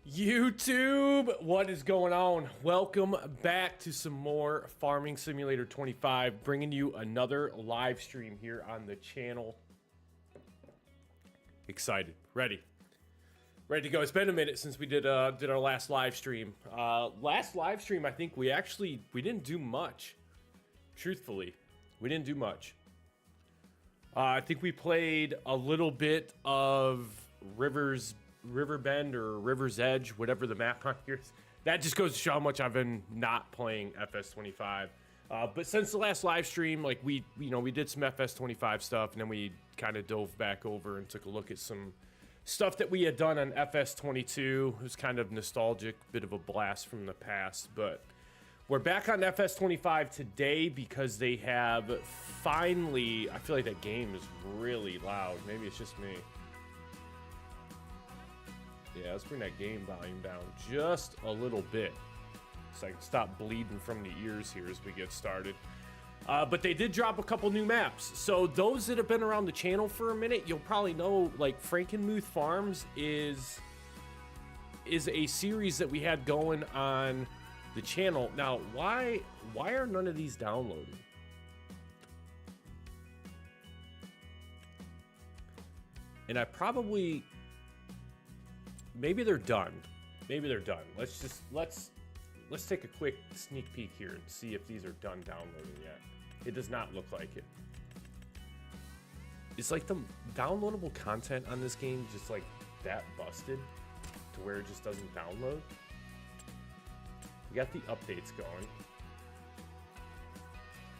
YouTube, what is going on? Welcome back to some more Farming Simulator 25, bringing you another live stream here on the channel. Excited, ready to go. It's been a minute since we did our last live stream. Last live stream, I think we didn't do much. Truthfully, we didn't do much. I think we played a little bit of Riverbend or River's Edge, whatever the map on here is. That just goes to show how much I've been not playing FS25. But since the last live stream, like we did some FS25 stuff, and then we kind of dove back over and took a look at some stuff that we had done on FS22. It was kind of nostalgic, bit of a blast from the past, but we're back on FS25 today because they have finally, I feel like that game is really loud. Maybe it's just me. Yeah, let's bring that game volume down just a little bit so I can stop bleeding from the ears here as we get started. But they did drop a couple new maps. So those that have been around the channel for a minute, you'll probably know, like, Frankenmuth Farms is a series that we had going on the channel. Now, why are none of these downloaded? And I probably... Maybe they're done. Maybe they're done. Let's take a quick sneak peek here and see if these are done downloading yet. It does not look like it. It's like the downloadable content on this game just like that busted to where it just doesn't download. We got the updates going.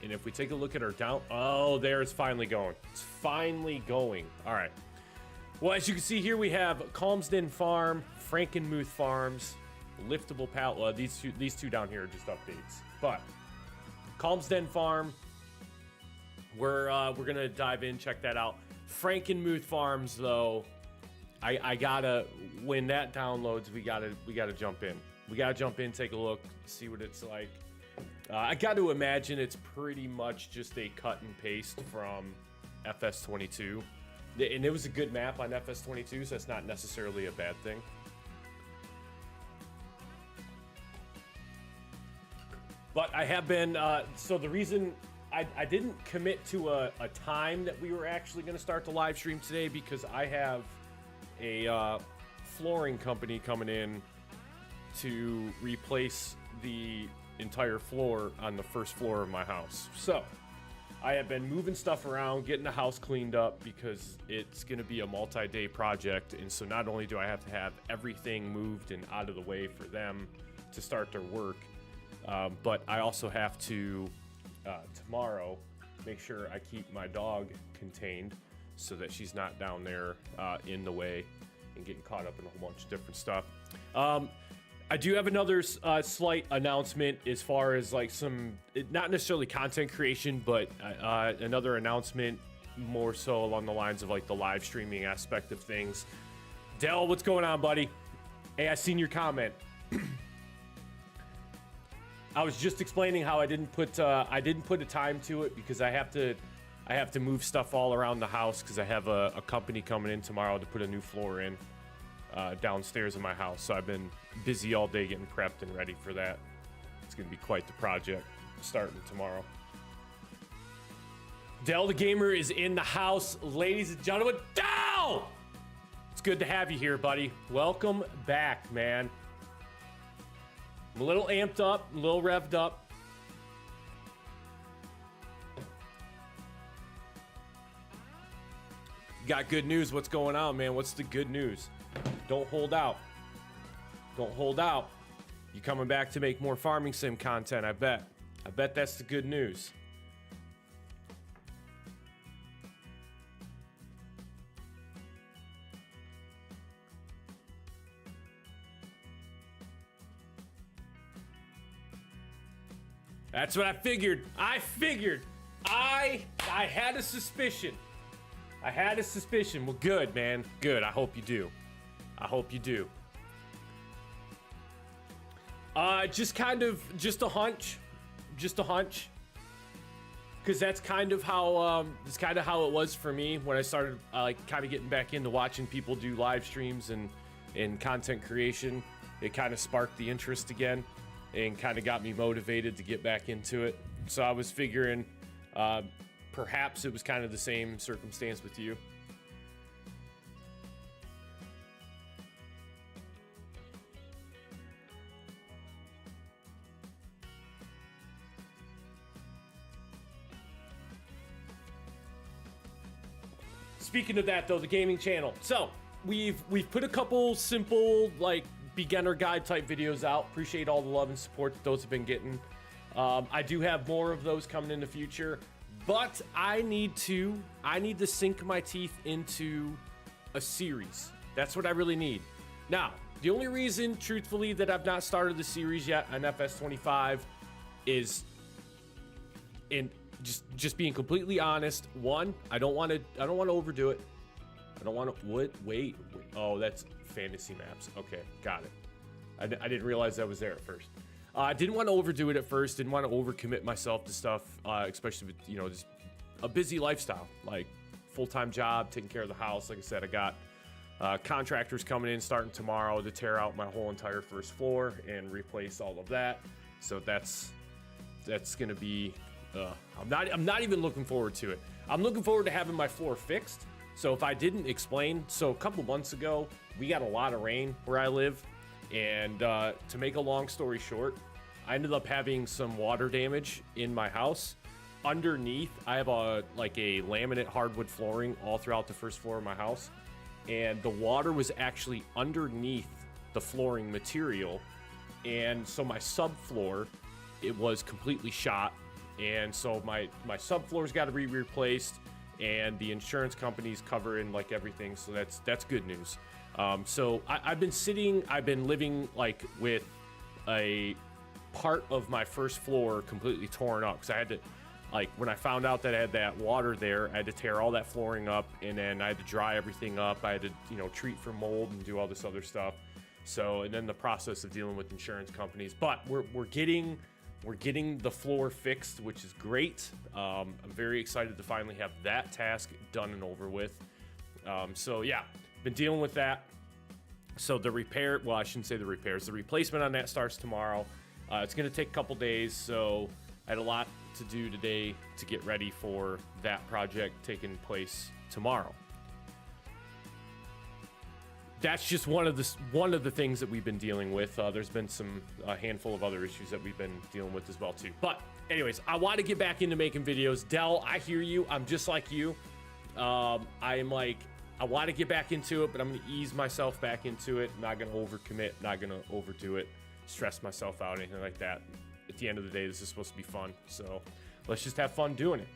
And if we take a look at our oh, there it's finally going. It's finally going. All right. Well, as you can see here, we have Calmsden Farm, Frankenmuth Farms, liftable pallet. Well, these two down here are just updates. But Calmsden Farm, we're gonna dive in, check that out. Frankenmuth Farms, though, I gotta, when that downloads, we gotta jump in. We gotta jump in, take a look, see what it's like. I got to imagine it's pretty much just a cut and paste from FS22. And it was a good map on FS22, so it's not necessarily a bad thing. But I have been, so the reason I didn't commit to a time that we were actually going to start the live stream today, because I have a flooring company coming in to replace the entire floor on the first floor of my house. So I have been moving stuff around, getting the house cleaned up, because it's going to be a multi-day project. And so not only do I have to have everything moved and out of the way for them to start their work, but I also have to, tomorrow, make sure I keep my dog contained so that she's not down there in the way and getting caught up in a whole bunch of different stuff. I do have another slight announcement as far as like some, not necessarily content creation, but another announcement more so along the lines of like the live streaming aspect of things. Dell, what's going on, buddy? Hey, I seen your comment. I was just explaining how I didn't put a time to it because I have to move stuff all around the house because I have a company coming in tomorrow to put a new floor in. Downstairs in my house, so I've been busy all day getting prepped and ready for that. It's gonna be quite the project starting tomorrow. Dell the Gamer is in the house, ladies and gentlemen. Dell! It's good to have you here, buddy. Welcome back, man. I'm a little amped up, a little revved up. Got good news. What's going on, man? What's the good news? Don't hold out. Don't hold out. You coming back to make more farming sim content, I bet. I bet that's the good news. That's what I figured. I had a suspicion. I had a suspicion. Well, good, man. Good. I hope you do. I hope you do. Just a hunch. Just a hunch. Because that's kind of how it was for me when I started like kind of getting back into watching people do live streams and content creation. it kind of sparked the interest again and kind of got me motivated to get back into it. So I was figuring perhaps it was kind of the same circumstance with you. Speaking of that, though, the gaming channel. So we've put a couple simple, like, beginner guide type videos out. Appreciate all the love and support that those have been getting. I do have more of those coming in the future, but I need to sink my teeth into a series. That's what I really need. Now, the only reason, truthfully, that I've not started the series yet on FS25 is just being completely honest. One, I don't want to overdo it. I don't want to wait. Oh, that's fantasy maps. Okay, got it. I didn't realize that was there at first. I didn't want to overdo it at first. Didn't want to overcommit myself to stuff, especially with, you know, just a busy lifestyle, like full-time job, taking care of the house. Like I said, I got contractors coming in starting tomorrow to tear out my whole entire first floor and replace all of that. So that's gonna be. I'm not even looking forward to it. I'm looking forward to having my floor fixed. So if I didn't explain, so a couple months ago, we got a lot of rain where I live. And to make a long story short, I ended up having some water damage in my house. Underneath, I have a laminate hardwood flooring all throughout the first floor of my house. And the water was actually underneath the flooring material. And so my subfloor, it was completely shot. And so my subfloor's got to be replaced, and the insurance company's covering like everything, so that's good news. So I've been living like with a part of my first floor completely torn up, because I had to, like, when I found out that I had that water there, I had to tear all that flooring up, and then I had to dry everything up. I had to, you know, treat for mold and do all this other stuff. So, and then the process of dealing with insurance companies, but we're getting the floor fixed, which is great. I'm very excited to finally have that task done and over with. So yeah, been dealing with that. So the repair, well, I shouldn't say the repairs, the replacement on that starts tomorrow. It's gonna take a couple days, so I had a lot to do today to get ready for that project taking place tomorrow. That's just one of the things that we've been dealing with. There's been a handful of other issues that we've been dealing with as well too. But anyways, I want to get back into making videos. Dell, I hear you. I'm just like you. I want to get back into it, but I'm going to ease myself back into it. Not going to overcommit, not going to overdo it, stress myself out, anything like that. At the end of the day, this is supposed to be fun. So let's just have fun doing it.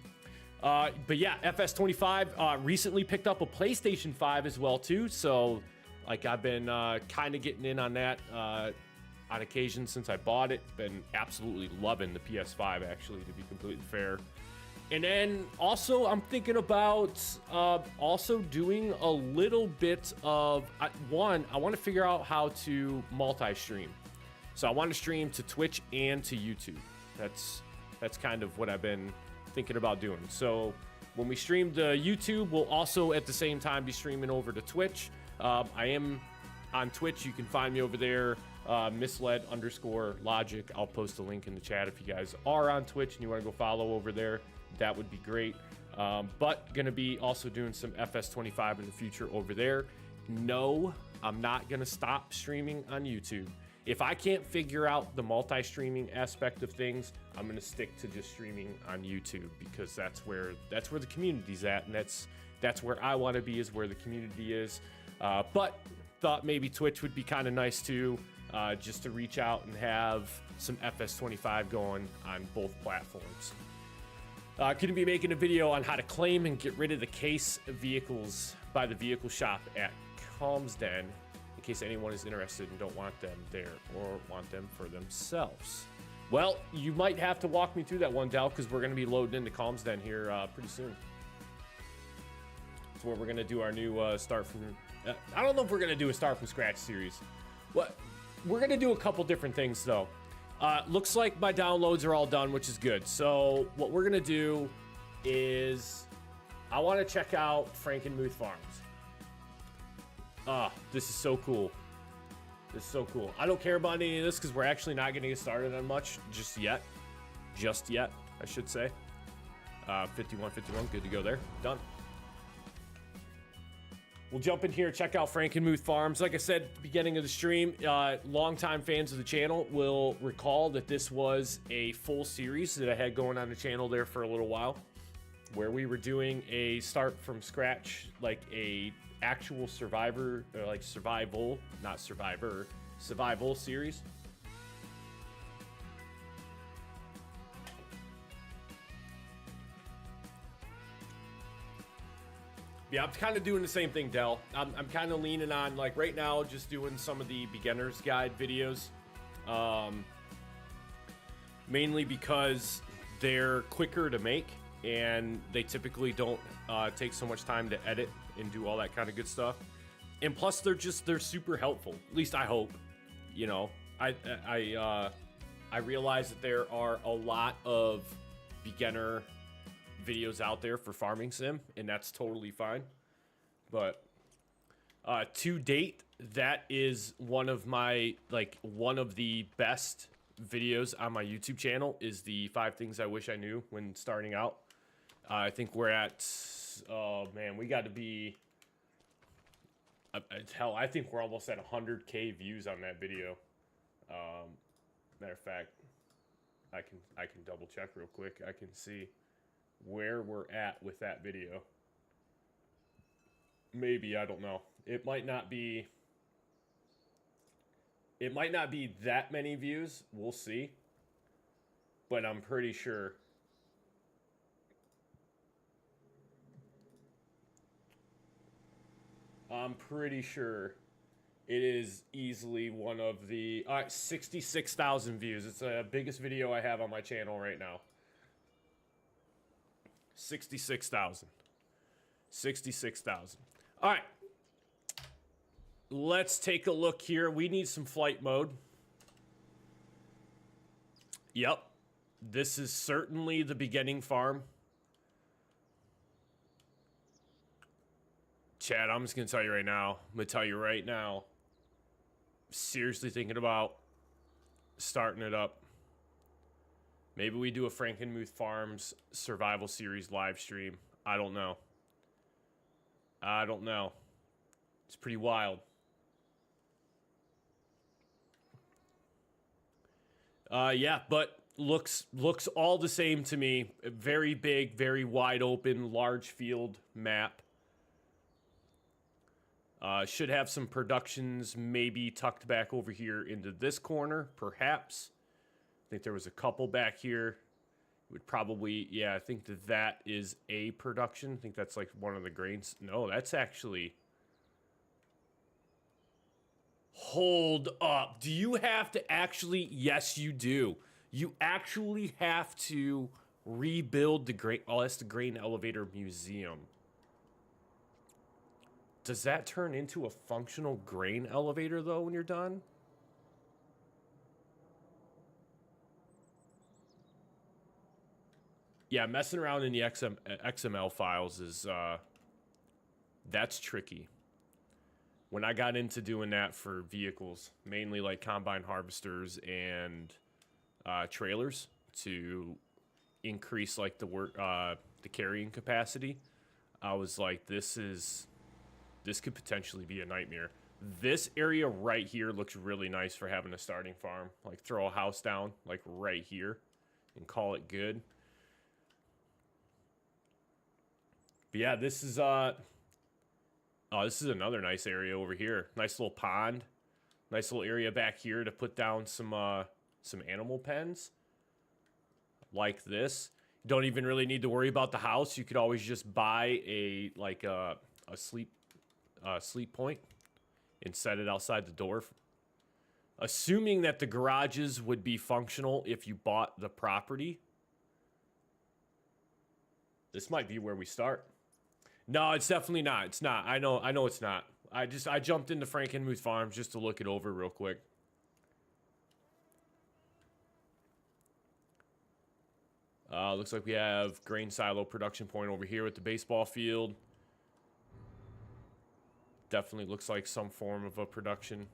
But yeah, FS25 recently picked up a PlayStation 5 as well too. So like, I've been kind of getting in on that on occasion since I bought it. Been absolutely loving the PS5, actually, to be completely fair. And then also, I'm thinking about also doing a little bit of, I want to figure out how to multi-stream. So I want to stream to Twitch and to YouTube. That's kind of what I've been thinking about doing. So when we stream to YouTube, we'll also at the same time be streaming over to Twitch. I am on Twitch. You can find me over there, misled_logic. I'll post a link in the chat if you guys are on Twitch and you want to go follow over there. That would be great. But gonna be also doing some FS25 in the future over there. No, I'm not gonna stop streaming on YouTube. If I can't figure out the multi-streaming aspect of things, I'm gonna stick to just streaming on YouTube, because that's where the community's at, and that's where I want to be, is where the community is. But thought maybe Twitch would be kind of nice too, just to reach out and have some FS25 going on both platforms. Going to be making a video on how to claim and get rid of the case vehicles by the vehicle shop at Calmsden, in case anyone is interested and don't want them there or want them for themselves. Well, you might have to walk me through that one, Dell, because we're going to be loading into Calmsden here pretty soon. It's where we're going to do our new start from... I don't know if we're going to do a start from scratch series. We're going to do a couple different things, though. Looks like my downloads are all done, which is good. So what we're going to do is I want to check out Frankenmuth Farms. This is so cool. This is so cool. I don't care about any of this because we're actually not going to get started on much just yet. Just yet, I should say. 51, good to go there. Done. We'll jump in here, check out Frankenmuth Farms. Like I said at the beginning of the stream, longtime fans of the channel will recall that this was a full series that I had going on the channel there for a little while, where we were doing a start from scratch, like a actual survivor, or like survival, not survivor, survival series. Yeah, I'm kind of doing the same thing, Dell. I'm kind of leaning on, like, right now, just doing some of the beginner's guide videos. Mainly because they're quicker to make, and they typically don't take so much time to edit and do all that kind of good stuff. And plus, they're super helpful. At least I hope. You know, I realize that there are a lot of beginner videos out there for farming sim, and that's totally fine. But to date, that is one of the best videos on my YouTube channel, is the 5 things I wish I knew when starting out. I think we're at, oh man, we got to be, hell, I think we're almost at 100K views on that video. Matter of fact, I can double check real quick. I can see where we're at with that video. Maybe, I don't know. It might not be that many views. We'll see. But I'm pretty sure. It is easily one of the 66,000 views. It's the biggest video I have on my channel right now. 66,000. 66,000. All right. Let's take a look here. We need some flight mode. Yep. This is certainly the beginning farm. Chad, I'm just going to tell you right now. I'm going to tell you right now. Seriously thinking about starting it up. Maybe we do a Frankenmuth Farms survival series live stream. I don't know. It's pretty wild. Yeah, but looks all the same to me. A very big, very wide open, large field map. Should have some productions maybe tucked back over here into this corner, perhaps. I think there was a couple back here. Would probably, yeah, I think that is a production. I think that's like one of the grains. No, that's actually... Hold up. Do you have to actually... Yes, you do. You actually have to rebuild the grain... Oh, that's the Grain Elevator Museum. Does that turn into a functional grain elevator, though, when you're done? Yeah, messing around in the XML files is, that's tricky. When I got into doing that for vehicles, mainly like combine harvesters and trailers to increase like the carrying capacity, I was like, this could potentially be a nightmare. This area right here looks really nice for having a starting farm. Like throw a house down like right here and call it good. But yeah, this is another nice area over here. Nice little pond. Nice little area back here to put down some animal pens. Like this. You don't even really need to worry about the house. You could always just buy a sleep point and set it outside the door. Assuming that the garages would be functional if you bought the property. This might be where we start. No, it's definitely not. It's not. I know it's not. I jumped into Frankenmuth Farms just to look it over real quick. Looks like we have grain silo production point over here with the baseball field. Definitely looks like some form of a production.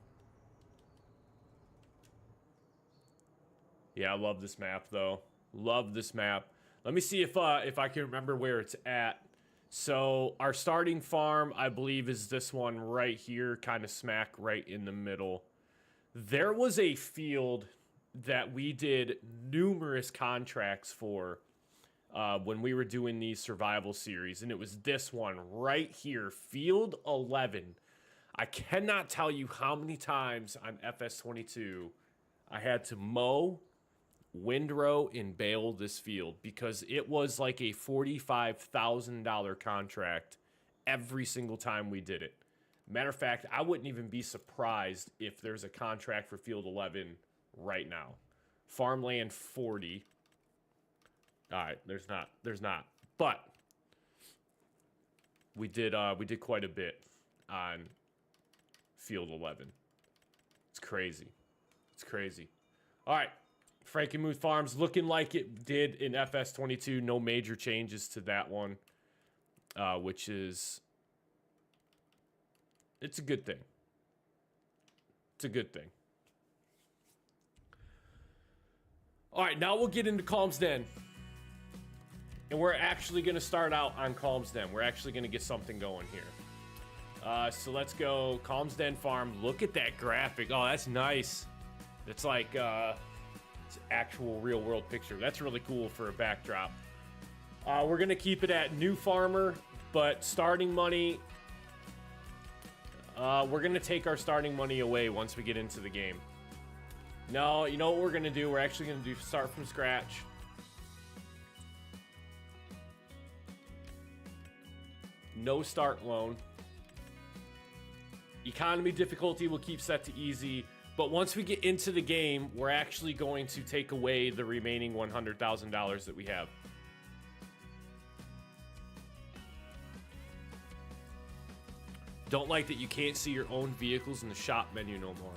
Yeah, I love this map though. Love this map. Let me see if I can remember where it's at. So our starting farm, I believe, is this one right here, kind of smack right in the middle. There was a field that we did numerous contracts for when we were doing these survival series, and it was this one right here, Field 11. I cannot tell you how many times on FS22 I had to mow, windrow, and bale this field because it was like a $45,000 contract every single time we did it. Matter of fact, I wouldn't even be surprised if there's a contract for Field 11 right now. Farmland 40. All right, there's not. But we did quite a bit on Field 11. It's crazy. It's crazy. All right, Frankenmuth Farms looking like it did in FS22. No major changes to that one, which is it's a good thing. It's a good thing. All right, now we'll get into Calmsden. And we're actually going to start out on Calmsden. We're actually going to get something going here. So let's go Calmsden Farm. Look at that graphic. Oh, that's nice. It's like it's actual real world picture. That's really cool for a backdrop. We're going to keep it at new farmer, but starting money, we're going to take our starting money away once we get into the game. No, you know what we're going to do? We're actually going to do start from scratch. No start loan. Economy difficulty will keep set to easy, but once we get into the game, we're actually going to take away the remaining $100,000 that we have. Don't like that you can't see your own vehicles in the shop menu no more.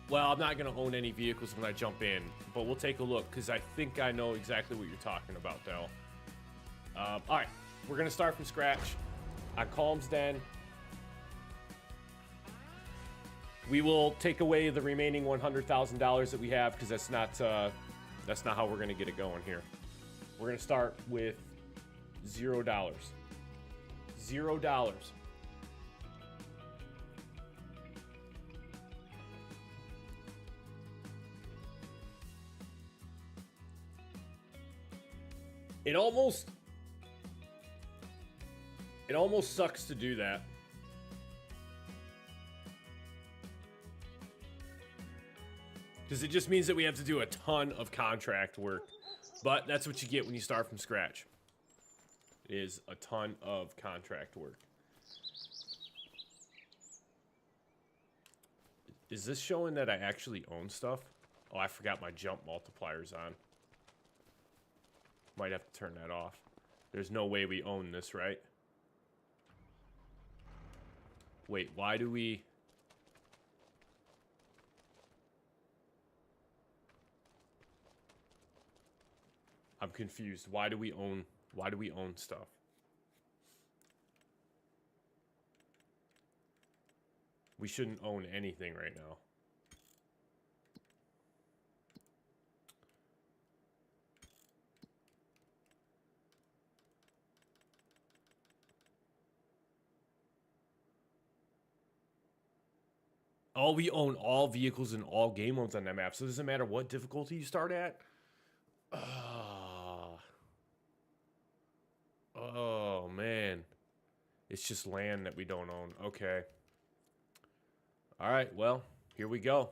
Well, I'm not gonna own any vehicles when I jump in, but we'll take a look because I think I know exactly what you're talking about, Dell. All right, we're gonna start from scratch on Calmsden. We will take away the remaining $100,000 that we have because that's not how we're gonna get it going here. We're gonna start with $0. $0. It almost sucks to do that. Because it just means that we have to do a ton of contract work. But that's what you get when you start from scratch. Is a ton of contract work. Is this showing that I actually own stuff? Oh, I forgot my jump multipliers on. Might have to turn that off. There's no way we own this, right? Wait, why do we... I'm confused. Why do we own stuff? We shouldn't own anything right now. Oh, we own all vehicles in all game modes on that map, so it doesn't matter what difficulty you start at. Oh, man. It's just land that we don't own. Okay. All right, well, here we go.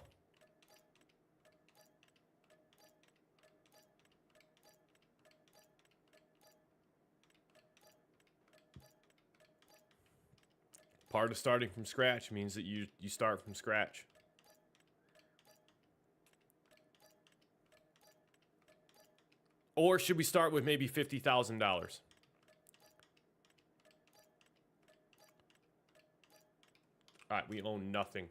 Part of starting from scratch means that you start from scratch. Or should we start with maybe $50,000? All right, we own nothing.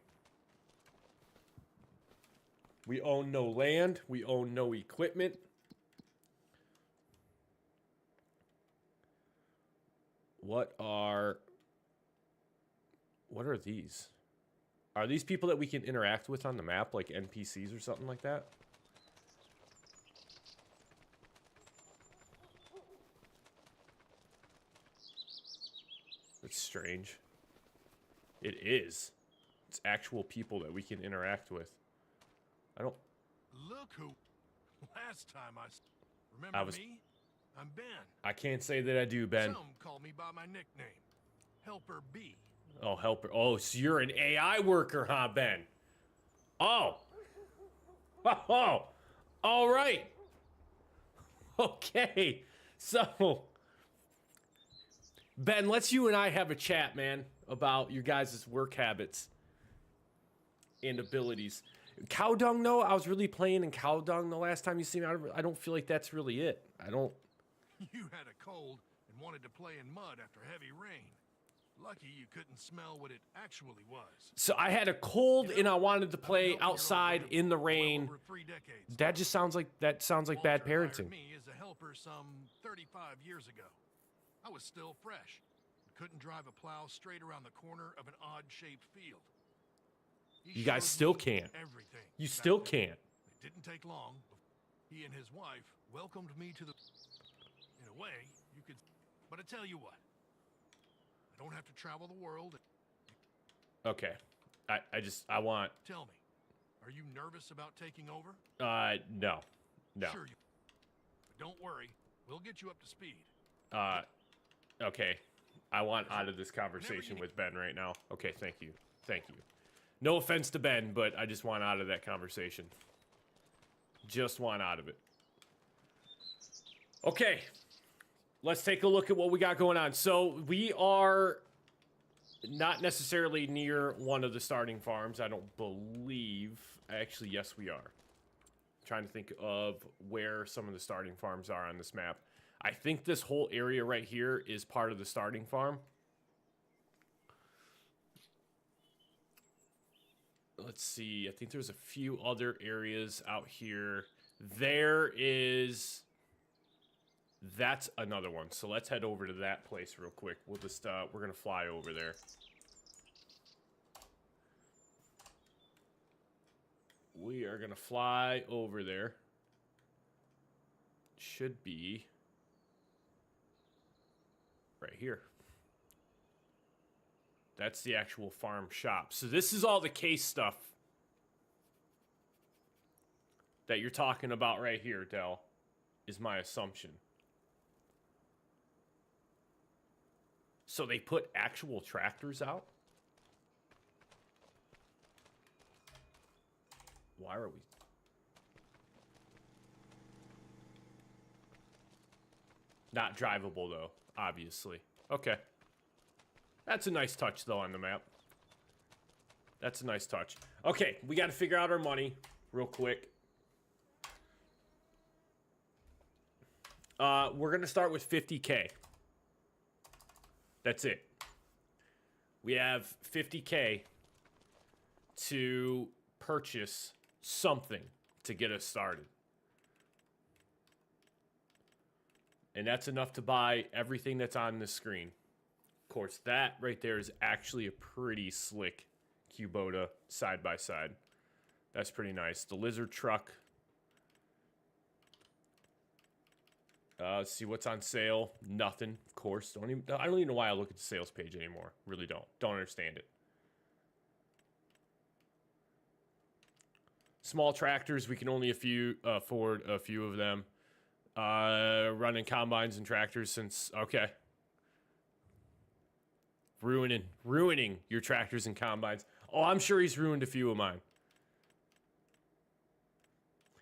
We own no land. We own no equipment. What are these? Are these people that we can interact with on the map, like NPCs or something like that? It's strange. It is. It's actual people that we can interact with. I don't... Look who... Last time remember me? I'm Ben. I can't say that I do, Ben. Some call me by my nickname, Helper B. Oh, Helper. Oh, so you're an AI worker, huh, Ben? Oh. Oh. All right. Okay. So, Ben, let's you and I have a chat, man, about your guys' work habits and abilities. Cow dung, though, I was really playing in cow dung the last time you see me. I don't feel like that's really it. I don't... You had a cold and wanted to play in mud after heavy rain. Lucky you couldn't smell what it actually was. So I had a cold and I wanted to play outside in the rain. Over 3 decades. That just sounds like bad Walter parenting. hired me as a helper some 35 years ago. I was still fresh. Couldn't drive a plow straight around the corner of an odd-shaped field. You guys still can't. Everything. You still can't. It didn't take long. He and his wife welcomed me to the... In a way, you could... But I tell you what. I don't have to travel the world. Okay. I want... Tell me, are you nervous about taking over? No. No. Sure you... But don't worry. We'll get you up to speed. Okay. I want out of this conversation with Ben right now. Okay, thank you. Thank you. No offense to Ben, but I just want out of that conversation. Just want out of it. Okay. Let's take a look at what we got going on. So, we are not necessarily near one of the starting farms, I don't believe. Actually, yes, we are. I'm trying to think of where some of the starting farms are on this map. I think this whole area right here is part of the starting farm. Let's see. I think there's a few other areas out here. There is... That's another one. So let's head over to that place real quick. We'll just, we're going to fly over there. We are going to fly over there. Should be right here. That's the actual farm shop. So this is all the case stuff that you're talking about right here, Del, is my assumption. So they put actual tractors out? Why are we... Not drivable, though, obviously. Okay. That's a nice touch, though, on the map. That's a nice touch. Okay, we got to figure out our money real quick. We're going to start with 50K. That's it. We have 50K to purchase something to get us started. And that's enough to buy everything that's on the screen. Of course, that right there is actually a pretty slick Kubota side-by-side. That's pretty nice. The lizard truck. Let's see what's on sale. Nothing, of course. I don't even know why I look at the sales page anymore. Really don't. Don't understand it. Small tractors, we can only afford a few of them. Running combines and tractors since... Okay. Ruining your tractors and combines. Oh, I'm sure he's ruined a few of mine.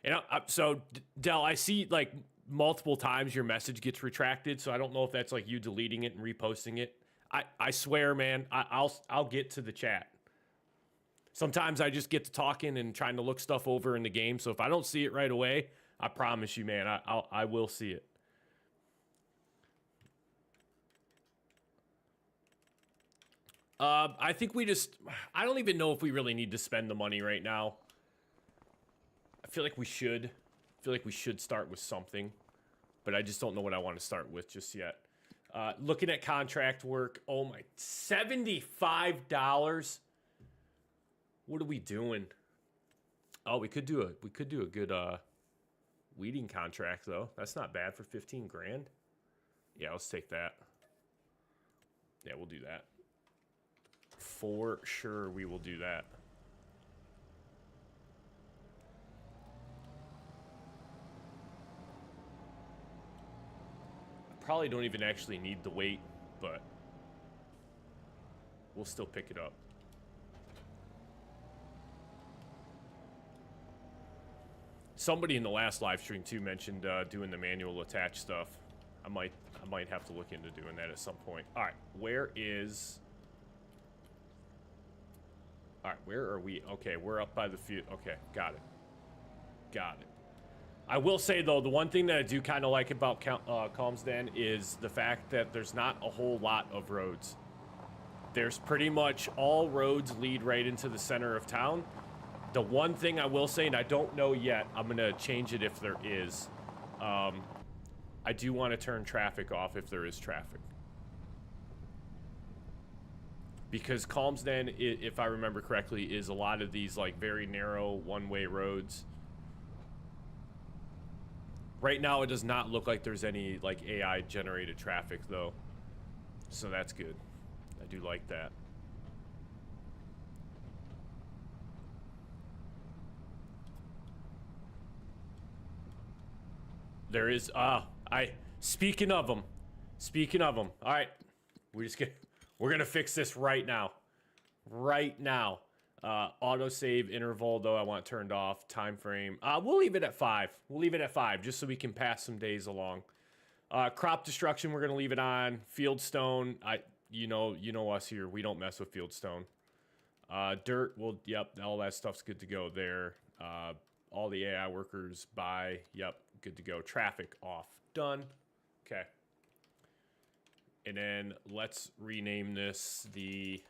And so, Del, I see, like, multiple times your message gets retracted, so I don't know if that's, like, you deleting it and reposting it. I swear, man, I'll get to the chat. Sometimes I just get to talking and trying to look stuff over in the game, so if I don't see it right away, I promise you, man, I will see it. I think I don't even know if we really need to spend the money right now. I feel like we should. I feel like we should start with something, but I just don't know what I want to start with just yet. Looking at contract work, oh my, $75 What are we doing? Oh, we could do a good weeding contract though. That's not bad for 15 grand. Yeah, let's take that. Yeah, we'll do that. For sure we will do that. I probably don't even actually need the weight, but we'll still pick it up. Somebody in the last live stream too mentioned doing the manual attach stuff. I might have to look into doing that at some point. All right, where are we? Okay, we're up by the field. Okay, got it. Got it. I will say though, the one thing that I do kind of like about Calmsden is the fact that there's not a whole lot of roads. There's pretty much all roads lead right into the center of town. The one thing I will say, and I don't know yet, I'm going to change it if there is. I do want to turn traffic off if there is traffic. Because Calmsden, if I remember correctly, is a lot of these like very narrow one-way roads. Right now, it does not look like there's any like AI-generated traffic though. So that's good. I do like that. There is, speaking of them. All right, we're gonna fix this right now. Right now. Autosave interval, though, I want turned off. Time frame. We'll leave it at 5. We'll leave it at 5, just so we can pass some days along. Crop destruction, we're gonna leave it on. Fieldstone, you know us here. We don't mess with fieldstone. Dirt, yep, all that stuff's good to go there. All the AI workers by, yep, good to go. Traffic off, done. Okay. And then let's rename this the,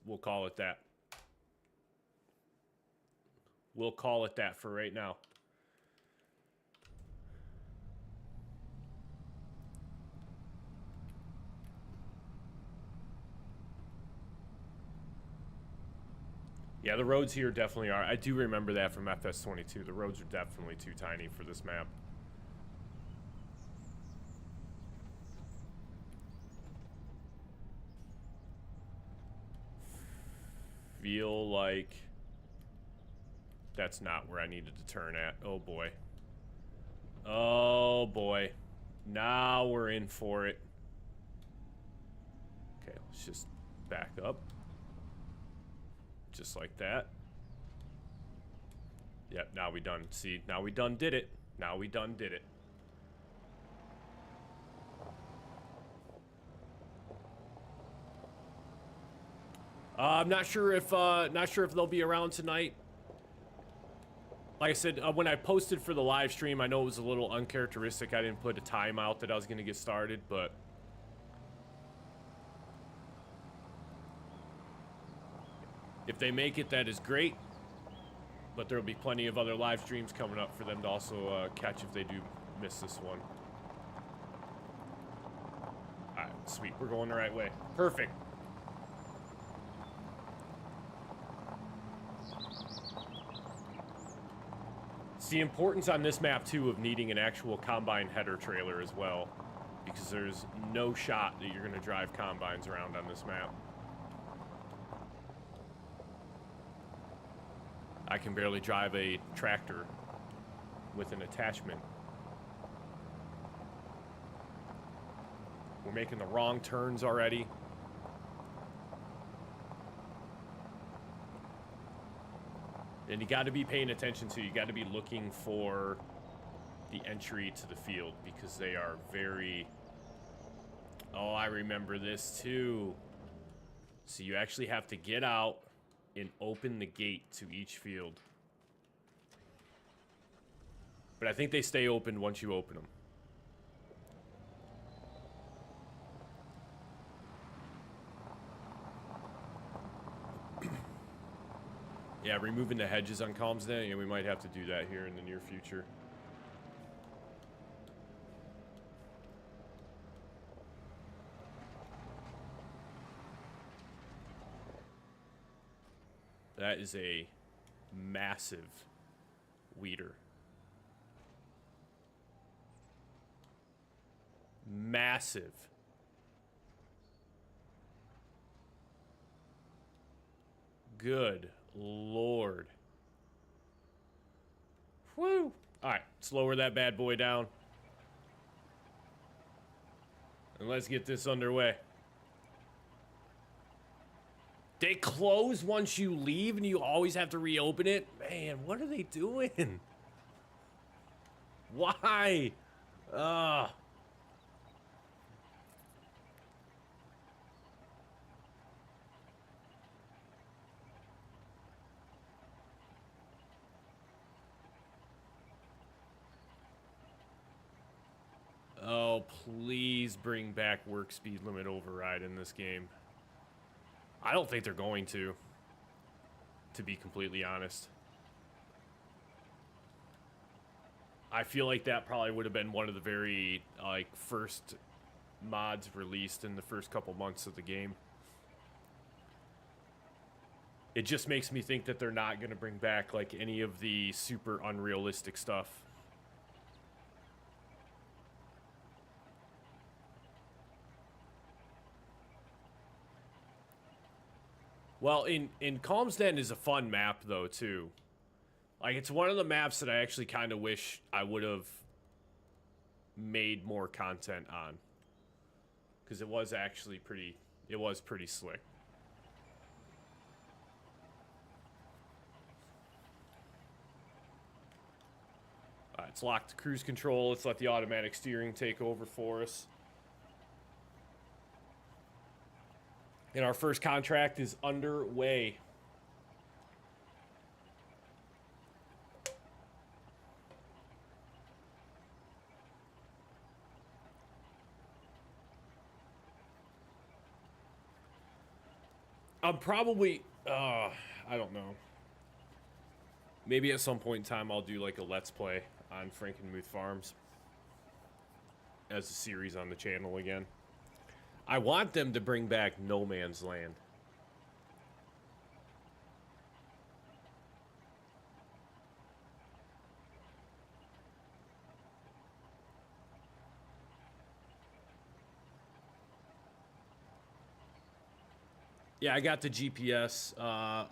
we'll call it that. We'll call it that for right now. Yeah, the roads here definitely are. I do remember that from FS25. The roads are definitely too tiny for this map. Feel like that's not where I needed to turn at. Oh boy. Oh boy. Now we're in for it. Okay, let's just back up. Just like that. Yep, now we done. See, now we done did it. Now we done did it. I'm not sure if they'll be around tonight. Like I said, when I posted for the live stream, I know it was a little uncharacteristic. I didn't put a timeout that I was going to get started, but if they make it, that is great. But there will be plenty of other live streams coming up for them to also catch if they do miss this one. All right, sweet. We're going the right way. Perfect. It's the importance on this map, too, of needing an actual combine header trailer as well. Because there's no shot that you're going to drive combines around on this map. I can barely drive a tractor with an attachment. We're making the wrong turns already. And you got to be paying attention to, you got to be looking for the entry to the field because they are very... Oh, I remember this too. So you actually have to get out and open the gate to each field. But I think they stay open once you open them. Yeah, removing the hedges on Calmsden, yeah, we might have to do that here in the near future. That is a massive weeder. Massive. Good Lord. Woo! Alright, let's lower that bad boy down. And let's get this underway. They close once you leave and you always have to reopen it? Man, what are they doing? Why? Ugh. Oh, please bring back work speed limit override in this game. I don't think they're going to be completely honest. I feel like that probably would have been one of the very, first mods released in the first couple months of the game. It just makes me think that they're not going to bring back, like, any of the super unrealistic stuff. Well, in Calmsden is a fun map, though, too. Like, it's one of the maps that I actually kind of wish I would have made more content on. Because it was actually pretty, pretty slick. Alright, it's locked to cruise control. Let's let the automatic steering take over for us. And our first contract is underway. I'm probably, I don't know. Maybe at some point in time I'll do like a Let's Play on Frankenmuth Farms as a series on the channel again. I want them to bring back No Man's Land. Yeah, I got the GPS.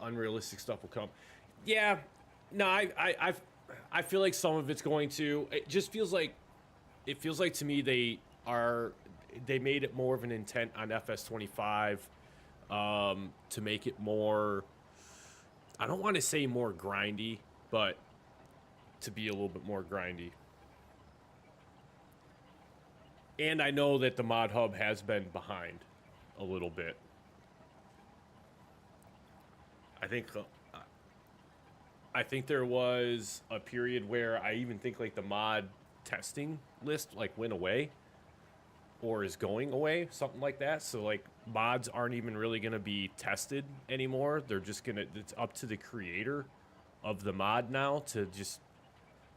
Unrealistic stuff will come. Yeah, no, I feel like some of it's going to. It just feels like, to me they made it more of an intent on FS25 to make it more, I don't want to say more grindy, but to be a little bit more grindy. And I know that the mod hub has been behind a little bit. I think there was a period where I even think like the mod testing list like went away or is going away, something like that. So like mods aren't even really going to be tested anymore. They're just going to, it's up to the creator of the mod now to just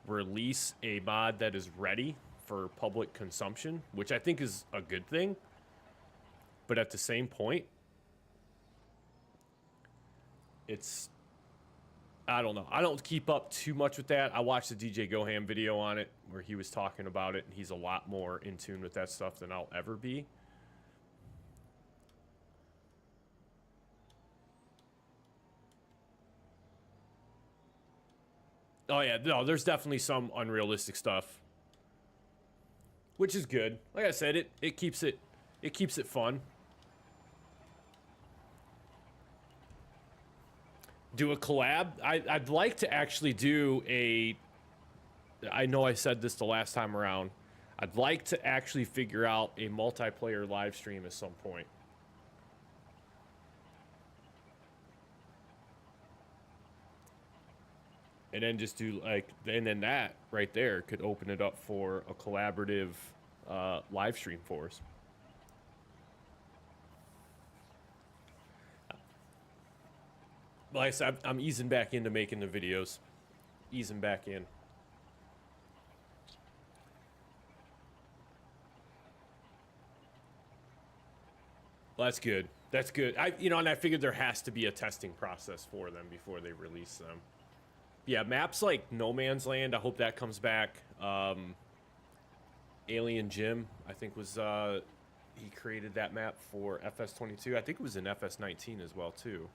release a mod that is ready for public consumption, which I think is a good thing. But at the same point, it's, I don't know. I don't keep up too much with that. I watched the DJ Goham video on it where he was talking about it, and he's a lot more in tune with that stuff than I'll ever be. Oh yeah, no, there's definitely some unrealistic stuff, which is good. Like I said, it keeps it fun. Do a collab. I'd like to actually do a, I know I said this the last time around, I'd like to actually figure out a multiplayer live stream at some point. And then just do like, and then that right there could open it up for a collaborative live stream for us. Like I said, I'm easing back into making the videos. Easing back in. Well, that's good. That's good. And I figured there has to be a testing process for them before they release them. Yeah, maps like No Man's Land, I hope that comes back. Alien Jim, I think was he created that map for FS22. I think it was in FS19 as well too.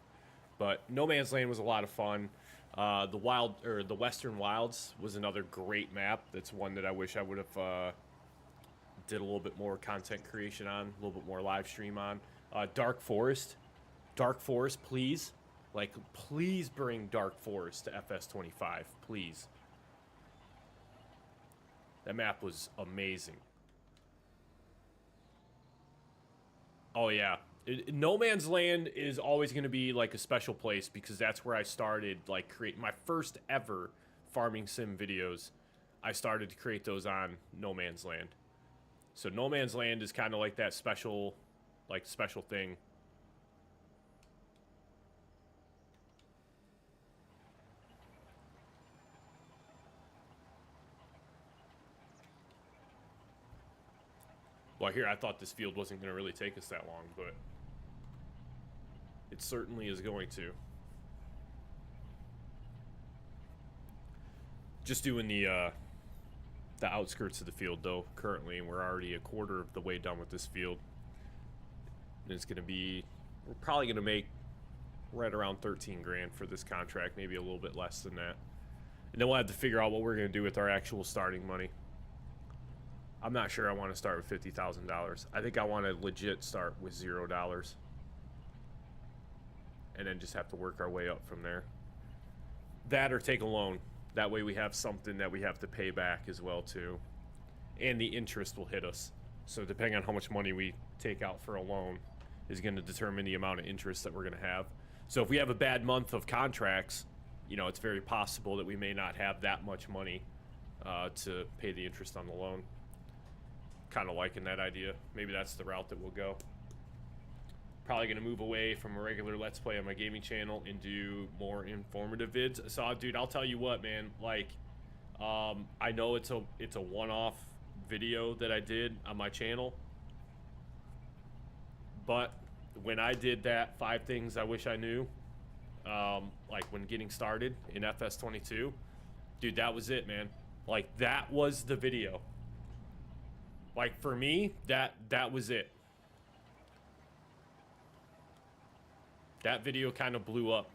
But No Man's Land was a lot of fun. The Western Wilds was another great map. That's one that I wish I would have did a little bit more content creation on, a little bit more live stream on. Dark Forest, please. Like, please bring Dark Forest to FS25, please. That map was amazing. Oh, yeah. No Man's Land is always going to be, like, a special place because that's where I started, like, creating my first ever farming sim videos. I started to create those on No Man's Land. So No Man's Land is kind of like that special thing. Well, here, I thought this field wasn't going to really take us that long, but it certainly is going to. Just doing the outskirts of the field, though, currently, and we're already a quarter of the way done with this field. And it's going to be, we're probably going to make right around 13 grand for this contract, maybe a little bit less than that. And then we'll have to figure out what we're going to do with our actual starting money. I'm not sure I want to start with $50,000. I think I want to legit start with $0. And then just have to work our way up from there. That or take a loan. That way we have something that we have to pay back as well too. And the interest will hit us. So depending on how much money we take out for a loan is going to determine the amount of interest that we're going to have. So if we have a bad month of contracts, it's very possible that we may not have that much money to pay the interest on the loan. Kind of liking that idea. Maybe that's the route that we'll go. Probably going to move away from a regular Let's Play on my gaming channel and do more informative vids. So, dude, I'll tell you what, man. Like, I know it's a one-off video that I did on my channel. But when I did that 5 things I wish I knew, like when getting started in FS22, dude, that was it, man. Like, that was the video. Like, for me, that was it. That video kind of blew up.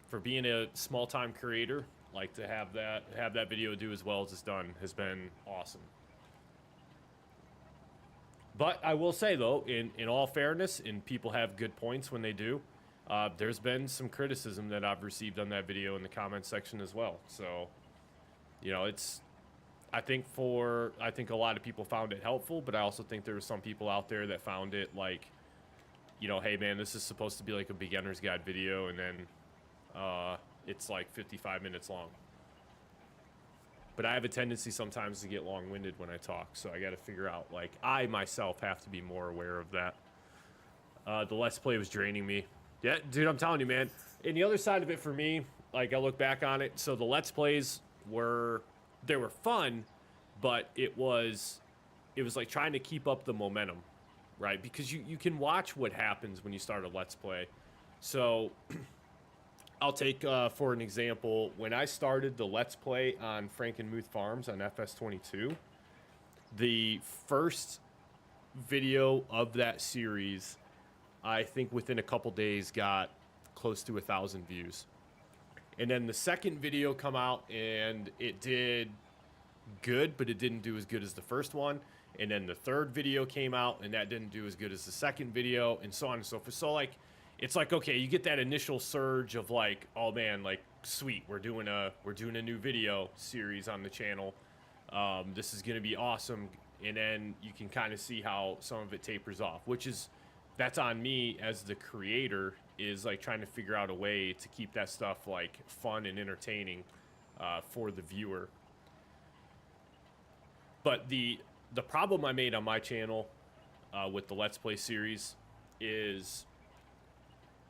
For being a small-time creator, like, to have that video do as well as it's done has been awesome. But I will say, though, in all fairness, and people have good points when they do, there's been some criticism that I've received on that video in the comments section as well. So, it's... I think a lot of people found it helpful, but I also think there were some people out there that found it like, hey man, this is supposed to be like a beginner's guide video, and then it's like 55 minutes long. But I have a tendency sometimes to get long-winded when I talk, so I got to figure out, like, I myself have to be more aware of that. The Let's Play was draining me. Yeah, dude, I'm telling you, man. And the other side of it for me, like, I look back on it, so the Let's Plays were... They were fun, but it was like trying to keep up the momentum, right? Because you can watch what happens when you start a Let's Play. So I'll take, for an example, when I started the Let's Play on Frankenmuth Farms on FS22, the first video of that series, I think within a couple days got close to 1,000 views. And then the second video come out, and it did good, but it didn't do as good as the first one. And then the third video came out, and that didn't do as good as the second video, and so on and so forth. So, like, it's like, okay, you get that initial surge of, like, oh, man, like, sweet, we're doing a new video series on the channel. This is going to be awesome. And then you can kind of see how some of it tapers off, that's on me as the creator, is like trying to figure out a way to keep that stuff like fun and entertaining for the viewer. But the problem I made on my channel with the Let's Play series is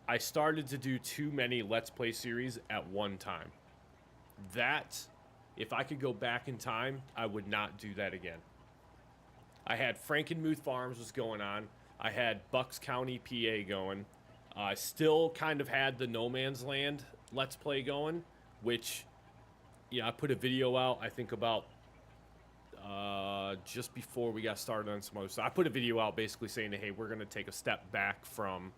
I started to do too many Let's Play series at one time. That, if I could go back in time, I would not do that again. I had Frankenmuth Farms was going on. I had Bucks County, PA going. I still kind of had the No Man's Land Let's Play going, which, yeah, I put a video out, I think about just before we got started on some other stuff. I put a video out basically saying, hey, we're going to take a step back from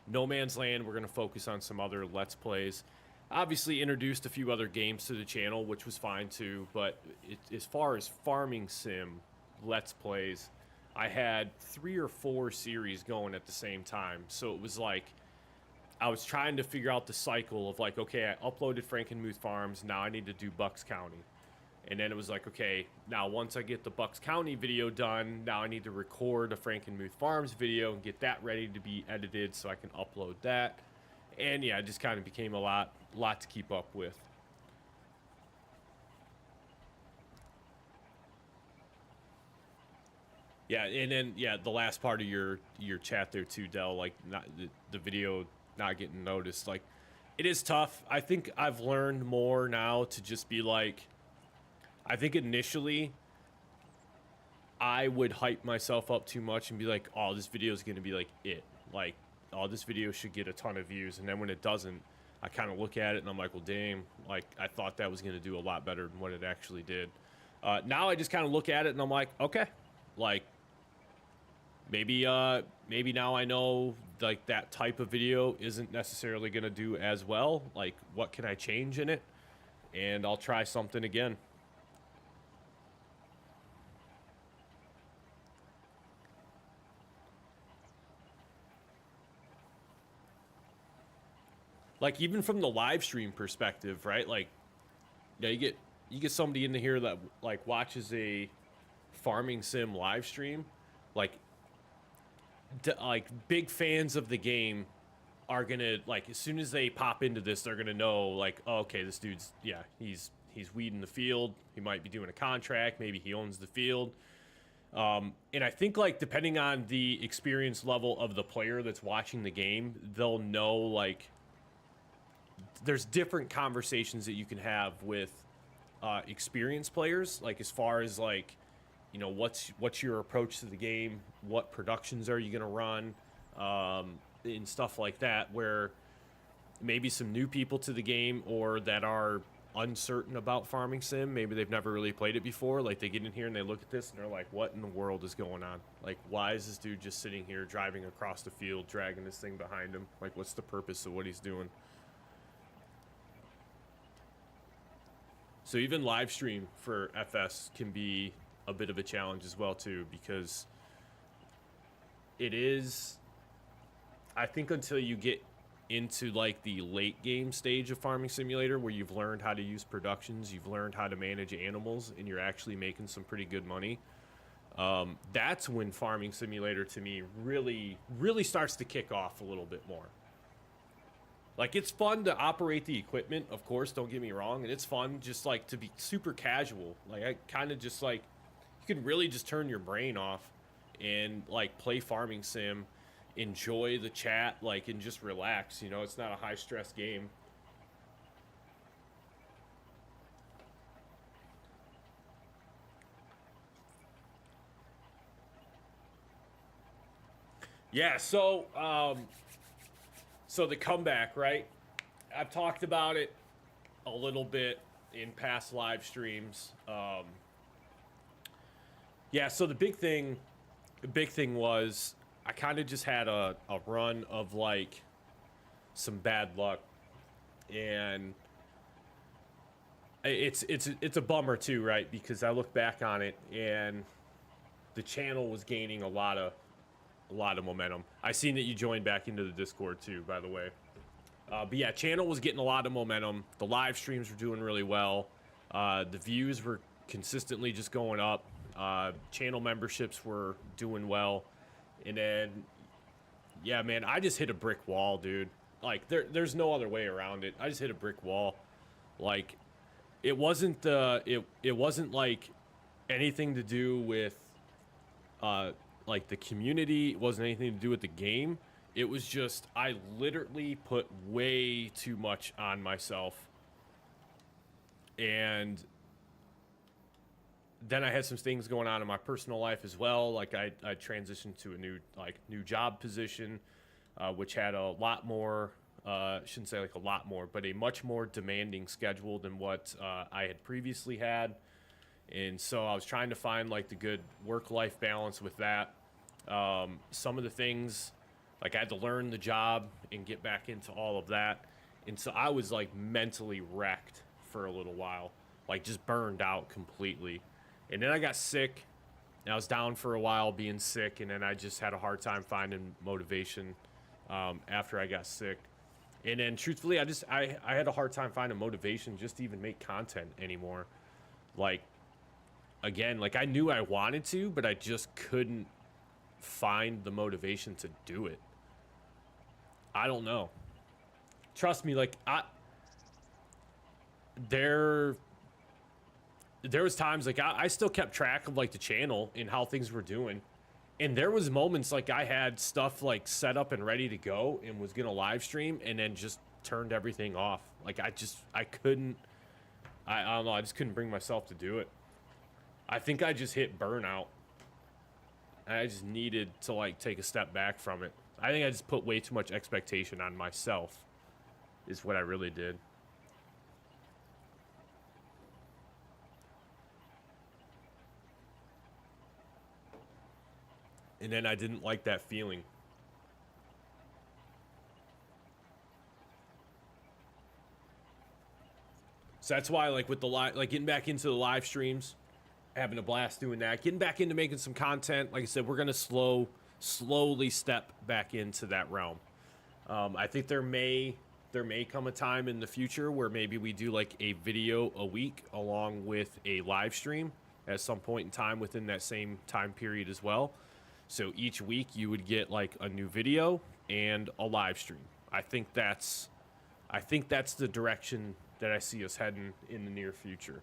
No Man's Land. We're going to focus on some other Let's Plays. Obviously introduced a few other games to the channel, which was fine too, but as far as farming sim Let's Plays, I had 3 or 4 series going at the same time. So it was like, I was trying to figure out the cycle of like, okay, I uploaded Frankenmuth Farms, now I need to do Bucks County. And then it was like, okay, now once I get the Bucks County video done, now I need to record a Frankenmuth Farms video and get that ready to be edited so I can upload that. And yeah, it just kind of became a lot to keep up with. Yeah, and then yeah, the last part of your chat there too, Del, like not the video not getting noticed, like it is tough. I think I've learned more now to just be like, I think initially I would hype myself up too much and be like, oh, this video is going to be like it. Like, oh, this video should get a ton of views. And then when it doesn't, I kind of look at it and I'm like, well, damn, like I thought that was going to do a lot better than what it actually did. Now I just kind of look at it and I'm like, okay, like maybe now I know like that type of video isn't necessarily going to do as well. Like, what can I change in it? And I'll try something again. Like, even from the live stream perspective, right? Like, yeah, you get somebody in here that like watches a farming sim live stream, like big fans of the game are gonna, like, as soon as they pop into this, they're gonna know like, oh, okay, this dude's, yeah, he's weeding the field. He might be doing a contract. Maybe he owns the field. And I think, like, depending on the experience level of the player that's watching the game, they'll know, like, there's different conversations that you can have with experienced players, like as far as like, you know, what's your approach to the game, what productions are you going to run, and stuff like that, where maybe some new people to the game or that are uncertain about farming sim, maybe they've never really played it before, like they get in here and they look at this and they're like, what in the world is going on? Like, why is this dude just sitting here driving across the field, dragging this thing behind him? Like, what's the purpose of what he's doing? So even live stream for FS can be a bit of a challenge as well too, because it is, I think, until you get into like the late game stage of Farming Simulator where you've learned how to use productions, you've learned how to manage animals, and you're actually making some pretty good money. That's when Farming Simulator to me really starts to kick off a little bit more. Like, it's fun to operate the equipment, of course, don't get me wrong, and it's fun just, like, to be super casual. Like, I kind of just, like, you can really just turn your brain off and, like, play Farming Sim, enjoy the chat, like, and just relax, you know? It's not a high-stress game. Yeah, so the comeback, right? I've talked about it a little bit in past live streams. Yeah, so the big thing was I kind of just had a run of like some bad luck, and it's a bummer too, right? Because I look back on it and the channel was gaining a lot of momentum. I seen that you joined back into the Discord too, by the way. But yeah, channel was getting a lot of momentum. The live streams were doing really well. The views were consistently just going up. Channel memberships were doing well. And then, yeah, man, I just hit a brick wall, dude. Like, there's no other way around it. I just hit a brick wall. Like, it wasn't like anything to do with like the community. It wasn't anything to do with the game. It was just, I literally put way too much on myself, and then I had some things going on in my personal life as well. Like I transitioned to a new job position, which had a lot more, shouldn't say like a lot more, but a much more demanding schedule than what I had previously had. And so I was trying to find like the good work-life balance with that. Some of the things, like I had to learn the job and get back into all of that. And so I was like mentally wrecked for a little while, like just burned out completely. And then I got sick, and I was down for a while being sick, and then I just had a hard time finding motivation after I got sick. And then truthfully, I had a hard time finding motivation just to even make content anymore. Like, again, like I knew I wanted to, but I just couldn't find the motivation to do it. I don't know. Trust me, like there was times like I still kept track of like the channel and how things were doing. And there was moments like I had stuff like set up and ready to go and was gonna live stream and then just turned everything off. Like I couldn't, I don't know, I just couldn't bring myself to do it. I think I just hit burnout. I just needed to like take a step back from it. I think I just put way too much expectation on myself is what I really did. And then I didn't like that feeling. So that's why like with the live, like getting back into the live streams, having a blast doing that, getting back into making some content. Like I said, we're going to slowly step back into that realm. I think there may come a time in the future where maybe we do like a video a week along with a live stream at some point in time within that same time period as well. So each week you would get like a new video and a live stream. I think that's the direction that I see us heading in the near future.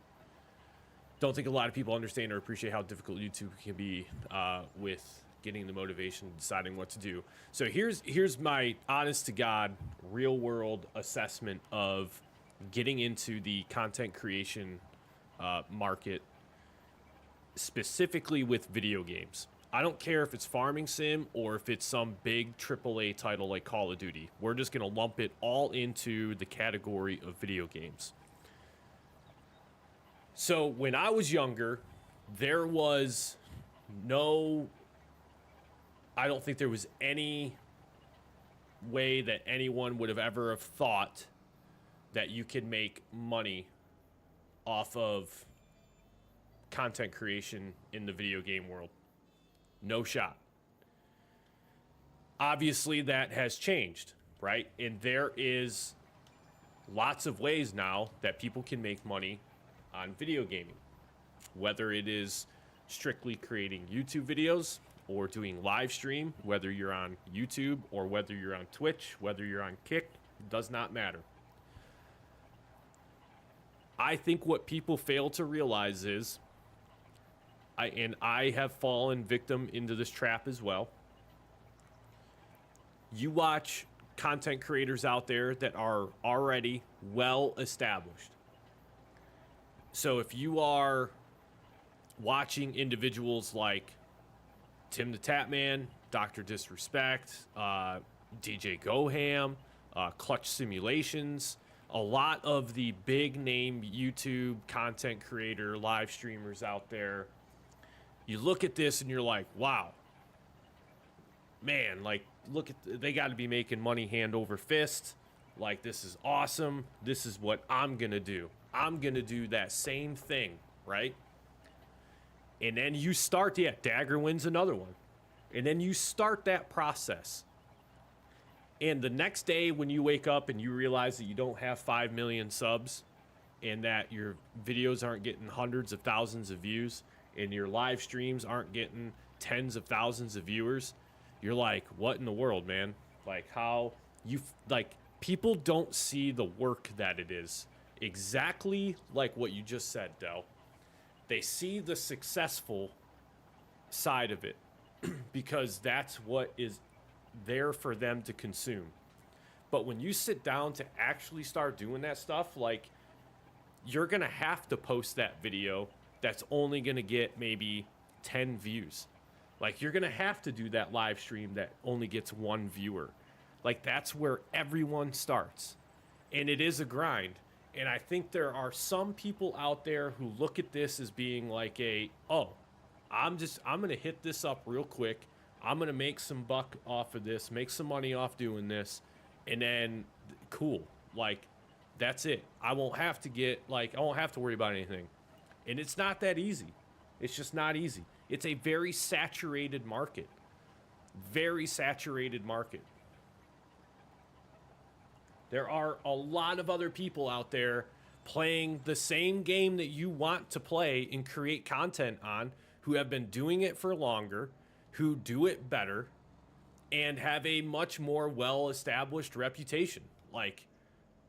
Don't think a lot of people understand or appreciate how difficult YouTube can be with getting the motivation, deciding what to do. So here's my honest to God, real world assessment of getting into the content creation market, specifically with video games. I don't care if it's farming sim or if it's some big AAA title like Call of Duty. We're just going to lump it all into the category of video games. So when I was younger, there was I don't think there was any way that anyone would have ever have thought that you could make money off of content creation in the video game world. No shot. Obviously, that has changed, right? And there is lots of ways now that people can make money on video gaming. Whether it is strictly creating YouTube videos or doing live stream, whether you're on YouTube or whether you're on Twitch, whether you're on Kick, does not matter. I think what people fail to realize is, I have fallen victim into this trap as well. You watch content creators out there that are already well established. So if you are watching individuals like Tim the Tapman, Dr. Disrespect, DJ Goham, Clutch Simulations, a lot of the big name YouTube content creator live streamers out there, you look at this and you're like, wow, man, like, look at, they got to be making money hand over fist. Like, this is awesome. This is what I'm going to do. I'm going to do that same thing, right? And then you start, Dagger wins another one. And then you start that process. And the next day when you wake up and you realize that you don't have 5 million subs and that your videos aren't getting hundreds of thousands of views and your live streams aren't getting tens of thousands of viewers, you're like, what in the world, man? Like, how you, like, people don't see the work that it is. Exactly like what you just said, Del. They see the successful side of it because that's what is there for them to consume. But when you sit down to actually start doing that stuff, like, you're going to have to post that video that's only going to get maybe 10 views. Like, you're going to have to do that live stream that only gets 1 viewer. Like, that's where everyone starts. And it is a grind. And I think there are some people out there who look at this as being like I'm going to hit this up real quick. I'm going to make some buck off of this, make some money off doing this. And then, cool. Like, that's it. I won't have to worry about anything. And it's not that easy. It's just not easy. It's a very saturated market. Very saturated market. There are a lot of other people out there playing the same game that you want to play and create content on, who have been doing it for longer, who do it better, and have a much more well-established reputation. Like,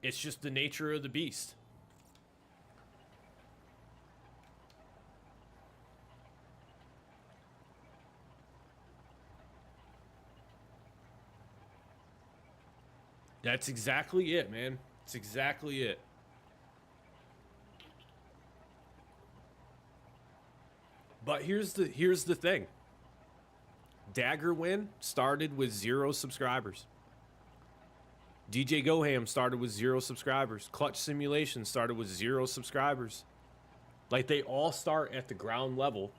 it's just the nature of the beast. That's exactly it, man. It's exactly it. But here's the thing. Daggerwin started with 0 subscribers. DJ Goham started with 0 subscribers. Clutch Simulation started with 0 subscribers. Like, they all start at the ground level.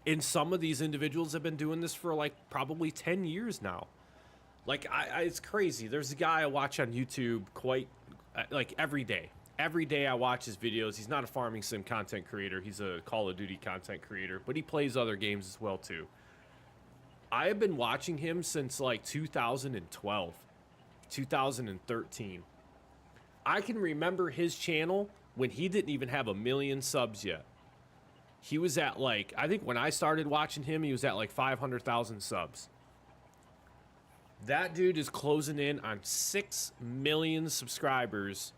And some of these individuals have been doing this for like probably 10 years now. Like, it's crazy. There's a guy I watch on YouTube like every day. Every day I watch his videos. He's not a farming sim content creator. He's a Call of Duty content creator, but he plays other games as well too. I have been watching him since like 2012, 2013. I can remember his channel when he didn't even have 1 million subs yet. He was at like, I think when I started watching him, he was at like 500,000 subs. That dude is closing in on 6 million subscribers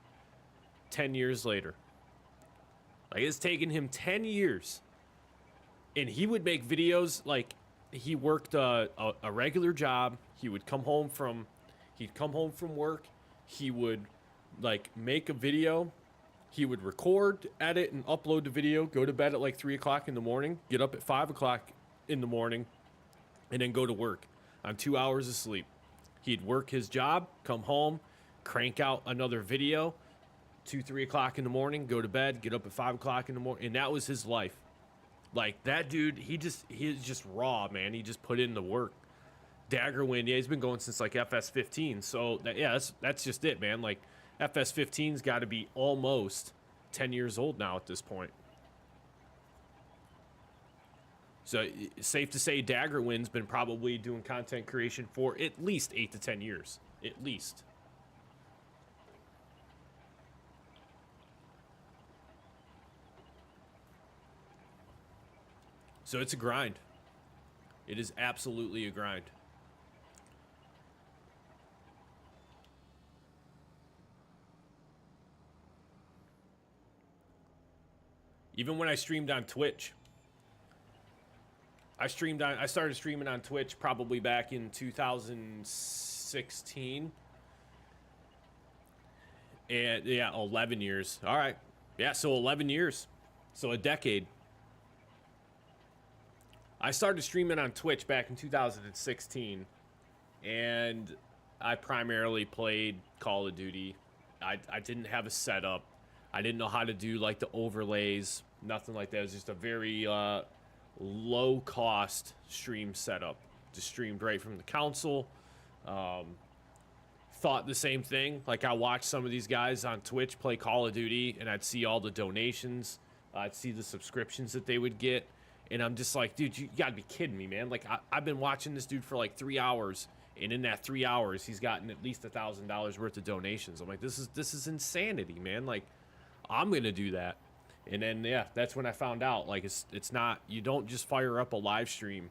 10 years later. Like, it's taken him 10 years. And he would make videos like he worked a regular job. He would come home from work. He would like make a video. He would record, edit, and upload the video, go to bed at like 3 o'clock in the morning, get up at 5 o'clock in the morning, and then go to work on 2 hours of sleep. He'd work his job, come home, crank out another video, 2, 3 o'clock in the morning, go to bed, get up at 5 o'clock in the morning, and that was his life. Like, that dude, he's just raw, man. He just put in the work. Daggerwin, yeah, he's been going since like FS15. So that's just it, man. Like, FS15's got to be almost 10 years old now at this point. So safe to say Daggerwin's been probably doing content creation for at least 8 to 10 years. At least. So it's a grind. It is absolutely a grind. Even when I streamed on Twitch, I started streaming on Twitch probably back in 2016. And yeah, 11 years. All right. Yeah, so 11 years. So a decade. I started streaming on Twitch back in 2016, and I primarily played Call of Duty. I didn't have a setup. I didn't know how to do like the overlays, nothing like that. It was just a very low cost stream setup. Just streamed right from the console. Thought the same thing. Like, I watched some of these guys on Twitch play Call of Duty, and I'd see all the donations. I'd see the subscriptions that they would get. And I'm just like, dude, you gotta be kidding me, man. Like, I've been watching this dude for like 3 hours, and in that 3 hours, he's gotten at least $1,000 worth of donations. I'm like, this is insanity, man. Like, I'm gonna do that. And then, yeah, that's when I found out, like, it's not, you don't just fire up a live stream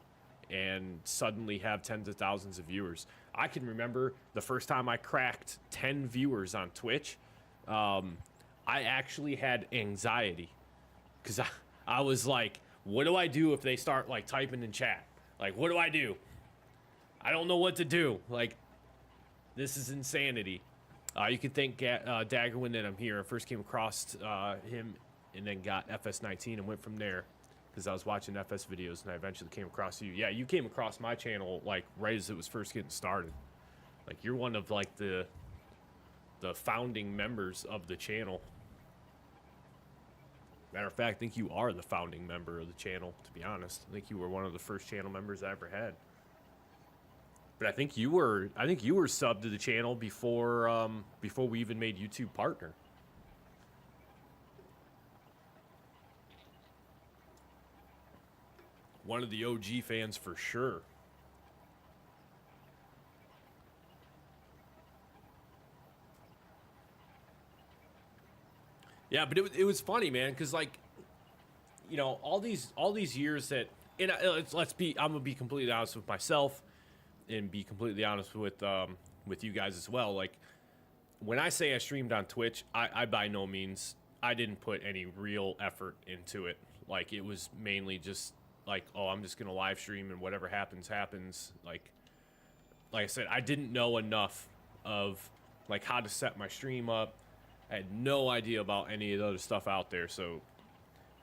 and suddenly have tens of thousands of viewers. I can remember the first time I cracked 10 viewers on Twitch. I actually had anxiety because I was like, what do I do if they start like typing in chat? Like, what do I do? I don't know what to do. Like, this is insanity. You can thank Daggerwin that I'm here. I first came across him and then got FS19 and went from there because I was watching FS videos and I eventually came across you. Yeah, you came across my channel like right as it was first getting started. Like you're one of like the founding members of the channel. Matter of fact, I think you are the founding member of the channel, to be honest. I think you were one of the first channel members I ever had. But I think you were subbed to the channel before before we even made YouTube partner. One of the OG fans for sure. Yeah, but it was funny, man, because like, you know, all these years that, and I'm gonna be completely honest with myself, and be completely honest with you guys as well. Like, when I say I streamed on Twitch, I by no means, I didn't put any real effort into it. Like, it was mainly just like, oh, I'm just gonna live stream and whatever happens happens. Like I said, I didn't know enough of like how to set my stream up. I had no idea about any of the other stuff out there, so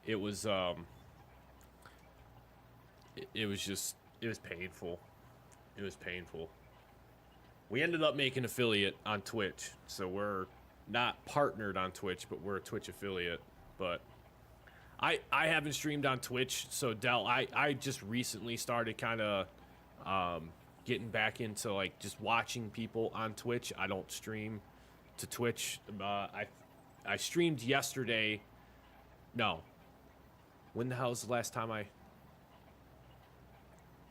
it was it was painful. It was painful. We ended up making affiliate on Twitch, so we're not partnered on Twitch, but we're a Twitch affiliate. But I haven't streamed on Twitch, so Del, I just recently started kind of getting back into like just watching people on Twitch. I don't stream to Twitch. I streamed yesterday. No. When the hell was the last time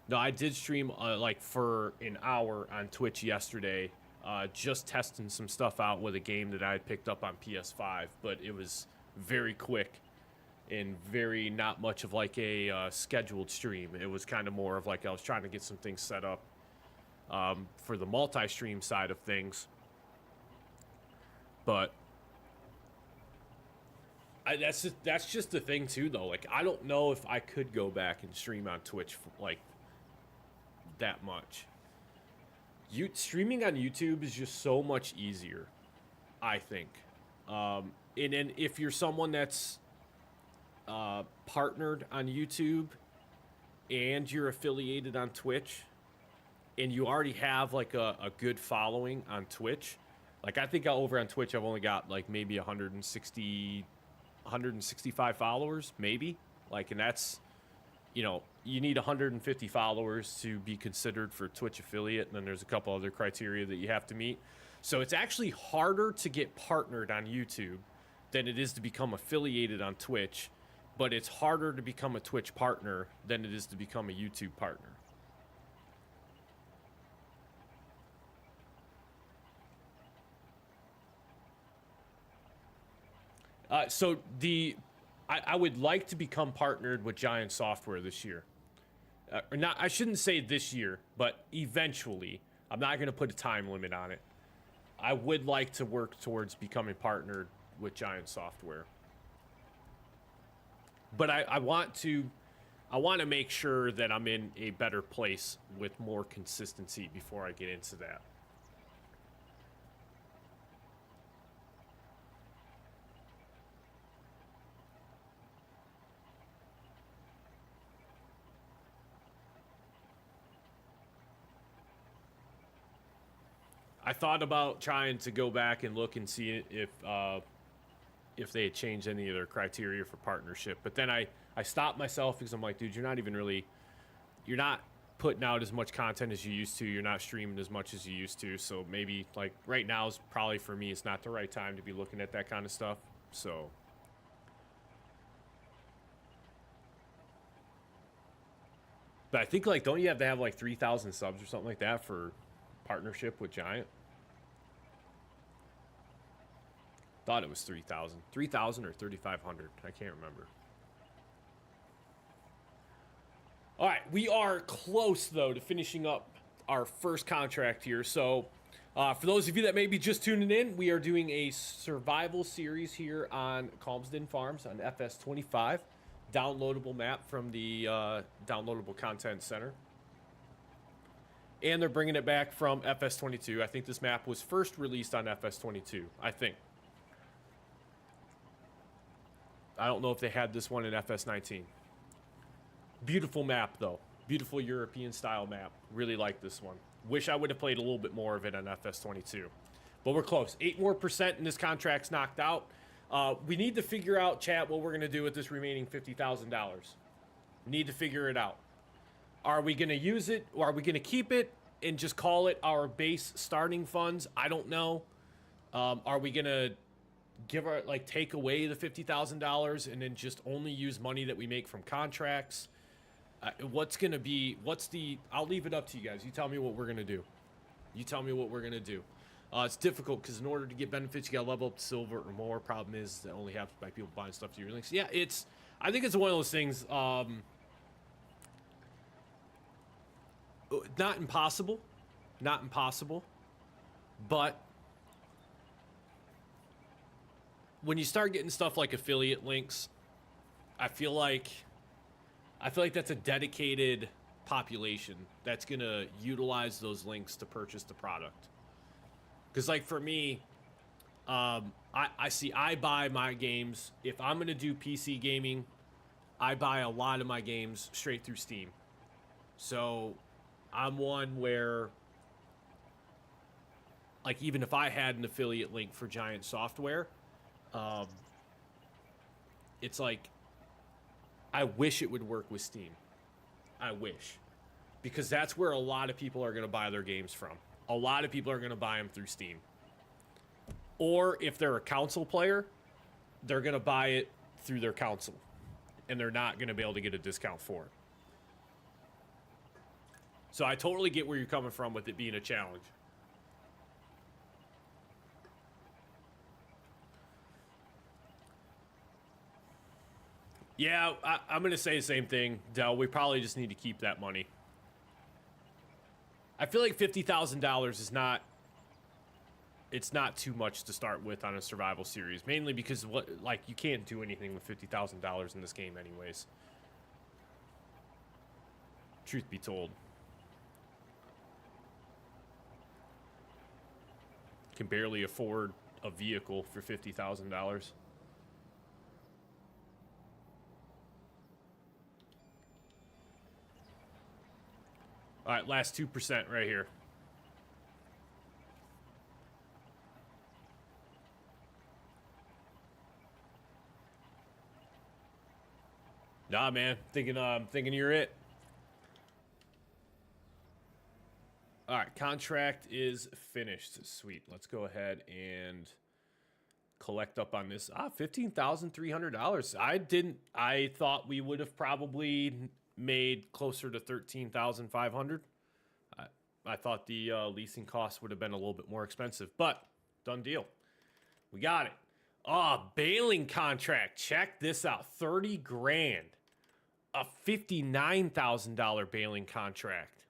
No, I did stream like for an hour on Twitch yesterday, just testing some stuff out with a game that I had picked up on PS5, but it was very quick and very not much of like a scheduled stream. It was kind of more of like I was trying to get some things set up for the multi-stream side of things. But that's just the thing too, though. Like, I don't know if I could go back and stream on Twitch like that much. Streaming on YouTube is just so much easier, I think. And then if you're someone that's partnered on YouTube and you're affiliated on Twitch, and you already have like a good following on Twitch. Like, I think over on Twitch, I've only got like maybe 165 followers, maybe. Like, and that's, you know, you need 150 followers to be considered for Twitch affiliate. And then there's a couple other criteria that you have to meet. So it's actually harder to get partnered on YouTube than it is to become affiliated on Twitch. But it's harder to become a Twitch partner than it is to become a YouTube partner. So I would like to become partnered with Giant Software this year. Or not, I shouldn't say this year, but eventually. I'm not going to put a time limit on it. I would like to work towards becoming partnered with Giant Software. But I want to make sure that I'm in a better place with more consistency before I get into that. I thought about trying to go back and look and see if they had changed any of their criteria for partnership. But then I stopped myself because I'm like, dude, you're not putting out as much content as you used to. You're not streaming as much as you used to. So maybe like right now is probably for me, it's not the right time to be looking at that kind of stuff. So. But I think like, don't you have to have like 3,000 subs or something like that for partnership with Giant? Thought it was 3,000. 3,000 or 3,500. I can't remember. All right, we are close, though, to finishing up our first contract here. So, for those of you that may be just tuning in, we are doing a survival series here on Calmsden Farms on FS25. Downloadable map from the Downloadable Content Center. And they're bringing it back from FS22. I think this map was first released on FS22, I think. I don't know if they had this one in FS19. Beautiful map, though. Beautiful European-style map. Really like this one. Wish I would have played a little bit more of it on FS22. But we're close. 8% more and this contract's knocked out. We need to figure out, chat, what we're going to do with this remaining $50,000. Need to figure it out. Are we going to use it, or are we going to keep it and just call it our base starting funds? I don't know. Are we going to take away the $50,000 and then just only use money that we make from contracts? I'll leave it up to you guys. You tell me what we're going to do. It's difficult because in order to get benefits, you got to level up to silver or more. Problem is that only happens by people buying stuff to your links. Yeah, I think it's one of those things, not impossible, but when you start getting stuff like affiliate links, I feel like that's a dedicated population that's going to utilize those links to purchase the product. Because, like, for me, I buy my games. If I'm going to do PC gaming, I buy a lot of my games straight through Steam. So, I'm one where, like, even if I had an affiliate link for Giant Software, it's like, I wish it would work with Steam. I wish. Because that's where a lot of people are going to buy their games from. A lot of people are going to buy them through Steam. Or if they're a console player, they're going to buy it through their console. And they're not going to be able to get a discount for it. So I totally get where you're coming from with it being a challenge. Yeah, I'm going to say the same thing, Del. We probably just need to keep that money. I feel like $50,000 is not... It's not too much to start with on a survival series. Mainly because, you can't do anything with $50,000 in this game anyways. Truth be told. Can barely afford a vehicle for $50,000. All right, last 2% right here. Nah, man. Thinking you're it. All right, contract is finished. Sweet. Let's go ahead and collect up on this. $15,300. I thought we would have probably made closer to $13,500. I thought the leasing cost would have been a little bit more expensive, but done deal. We got it. Baling contract. Check this out. 30 grand. A $59,000 baling contract.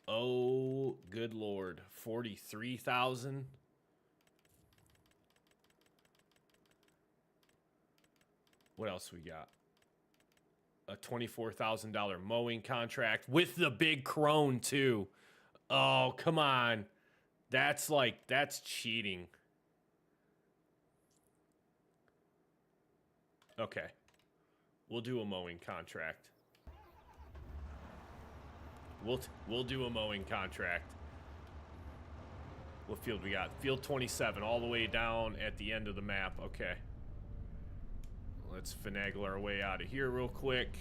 Oh, good Lord. 43,000. What else we got? A $24,000 mowing contract with the big crone too. Oh, come on. That's cheating. Okay. We'll do a mowing contract. We'll do a mowing contract. What field we got? Field 27, all the way down at the end of the map. Okay. Let's finagle our way out of here real quick.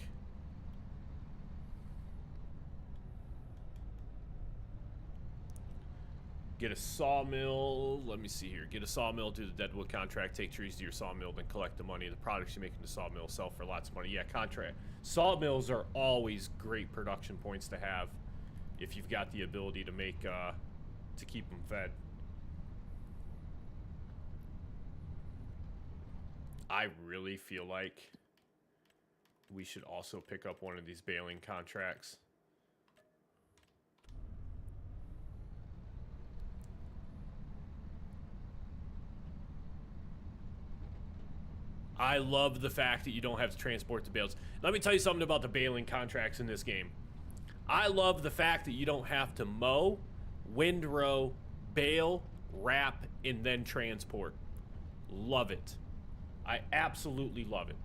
Get a sawmill. Let me see here. Get a sawmill, do the deadwood contract, take trees to your sawmill, then collect the money. The products you make in the sawmill sell for lots of money. Yeah, contract. Sawmills are always great production points to have if you've got the ability to make, to keep them fed. I really feel like we should also pick up one of these baling contracts. I love the fact that you don't have to transport the bales. Let me tell you something about the baling contracts in this game. I love the fact that you don't have to mow, windrow, bale, wrap, and then transport. Love it. I absolutely love it.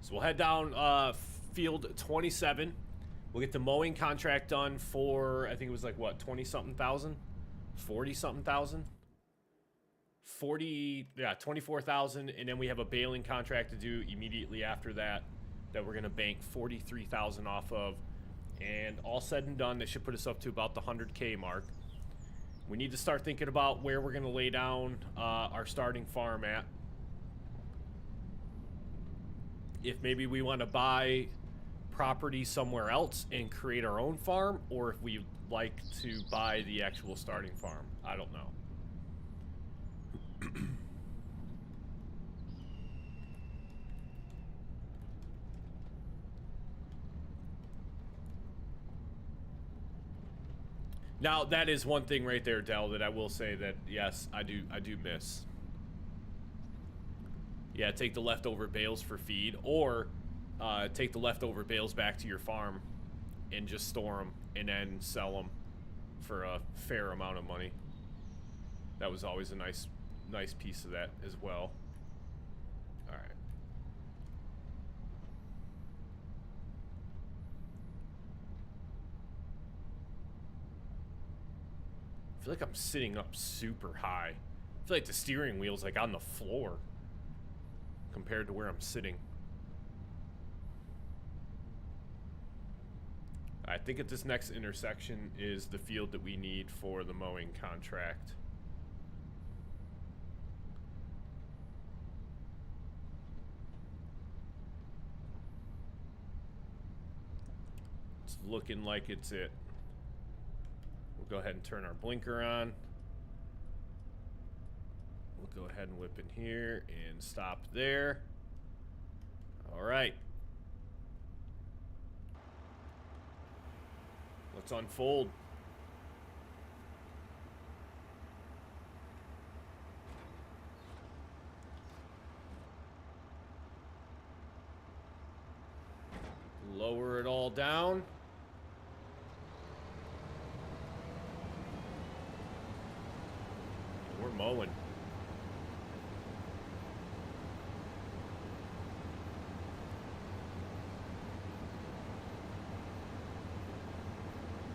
So we'll head down field 27. We'll get the mowing contract done for, I think it was like, what, 20-something thousand? 40-something thousand? 40, yeah, 24,000. And then we have a baling contract to do immediately after that we're going to bank 43,000 off of. And all said and done, that should put us up to about the 100K mark. We need to start thinking about where we're going to lay down our starting farm at. If maybe we want to buy property somewhere else and create our own farm, or if we like to buy the actual starting farm. I don't know. Now, that is one thing right there, Dell, that I will say that, yes, I do miss. Yeah, take the leftover bales for feed, or take the leftover bales back to your farm and just store them and then sell them for a fair amount of money. That was always a nice piece of that as well. All right. I feel like I'm sitting up super high. I feel like the steering wheel's like on the floor compared to where I'm sitting. I think at this next intersection is the field that we need for the mowing contract. It's looking like it's it. We'll go ahead and turn our blinker on. We'll go ahead and whip in here and stop there. All right. Let's unfold. Lower it all down. We're mowing.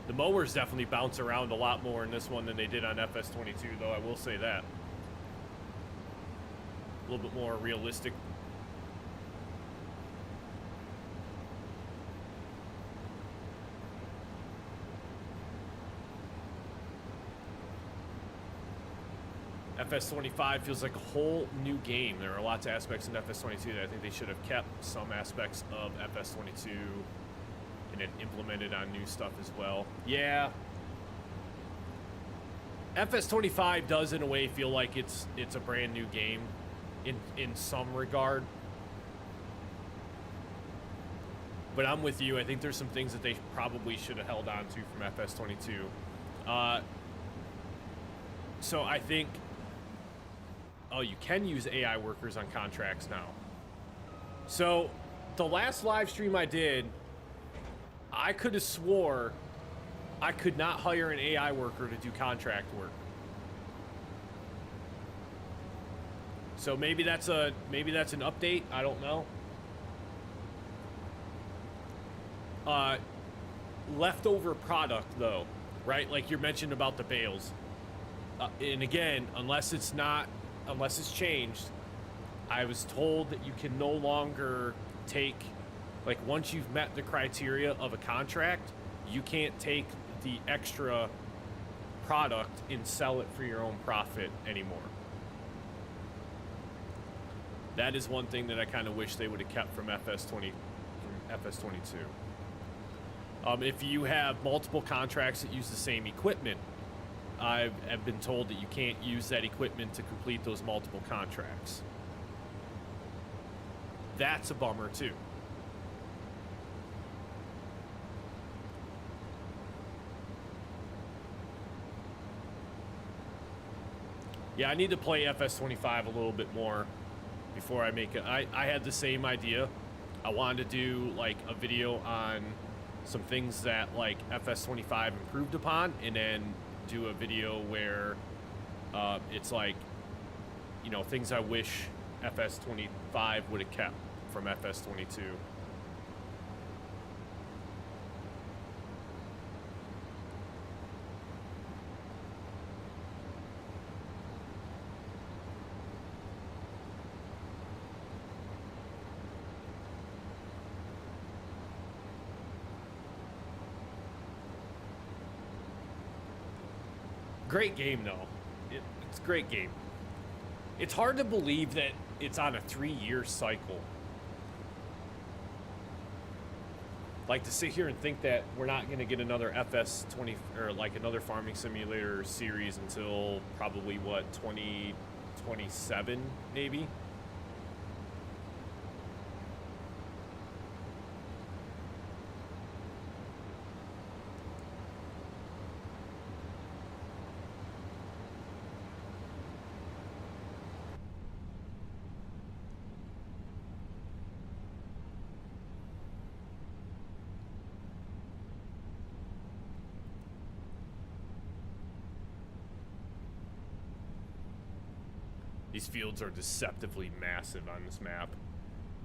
The mowers definitely bounce around a lot more in this one than they did on FS22, though, I will say that. A little bit more realistic. FS25 feels like a whole new game. There are lots of aspects in FS22 that I think they should have kept. Some aspects of FS22 and then implemented on new stuff as well. Yeah. FS25 does in a way feel like it's a brand new game in some regard. But I'm with you. I think there's some things that they probably should have held on to from FS22. So I think... Oh, you can use AI workers on contracts now. So the last live stream I did, I could have swore I could not hire an AI worker to do contract work. So maybe that's an update. I don't know. Leftover product though, right? Like you mentioned about the bales. And again, unless it's changed, I was told that you can no longer take, like once you've met the criteria of a contract, you can't take the extra product and sell it for your own profit anymore. That is one thing that I kind of wish they would have kept from FS22. If you have multiple contracts that use the same equipment, I've been told that you can't use that equipment to complete those multiple contracts. That's a bummer too. Yeah, I need to play FS25 a little bit more before I make it. I had the same idea. I wanted to do like a video on some things that like FS25 improved upon, and then do a video where it's like, you know, things I wish FS25 would have kept from FS22. Great game, though. It's a great game. It's hard to believe that it's on a 3-year cycle. Like, to sit here and think that we're not going to get another FS20 or like another farming simulator series until probably what, 2027 maybe. These fields are deceptively massive on this map.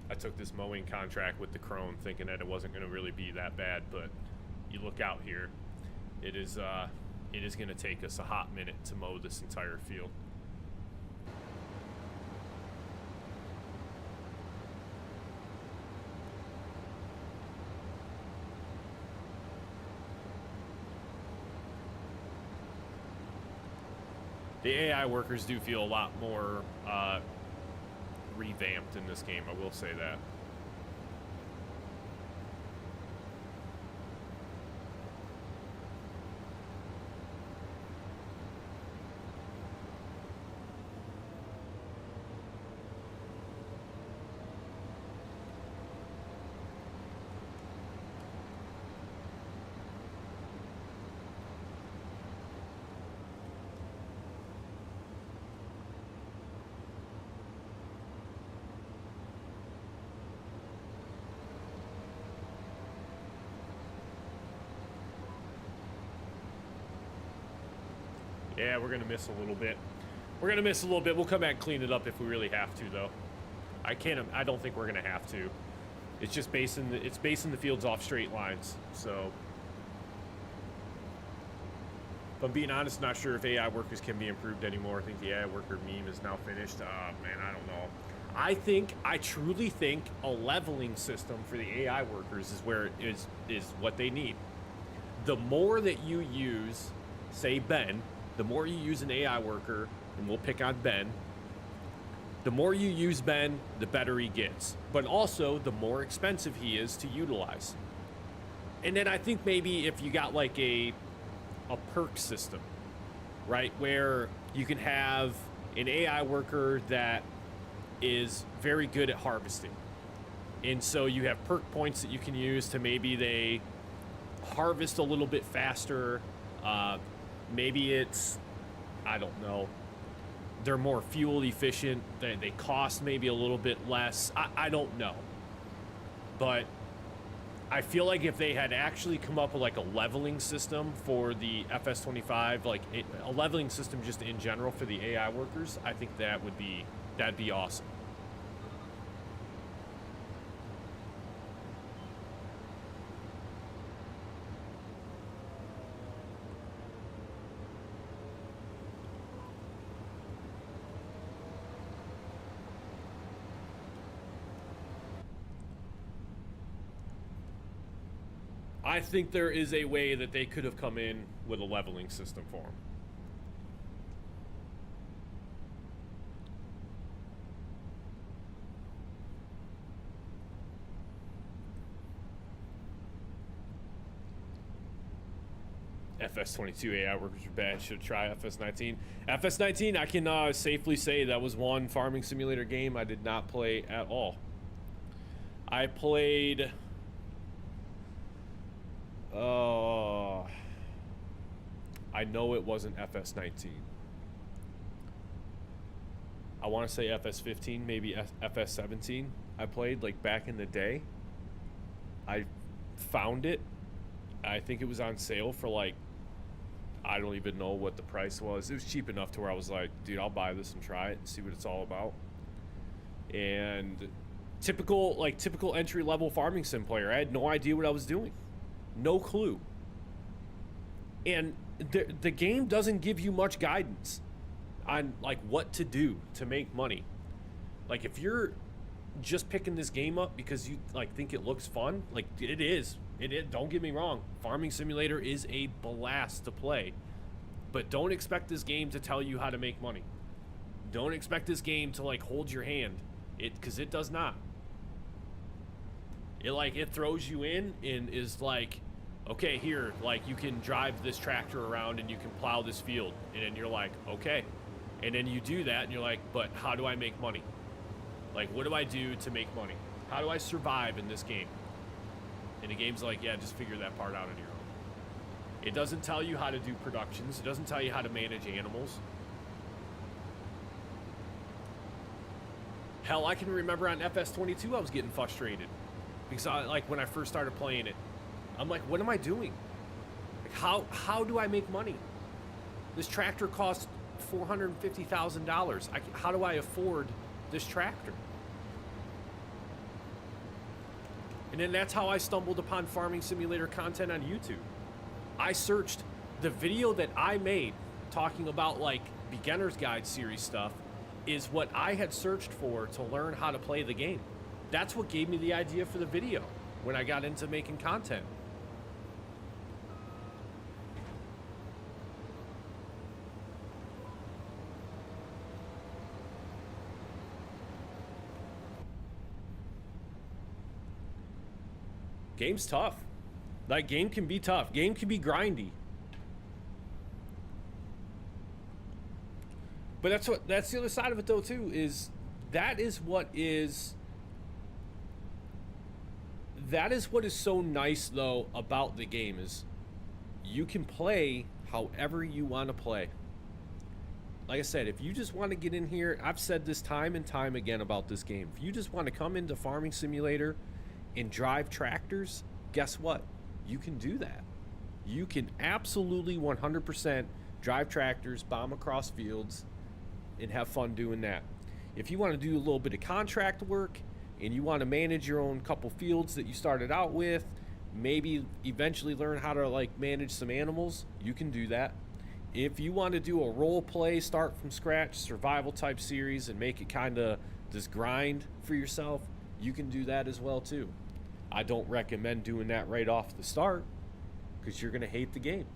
I took this mowing contract with the Crone thinking that it wasn't going to really be that bad, but you look out here, it is going to take us a hot minute to mow this entire field. The AI workers do feel a lot more revamped in this game, I will say that. Yeah, we're gonna miss a little bit. We're gonna miss a little bit. We'll come back and clean it up if we really have to, though. I don't think we're gonna have to. It's just basing the fields off straight lines. So, if I'm being honest, not sure if AI workers can be improved anymore. I think the AI worker meme is now finished. Man, I don't know. I truly think a leveling system for the AI workers is what they need. The more that you use, say Ben, the more you use an AI worker, and we'll pick on Ben, the more you use Ben, the better he gets. But also, the more expensive he is to utilize. And then I think maybe if you got like a perk system, right, where you can have an AI worker that is very good at harvesting. And so you have perk points that you can use to maybe they harvest a little bit faster. Maybe it's, I don't know, they're more fuel efficient, they cost maybe a little bit less. I don't know. But I feel like if they had actually come up with like a leveling system for the FS25, like a leveling system just in general for the AI workers, I think that'd be awesome. I think there is a way that they could have come in with a leveling system for them. FS22 AI workers are bad. Should try FS19. FS19, I can safely say that was one farming simulator game I did not play at all. I played... I know it wasn't FS19. I want to say FS15, maybe FS17 I played like back in the day. I found it. I think it was on sale for like, I don't even know what the price was. It was cheap enough to where I was like, dude, I'll buy this and try it and see what it's all about. And typical entry-level farming sim player. I had no idea what I was doing. No clue. And the game doesn't give you much guidance on like what to do to make money. Like if you're just picking this game up because you like think it looks fun, like it is. Don't get me wrong. Farming Simulator is a blast to play. But don't expect this game to tell you how to make money. Don't expect this game to like hold your hand. Because it does not. It throws you in and is like, okay, here, like you can drive this tractor around and you can plow this field. And then you're like, okay. And then you do that and you're like, but how do I make money? Like, what do I do to make money? How do I survive in this game? And the game's like, yeah, just figure that part out on your own. It doesn't tell you how to do productions. It doesn't tell you how to manage animals. Hell, I can remember on FS25 I was getting frustrated. Because when I first started playing it, I'm like, what am I doing? Like, how do I make money? This tractor costs $450,000. How do I afford this tractor? And then that's how I stumbled upon Farming Simulator content on YouTube. I searched the video that I made talking about like beginner's guide series stuff is what I had searched for to learn how to play the game. That's what gave me the idea for the video when I got into making content. Game's tough. Like, game can be tough. Game can be grindy. But that's the other side of it though too, is that is what is so nice though about the game is you can play however you want to play. Like I said, if you just want to get in here, I've said this time and time again about this game. If you just want to come into Farming Simulator and drive tractors, guess what? You can do that. You can absolutely 100% drive tractors, bomb across fields, and have fun doing that. If you want to do a little bit of contract work and you want to manage your own couple fields that you started out with, maybe eventually learn how to like manage some animals, you can do that. If you want to do a role play, start from scratch, survival type series and make it kind of this grind for yourself, you can do that as well too. I don't recommend doing that right off the start because you're going to hate the game.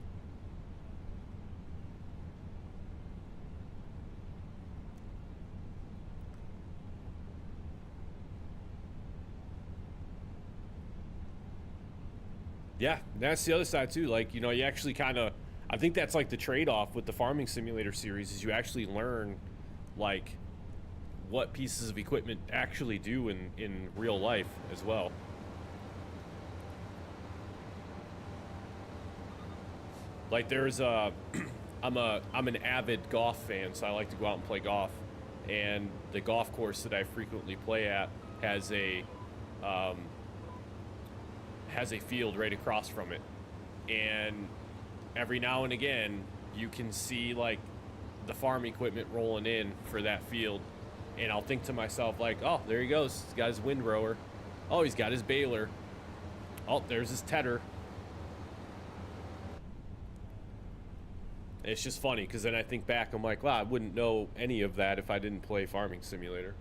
Yeah, that's the other side too. Like, you know, you actually kind of, I think that's like the trade-off with the Farming Simulator series is you actually learn like what pieces of equipment actually do in real life as well. Like there's I'm an avid golf fan, so I like to go out and play golf. And the golf course that I frequently play at has a field right across from it. And every now and again, you can see like the farm equipment rolling in for that field. And I'll think to myself like, oh, there he goes. He's got his windrower. Oh, he's got his baler. Oh, there's his tedder. It's just funny because then I think back, I'm like, wow, I wouldn't know any of that if I didn't play Farming Simulator.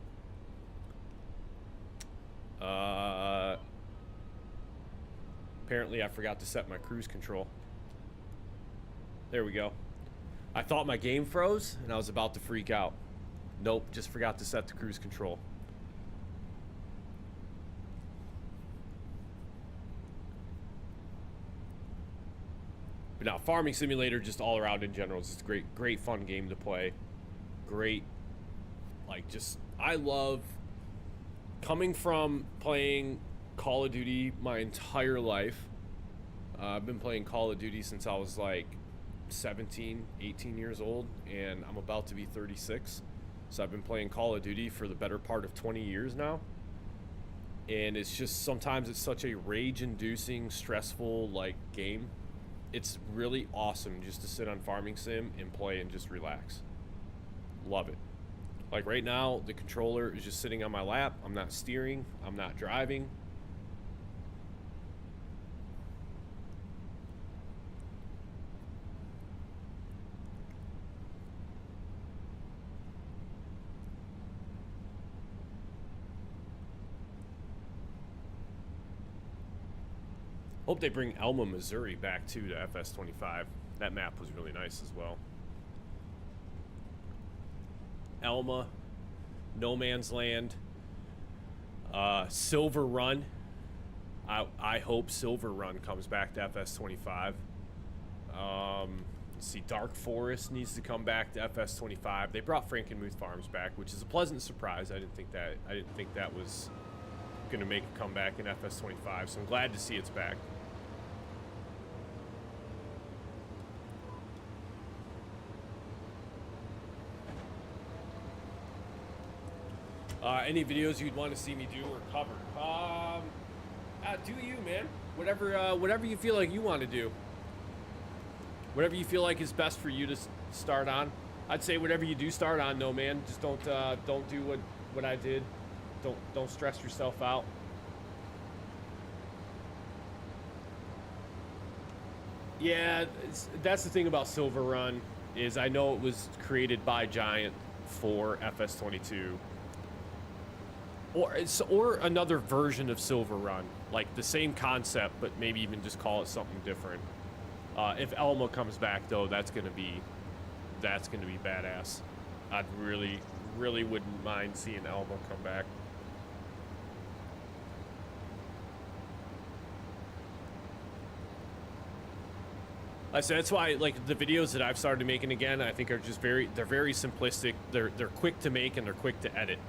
Apparently I forgot to set my cruise control. There we go. I thought my game froze and I was about to freak out. Nope, just forgot to set the cruise control. But now, Farming Simulator, just all around in general, is just a great fun game to play. Great, like, just, I love coming from playing Call of Duty my entire life. I've been playing Call of Duty since I was like 17, 18 years old, and I'm about to be 36. So I've been playing Call of Duty for the better part of 20 years now. And it's just, sometimes it's such a rage-inducing, stressful, like, game. It's really awesome just to sit on Farming Sim and play and just relax. Love it. Like right now, the controller is just sitting on my lap. I'm not steering. I'm not driving. Hope they bring Elma, Missouri back too to FS25. That map was really nice as well. Elma, No Man's Land, Silver Run. I hope Silver Run comes back to FS25. Let's see, Dark Forest needs to come back to FS25. They brought Frankenmuth Farms back, which is a pleasant surprise. I didn't think that was gonna make a comeback in FS25, so I'm glad to see it's back. Any videos you'd want to see me do or cover? Do you, man? Whatever you feel like you want to do. Whatever you feel like is best for you to start on. I'd say whatever you do start on, no, man. Just don't do what I did. Don't stress yourself out. Yeah, that's the thing about Silver Run, is I know it was created by Giant for FS22. Or another version of Silver Run, like the same concept, but maybe even just call it something different. If Elma comes back, though, that's gonna be badass. I'd really wouldn't mind seeing Elma come back. Like I said, that's why, like, the videos that I've started making again, I think are just they're very simplistic. They're quick to make and they're quick to edit.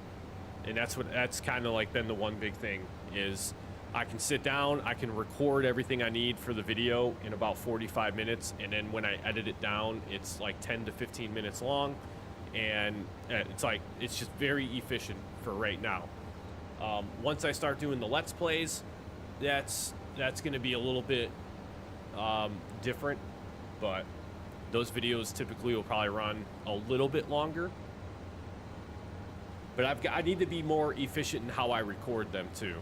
And that's kind of like been the one big thing, is I can sit down, I can record everything I need for the video in about 45 minutes, and then when I edit it down, it's like 10 to 15 minutes long, and it's just very efficient for right now. Once I start doing the Let's Plays, that's going to be a little bit different, but those videos typically will probably run a little bit longer. But I need to be more efficient in how I record them too.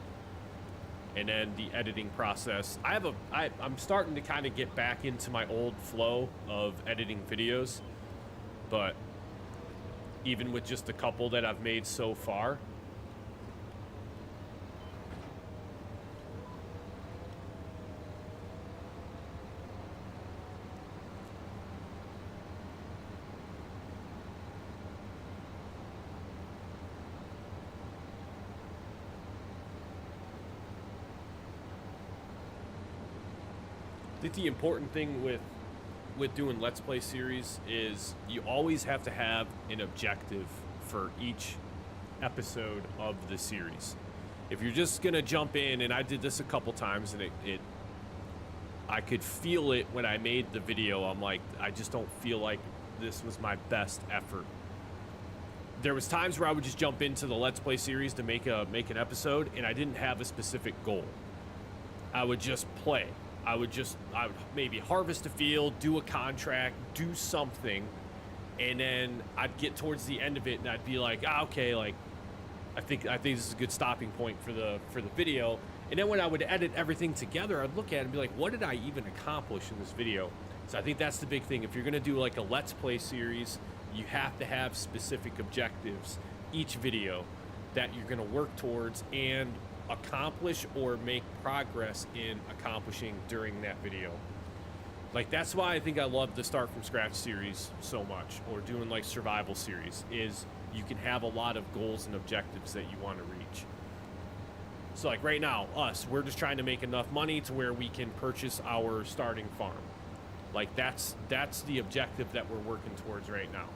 And then the editing process. I'm starting to kind of get back into my old flow of editing videos. But even with just a couple that I've made so far, I think the important thing with doing Let's Play series is you always have to have an objective for each episode of the series. If you're just gonna jump in, and I did this a couple times, and I could feel it when I made the video. I'm like, I just don't feel like this was my best effort. There was times where I would just jump into the Let's Play series to make an episode, and I didn't have a specific goal. I would just play. I would maybe harvest a field, do a contract, do something, and then I'd get towards the end of it and I'd be like, okay, like I think this is a good stopping point for the video. And then when I would edit everything together, I'd look at it and be like, what did I even accomplish in this video? So I think that's the big thing. If you're gonna do like a Let's Play series, you have to have specific objectives each video that you're gonna work towards and accomplish or make progress in accomplishing during that video. Like, that's why I think I love the Start From Scratch series so much, or doing like survival series, is you can have a lot of goals and objectives that you want to reach. So like right now, we're just trying to make enough money to where we can purchase our starting farm. Like that's the objective that we're working towards right now.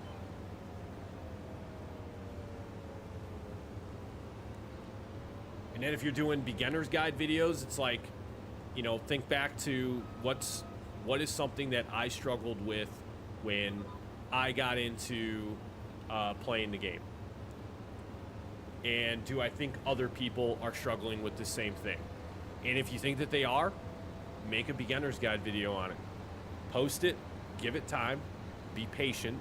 And then if you're doing beginner's guide videos, it's like, you know, think back to what is something that I struggled with when I got into playing the game. And do I think other people are struggling with the same thing? And if you think that they are, make a beginner's guide video on it. Post it, give it time, be patient,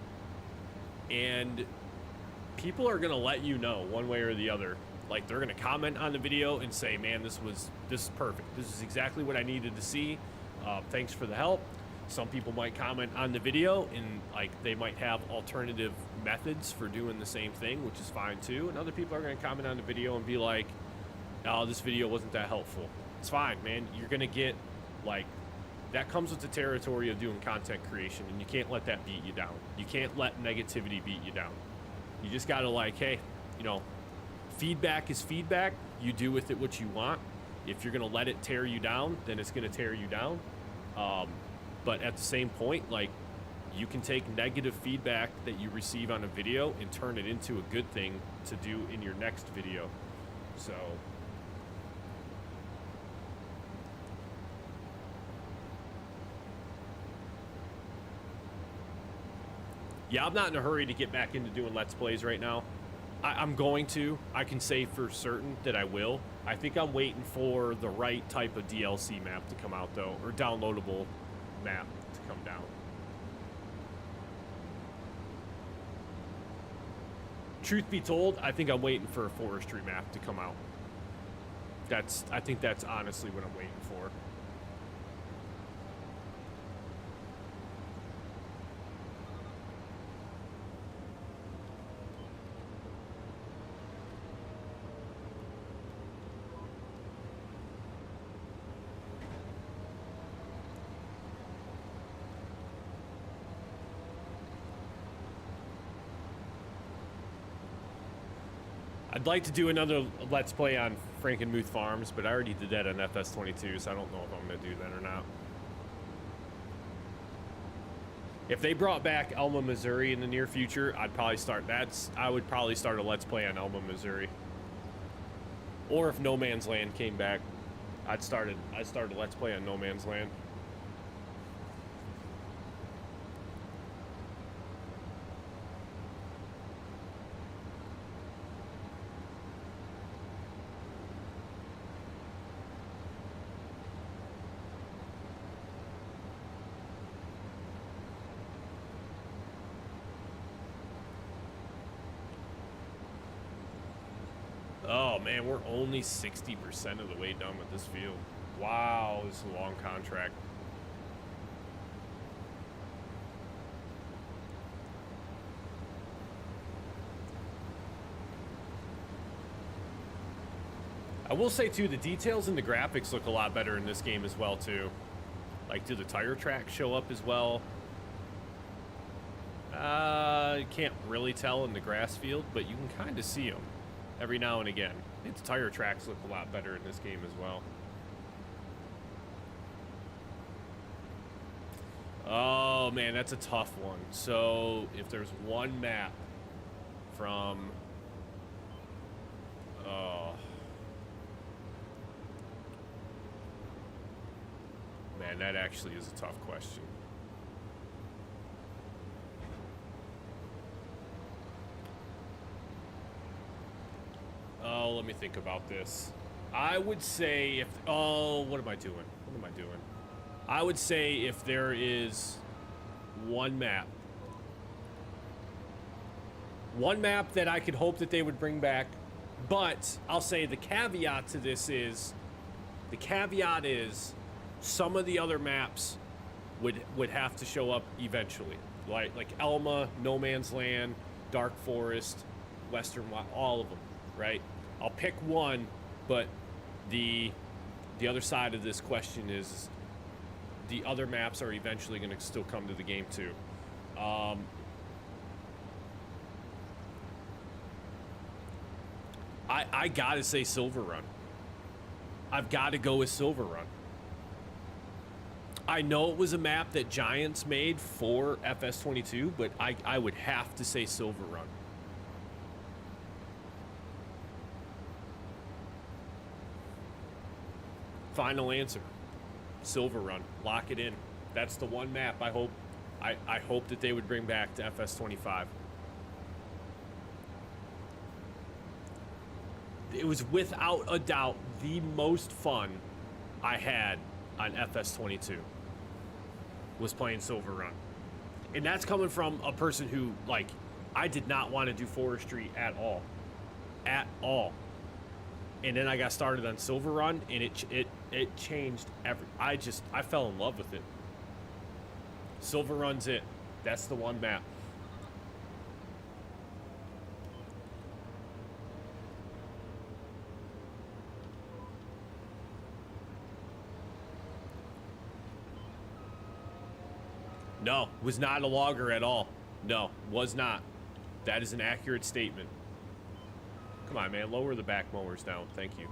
and people are gonna let you know one way or the other. Like, they're gonna comment on the video and say, man, this is perfect. This is exactly what I needed to see. Thanks for the help. Some people might comment on the video and like they might have alternative methods for doing the same thing, which is fine too. And other people are gonna comment on the video and be like, oh, this video wasn't that helpful. It's fine, man. You're gonna get, like, that comes with the territory of doing content creation, and you can't let that beat you down. You can't let negativity beat you down. You just gotta, like, hey, you know, feedback is feedback. You do with it what you want. If you're gonna let it tear you down, then it's gonna tear you down. But at the same point, like, you can take negative feedback that you receive on a video and turn it into a good thing to do in your next video. So yeah, I'm not in a hurry to get back into doing Let's Plays right now. I'm going to. I can say for certain that I will. I think I'm waiting for the right type of DLC map to come out, though, or downloadable map to come down. Truth be told, I think I'm waiting for a forestry map to come out. I think that's honestly what I'm waiting for. I'd like to do another Let's Play on Frankenmuth Farms, but I already did that on FS25, so I don't know if I'm going to do that or not. If they brought back Elma, Missouri in the near future, I'd probably start I would probably start a Let's Play on Elma, Missouri. Or if No Man's Land came back, I'd start a Let's Play on No Man's Land. Oh man, we're only 60% of the way done with this field. Wow, this is a long contract. I will say too, the details and the graphics look a lot better in this game as well too. Like, do the tire tracks show up as well? You can't really tell in the grass field, but you can kind of see them every now and again. I think the tire tracks look a lot better in this game as well. Oh man, that's a tough one. So if there's one map from man, that actually is a tough question. Oh, let me think about this. I would say if... Oh, what am I doing? What am I doing? I would say if there is one map that I could hope that they would bring back, but I'll say the caveat to this is... The caveat is some of the other maps would have to show up eventually. Like Elma, No Man's Land, Dark Forest, Western Wild, all of them, right? I'll pick one, but the other side of this question is the other maps are eventually going to still come to the game too. I gotta say Silver Run. I've got to go with Silver Run. I know it was a map that Giants made for FS22, but I would have to say Silver Run. Final answer. Silver Run. Lock it in. That's the one map I hope that they would bring back to FS25. it was without a doubt the most fun I had on FS22 was playing Silver Run. And that's coming from a person who, like, I did not want to do forestry at all. At all. And then I got started on Silver Run, and it changed I fell in love with it. Silver Run's it. That's the one map. No, was not a logger at all. No, was not. That is an accurate statement. Come on, man. Lower the back mowers down. Thank you.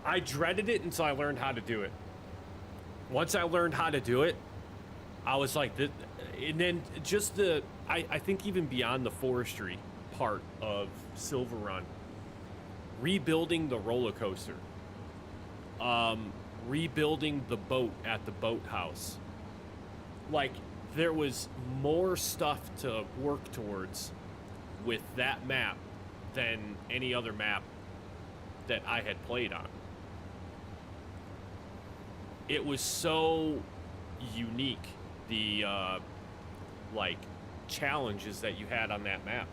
I dreaded it until I learned how to do it. Once I learned how to do it, I was like, and then just I think even beyond the forestry part of Silver Run, rebuilding the roller coaster, rebuilding the boat at the boathouse. Like, there was more stuff to work towards with that map than any other map that I had played on. It was so unique, the like challenges that you had on that map.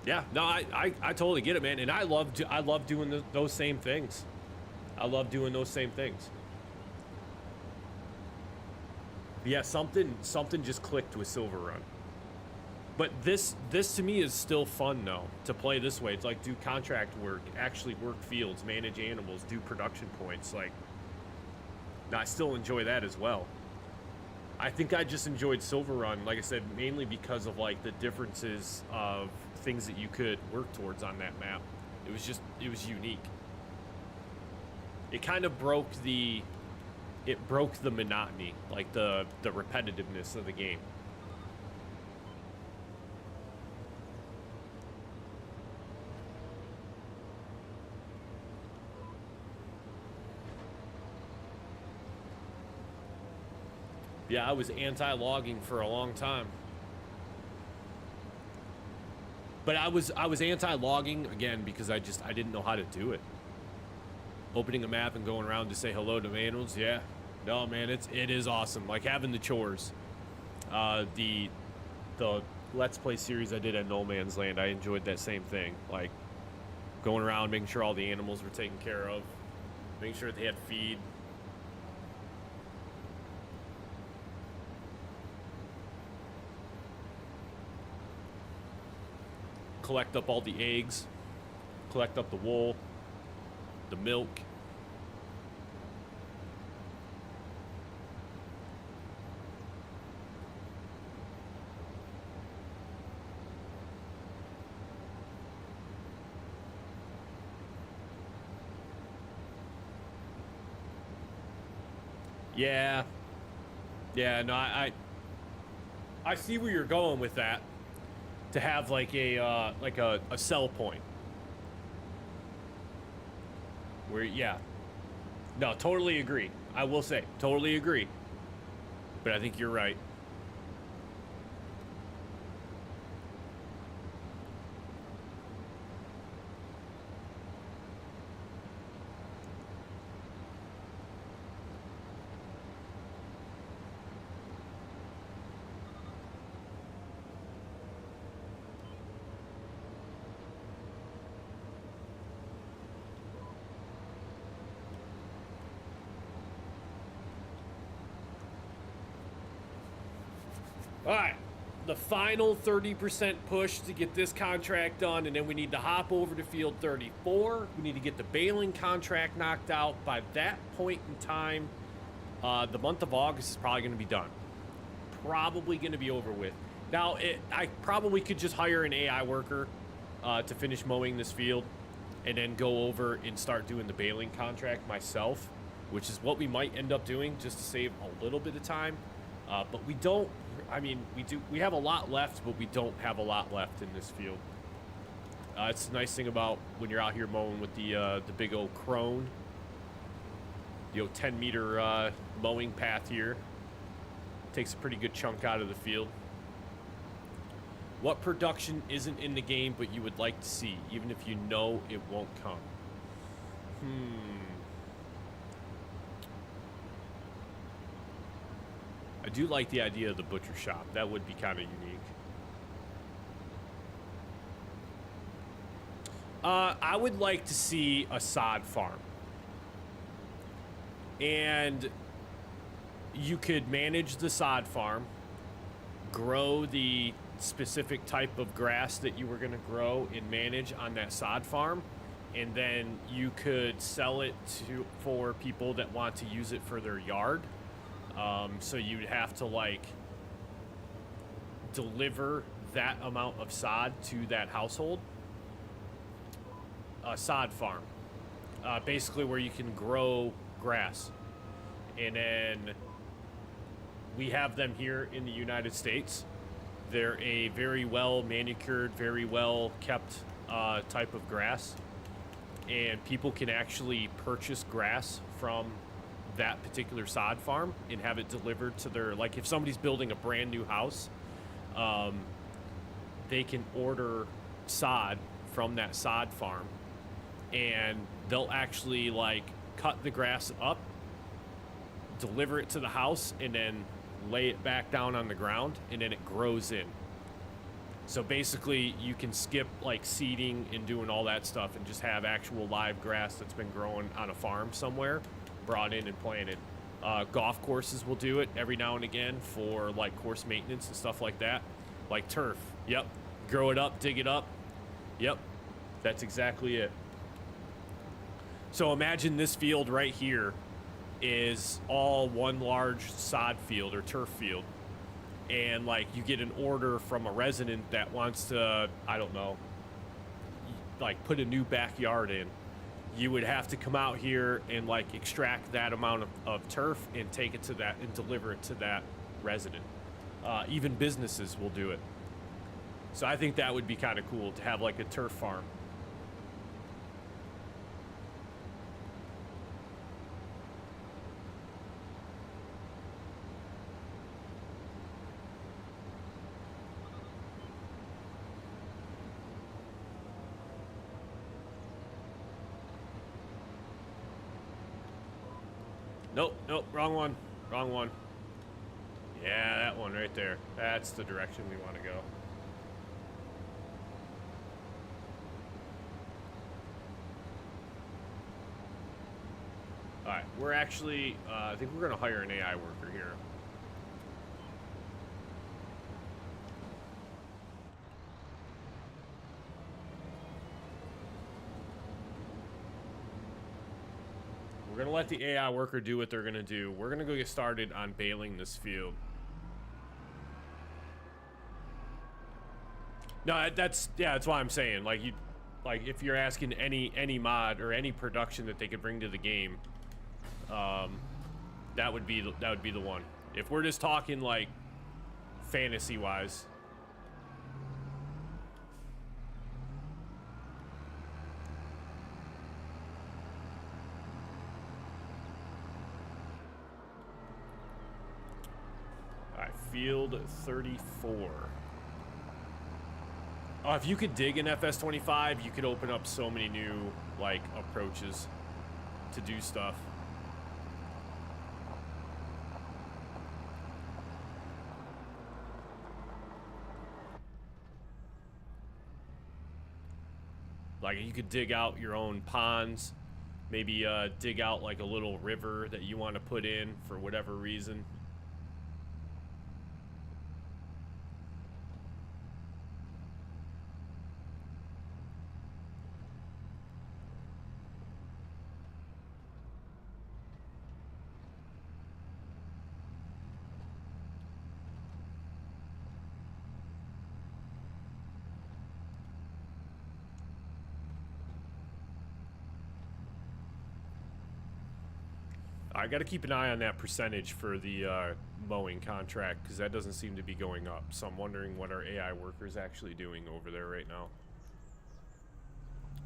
Yeah, no, I totally get it, man, and I love doing those same things. I love doing those same things. Yeah, something just clicked with Silver Run. But this to me is still fun though, to play this way. It's like do contract work, actually work fields, manage animals, do production points. Like, I still enjoy that as well. I think I just enjoyed Silver Run, like I said, mainly because of like the differences of things that you could work towards on that map. It was unique. It kind of broke the monotony, like the repetitiveness of the game. Yeah, I was anti-logging for a long time. But I was anti-logging again because I didn't know how to do it. Opening a map and going around to say hello to animals, yeah. No, man, it is awesome. Like having the chores. The Let's Play series I did at No Man's Land, I enjoyed that same thing. Like going around, making sure all the animals were taken care of, making sure they had feed. Collect up all the eggs, collect up the wool, the milk. Yeah, no, I see where you're going with that. To have like a sell point. Where, yeah. No, totally agree. I will say, totally agree. But I think you're right. All right, the final 30% push to get this contract done, and then we need to hop over to field 34. We need to get the baling contract knocked out. By that point in time, the month of August is probably going to be done. Probably going to be over with. Now, I probably could just hire an AI worker to finish mowing this field and then go over and start doing the baling contract myself, which is what we might end up doing just to save a little bit of time. But we don't, I mean, we have a lot left, but we don't have a lot left in this field. It's the nice thing about when you're out here mowing with the big old crone. The old 10-meter mowing path here. Takes a pretty good chunk out of the field. What production isn't in the game but you would like to see, even if you know it won't come? I do like the idea of the butcher shop. That would be kind of unique. I would like to see a sod farm. And you could manage the sod farm, grow the specific type of grass that you were going to grow and manage on that sod farm, and then you could sell it for people that want to use it for their yard. So you'd have to like deliver that amount of sod to that household. A sod farm, basically where you can grow grass, and then we have them here in the United States. They're a very well manicured, very well kept type of grass, and people can actually purchase grass from that particular sod farm and have it delivered to their, like if somebody's building a brand new house, they can order sod from that sod farm, and they'll actually like cut the grass up, deliver it to the house, and then lay it back down on the ground, and then it grows in. So basically you can skip like seeding and doing all that stuff and just have actual live grass that's been growing on a farm somewhere, brought in and planted. Golf courses will do it every now and again for like course maintenance and stuff like that. Like turf. Yep. Grow it up, dig it up. Yep. That's exactly it. So imagine this field right here is all one large sod field or turf field. And like you get an order from a resident that wants to, I don't know, like put a new backyard in. You would have to come out here and like extract that amount of turf and take it to that and deliver it to that resident. Even businesses will do it. So I think that would be kind of cool to have like a turf farm. Nope, wrong one. Wrong one. Yeah, that one right there. That's the direction we want to go. Alright, we're actually, I think we're going to hire an AI worker here. We're going to let the AI worker do what they're going to do. We're going to go get started on baling this field. No, that's why I'm saying, like, if you're asking any mod or any production that they could bring to the game, that would be the one. If we're just talking like fantasy wise. Field 34. Oh, if you could dig in FS25, you could open up so many new, like, approaches to do stuff. Like, you could dig out your own ponds, maybe dig out, like, a little river that you want to put in for whatever reason. I got to keep an eye on that percentage for the mowing contract, because that doesn't seem to be going up. So I'm wondering what our AI worker is actually doing over there right now.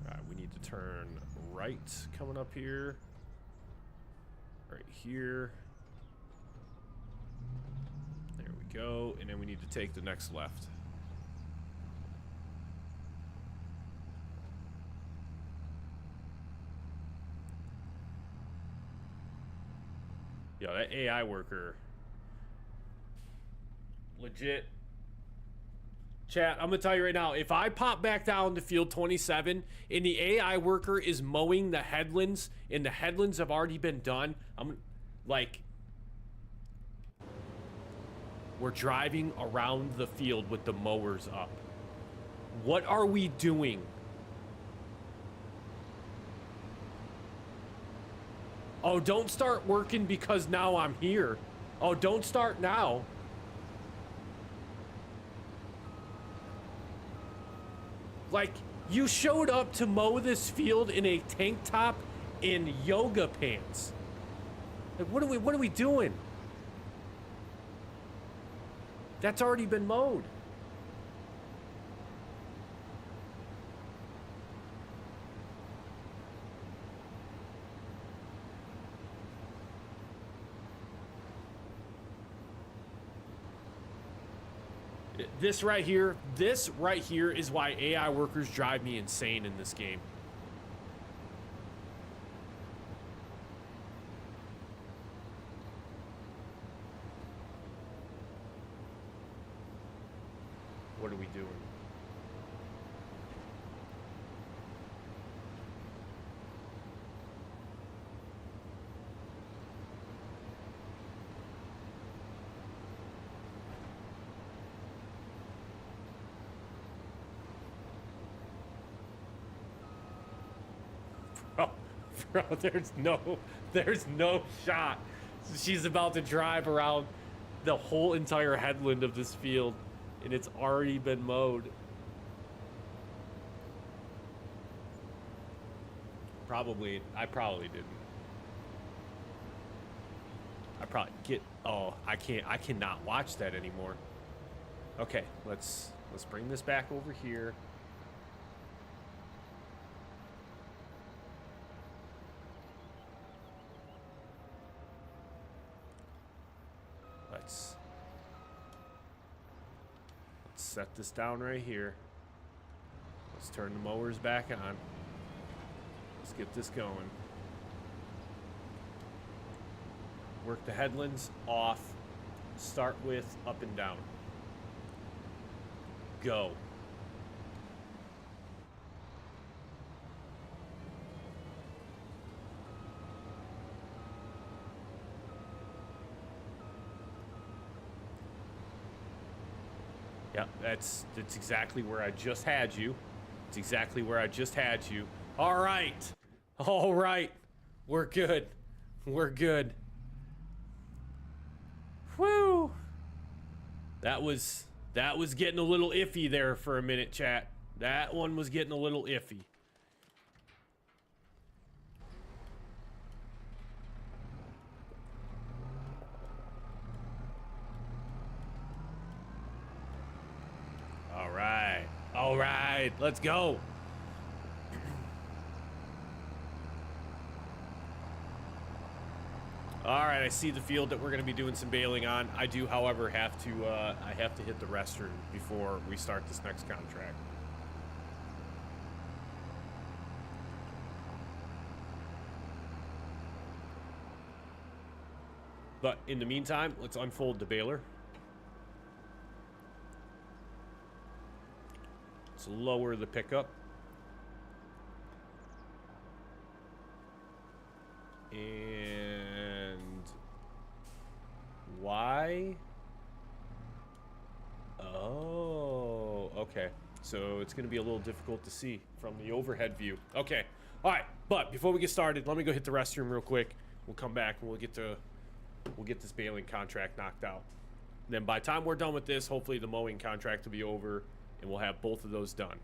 Alright, we need to turn right coming up here. Right here. There we go. And then we need to take the next left. Yo, that AI worker. Legit. Chat, I'm gonna tell you right now, if I pop back down to field 27 and the AI worker is mowing the headlands and the headlands have already been done, I'm like, we're driving around the field with the mowers up. What are we doing? Oh, don't start working because now I'm here. Oh, don't start now. Like, you showed up to mow this field in a tank top and yoga pants. Like, what are we doing? That's already been mowed. This right here is why AI workers drive me insane in this game. What are we doing? Bro, there's no shot. She's about to drive around the whole entire headland of this field, and it's already been mowed. I probably didn't. I cannot watch that anymore. Okay, let's bring this back over here. Let's set this down right here. Let's turn the mowers back on. Let's get this going. Work the headlands off. Start with up and down. Go. Yep, that's exactly where I just had you. It's exactly where I just had you. All right. All right. We're good. We're good. Whew. That was getting a little iffy there for a minute, chat. That one was getting a little iffy. All right, let's go. All right, I see the field that we're going to be doing some bailing on. I do, however, have to hit the restroom before we start this next contract. But in the meantime, let's unfold the baler. Let's lower the pickup. And why? Oh, okay. So it's going to be a little difficult to see from the overhead view. Okay. All right. But before we get started, let me go hit the restroom real quick. We'll come back and we'll get this baling contract knocked out. And then by the time we're done with this, hopefully the mowing contract will be over and we'll have both of those done.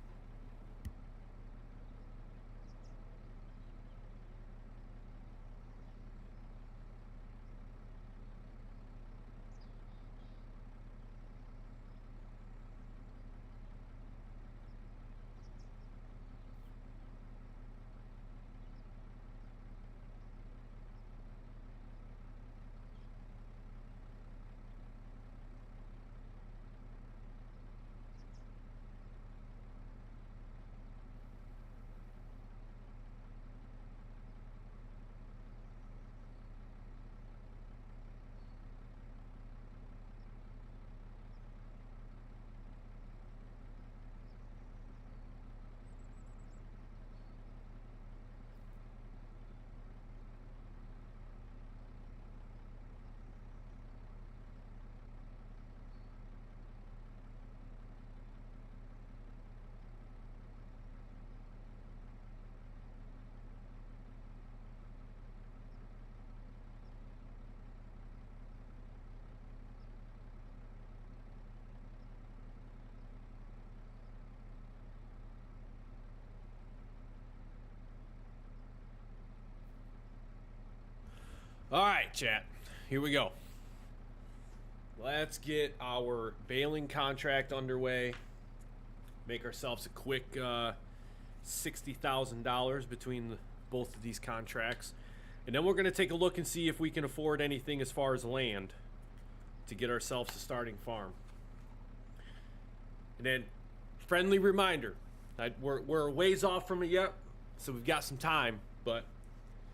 All right, chat. Here we go. Let's get our baling contract underway. Make ourselves a quick $60,000 between both of these contracts. And then we're going to take a look and see if we can afford anything as far as land to get ourselves a starting farm. And then, friendly reminder, we're a ways off from it yet, so we've got some time, but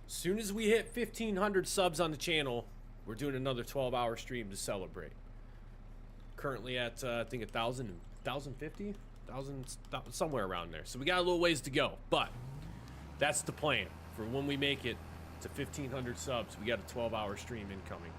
as soon as we hit 1,500 subs on the channel, we're doing another 12-hour stream to celebrate. Currently at, I think, 1,050? Somewhere around there. So we got a little ways to go, but that's the plan. For when we make it to 1,500 subs, we got a 12-hour stream incoming.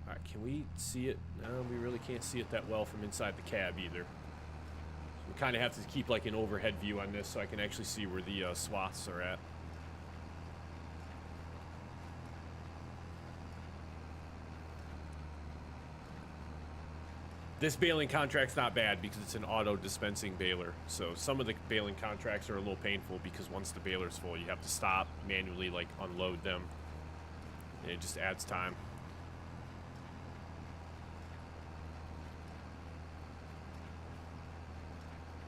All right, can we see it? No, we really can't see it that well from inside the cab either. We kind of have to keep like an overhead view on this so I can actually see where the swaths are at. This baling contract's not bad because it's an auto dispensing baler. So some of the baling contracts are a little painful because once the baler's full, you have to stop, manually like unload them. And it just adds time.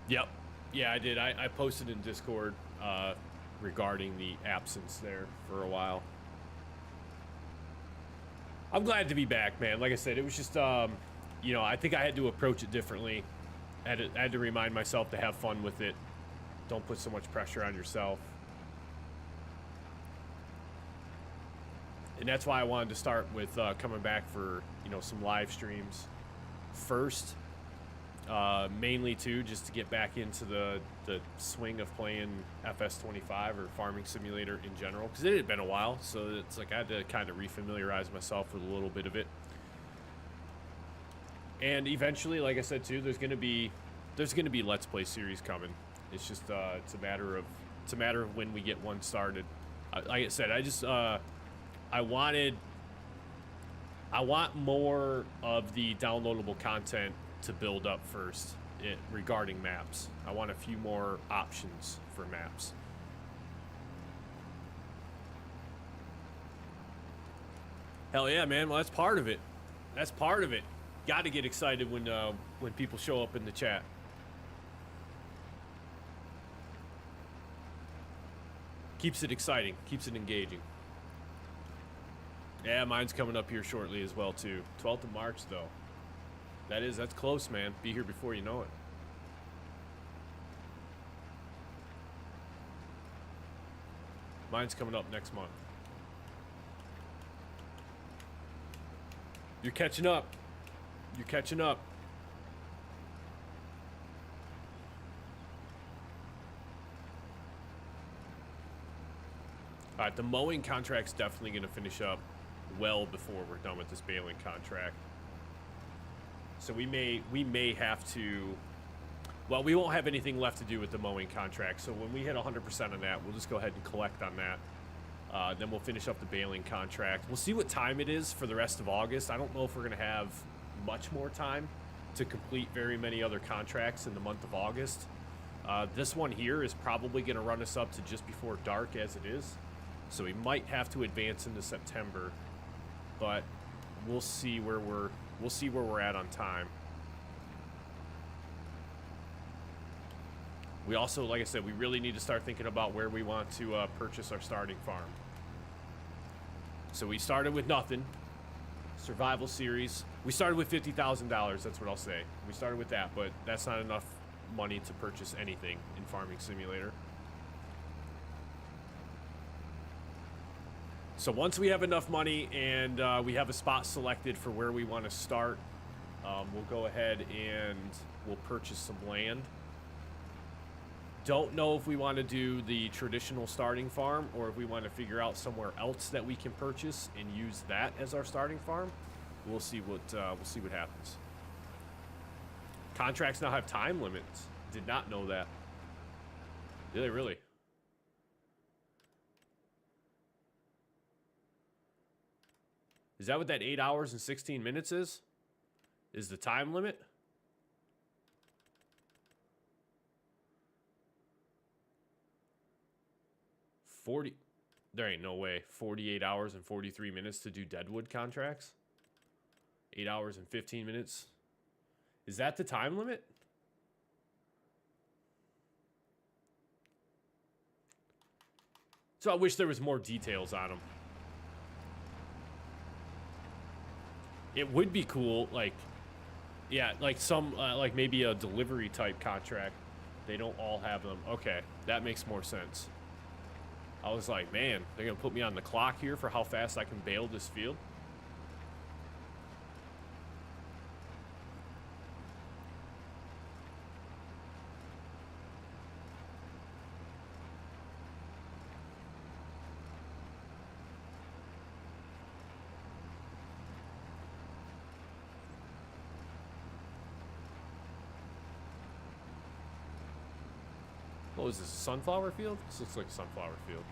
Yep. Yeah, I did. I posted in Discord regarding the absence there for a while. I'm glad to be back, man. Like I said, it was just, you know, I think I had to approach it differently. I had to remind myself to have fun with it. Don't put so much pressure on yourself. And that's why I wanted to start with coming back for, you know, some live streams first. Mainly too, just to get back into the swing of playing FS25 or Farming Simulator in general, because it had been a while, so it's like I had to kind of refamiliarize myself with a little bit of it. And eventually, like I said too, there's gonna be Let's Play series coming. It's just it's a matter of when we get one started. Like I said, I want more of the downloadable content to build up first regarding maps. I want a few more options for maps. Hell yeah, man. Well, that's part of it. That's part of it. Got to get excited when people show up in the chat. Keeps it exciting. Keeps it engaging. Yeah, mine's coming up here shortly as well too. 12th of March though. That's close, man. Be here before you know it. Mine's coming up next month. You're catching up. You're catching up. All right, the mowing contract's definitely going to finish up well before we're done with this baling contract. So we may have to, well, we won't have anything left to do with the mowing contract. So when we hit 100% on that, we'll just go ahead and collect on that. Then we'll finish up the baling contract. We'll see what time it is for the rest of August. I don't know if we're going to have much more time to complete very many other contracts in the month of August. This one here is probably going to run us up to just before dark as it is. So we might have to advance into September, but we'll see where we're at on time. We also, like I said, we really need to start thinking about where we want to purchase our starting farm. So we started with nothing. Survival series. We started with $50,000, that's what I'll say. We started with that, but that's not enough money to purchase anything in Farming Simulator. So once we have enough money and we have a spot selected for where we want to start, we'll go ahead and we'll purchase some land. Don't know if we want to do the traditional starting farm or if we want to figure out somewhere else that we can purchase and use that as our starting farm. We'll see what happens. Contracts now have time limits. Did not know that. Do they really? Is that what that 8 hours and 16 minutes is? Is the time limit? 40. There ain't no way. 48 hours and 43 minutes to do Deadwood contracts? 8 hours and 15 minutes? Is that the time limit? So I wish there was more details on them. It would be cool, like, yeah, like some, like maybe a delivery type contract. They don't all have them. Okay, that makes more sense. I was like, man, they're going to put me on the clock here for how fast I can bail this field. Oh, is this a sunflower field? This looks like a sunflower field.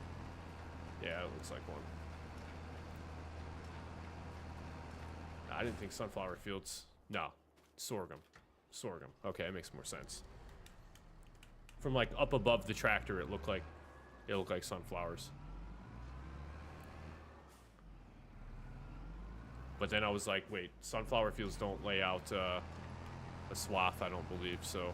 Yeah, it looks like one. I didn't think sunflower fields... No. Sorghum. Sorghum. Okay, that makes more sense. From, like, up above the tractor, it looked like sunflowers. But then I was like, wait, sunflower fields don't lay out a swath, I don't believe, so...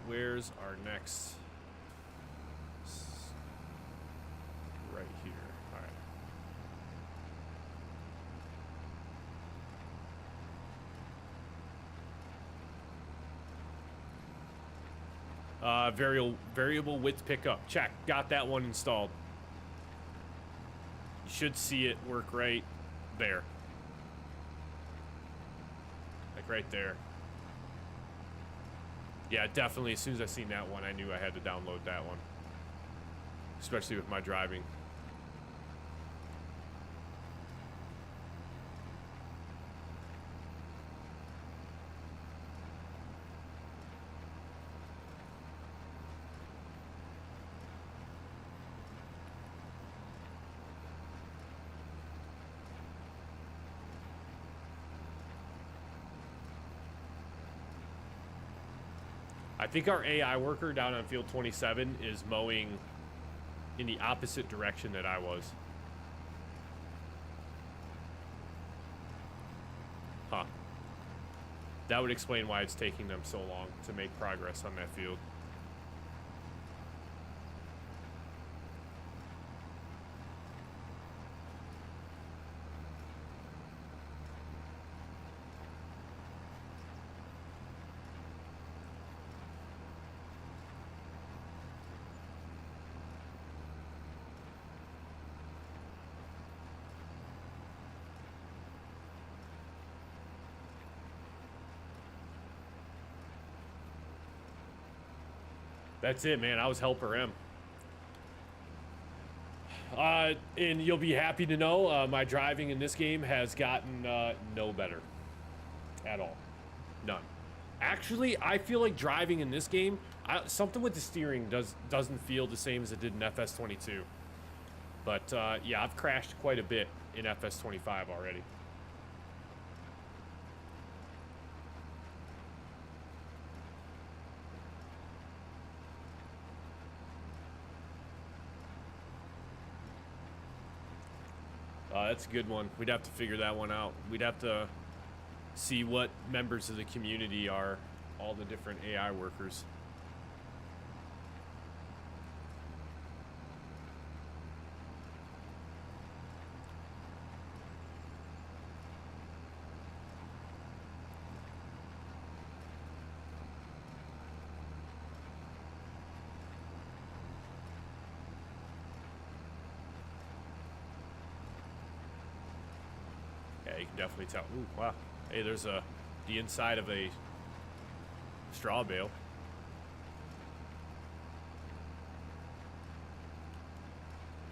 Where's our next? Right here. All right. Variable width pickup. Check. Got that one installed. You should see it work right there. Like right there. Yeah, definitely. As soon as I seen that one, I knew I had to download that one. Especially with my driving. I think our AI worker down on field 27 is mowing in the opposite direction that I was. Huh. That would explain why it's taking them so long to make progress on that field. That's it, man. I was helper M. And you'll be happy to know my driving in this game has gotten no better at all. None. Actually, I feel like driving in this game, something with the steering doesn't feel the same as it did in FS22. But yeah, I've crashed quite a bit in FS25 already. That's a good one. We'd have to figure that one out. We'd have to see what members of the community are all the different AI workers. Yeah, you can definitely tell. Ooh, wow. Hey, there's the inside of a straw bale.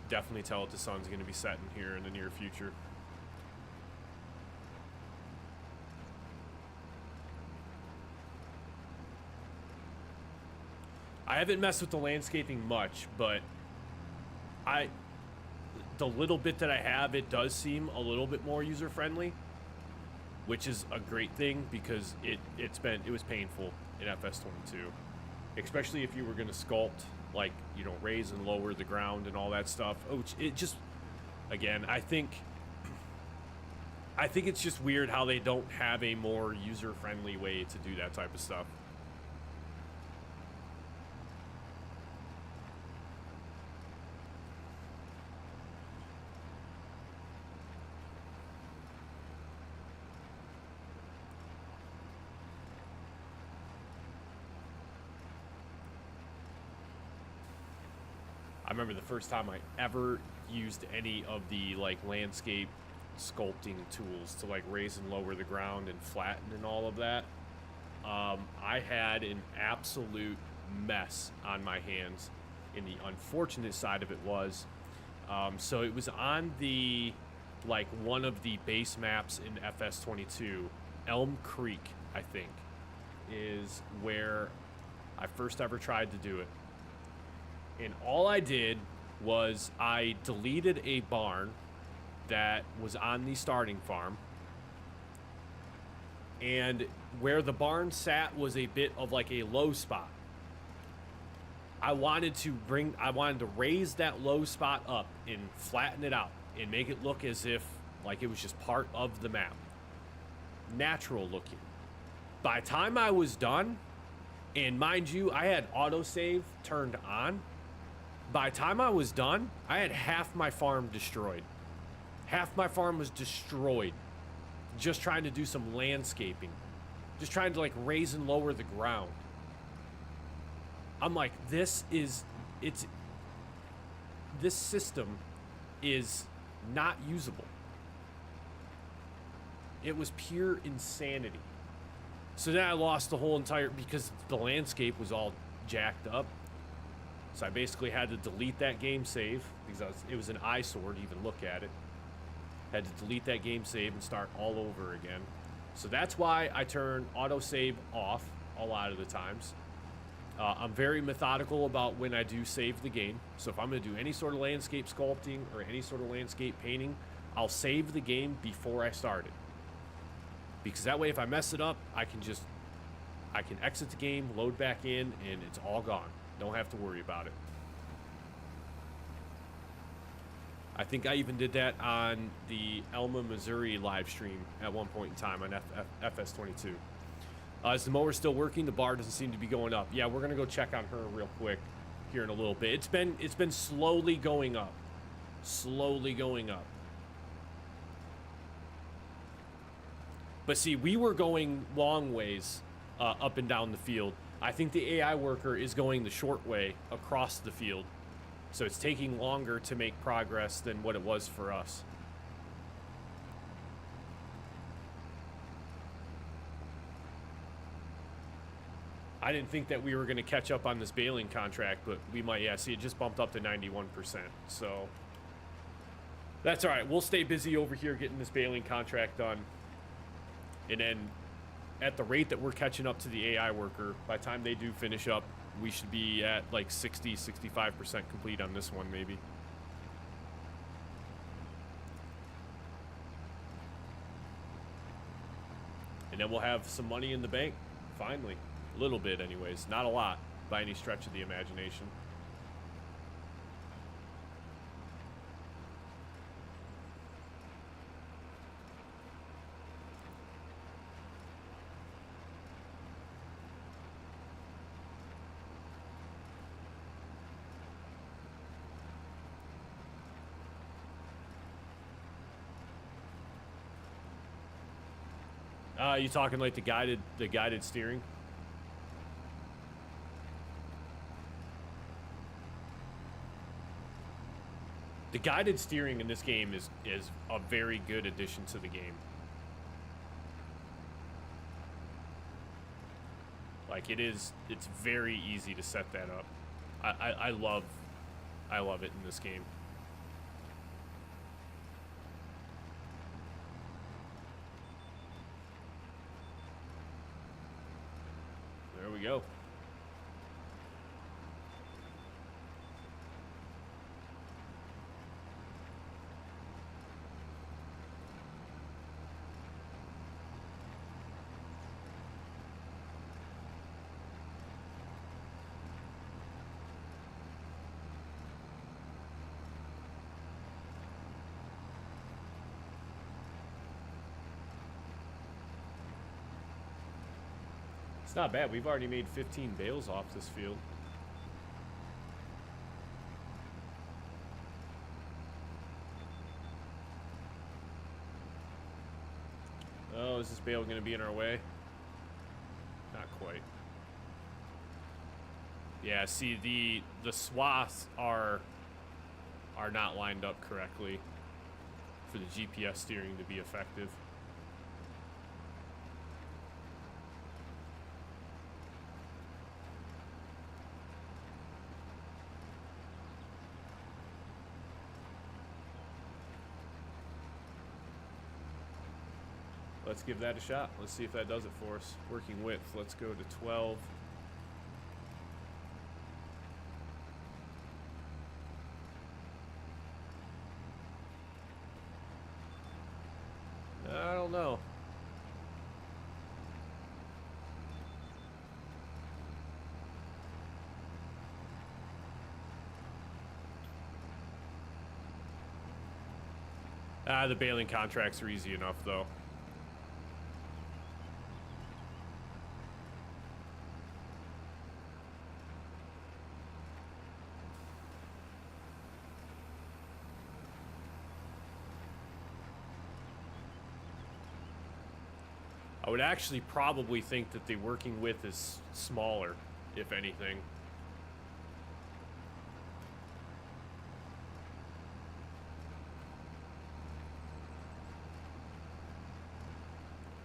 Definitely tell what the sun's going to be setting here in the near future. I haven't messed with the landscaping much, but the little bit that I have, it does seem a little bit more user-friendly. which is a great thing because it was painful in FS22, especially if you were going to sculpt, like, you know, raise and lower the ground and all that stuff. Which it just, again, I think it's just weird how they don't have a more user-friendly way to do that type of stuff. I remember the first time I ever used any of the, like, landscape sculpting tools to, like, raise and lower the ground and flatten and all of that. I had an absolute mess on my hands. And the unfortunate side of it was, so it was on the, like, one of the base maps in FS22, Elm Creek, I think, is where I first ever tried to do it. And all I did was I deleted a barn that was on the starting farm. And where the barn sat was a bit of like a low spot. I wanted to raise that low spot up and flatten it out and make it look as if like it was just part of the map. Natural looking. By the time I was done, and mind you, I had autosave turned on. By the time I was done, I had half my farm destroyed. Half my farm was destroyed. Just trying to do some landscaping. Just trying to, like, raise and lower the ground. I'm like, this system is not usable. It was pure insanity. So then I lost the whole entire, because the landscape was all jacked up. So I basically had to delete that game save because it was an eyesore to even look at it. Had to delete that game save and start all over again. So that's why I turn autosave off a lot of the times. I'm very methodical about when I do save the game. So if I'm going to do any sort of landscape sculpting or any sort of landscape painting, I'll save the game before I start it. Because that way if I mess it up, I can exit the game, load back in, and it's all gone. Don't have to worry about it. I think I even did that on the Elma, Missouri live stream at one point in time on FS22. Is the mower still working? The bar doesn't seem to be going up. Yeah, we're gonna go check on her real quick here in a little bit. It's been slowly going up. Slowly going up. But see, we were going long ways up and down the field. I think the AI worker is going the short way across the field. So it's taking longer to make progress than what it was for us. I didn't think that we were going to catch up on this baling contract, but we might. Yeah, see, it just bumped up to 91%. So that's all right. We'll stay busy over here getting this baling contract done. And then at the rate that we're catching up to the AI worker, by the time they do finish up, we should be at like 60, 65% complete on this one, maybe. And then we'll have some money in the bank, finally. A little bit, anyways. Not a lot, by any stretch of the imagination. You talking like the guided steering? The guided steering in this game is a very good addition to the game. Like it's very easy to set that up. I love it in this game. There we go. It's not bad. We've already made 15 bales off this field. Oh, is this bale going to be in our way? Not quite. Yeah, see, the swaths are not lined up correctly for the GPS steering to be effective. Let's give that a shot. Let's see if that does it for us. Working width, let's go to 12. I don't know. The baling contracts are easy enough, though. I would actually probably think that the working width is smaller, if anything.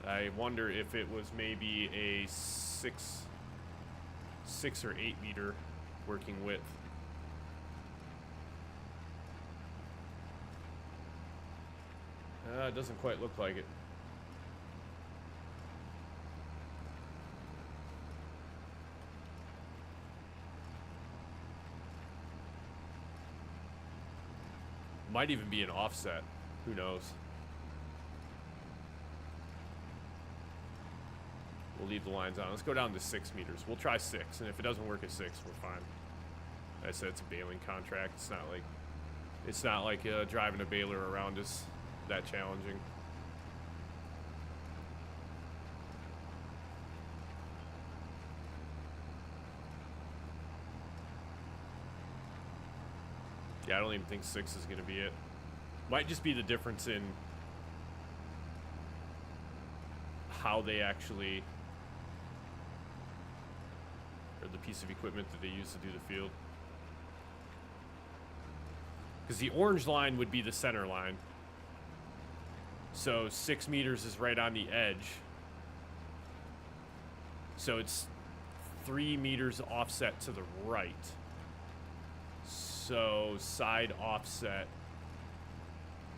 I wonder if it was maybe a 6 or 8 meter working width. It doesn't quite look like it. Might even be an offset. Who knows? We'll leave the lines on. Let's go down to 6 meters. We'll try 6, and if it doesn't work at 6, we're fine. Like I said, it's a baling contract. It's not like driving a baler around is that challenging. Yeah, I don't even think 6 is going to be it. Might just be the difference in how they actually, or the piece of equipment that they use to do the field. Because the orange line would be the center line. So 6 meters is right on the edge. So it's 3 meters offset to the right. So side offset.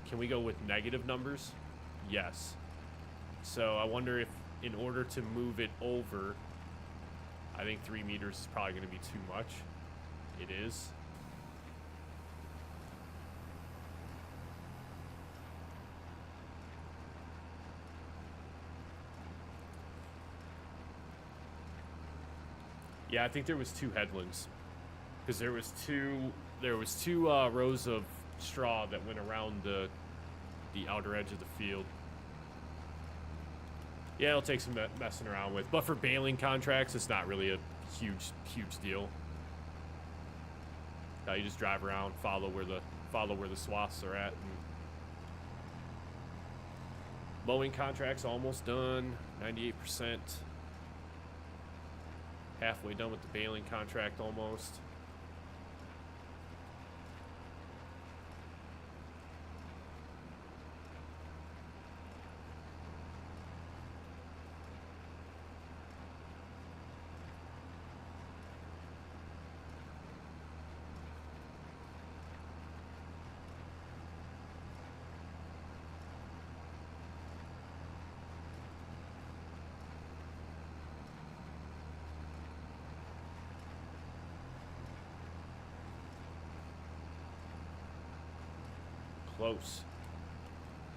Can we go with negative numbers? Yes. So I wonder if in order to move it over, I think 3 meters is probably going to be too much. It is. Yeah, I think there was 2 headlands. Because there was two rows of straw that went around the outer edge of the field. Yeah, it'll take some messing around with, but for baling contracts, it's not really a huge deal. You just drive around, follow where the swaths are at. And mowing contracts almost done, 98%. Halfway done with the baling contract almost.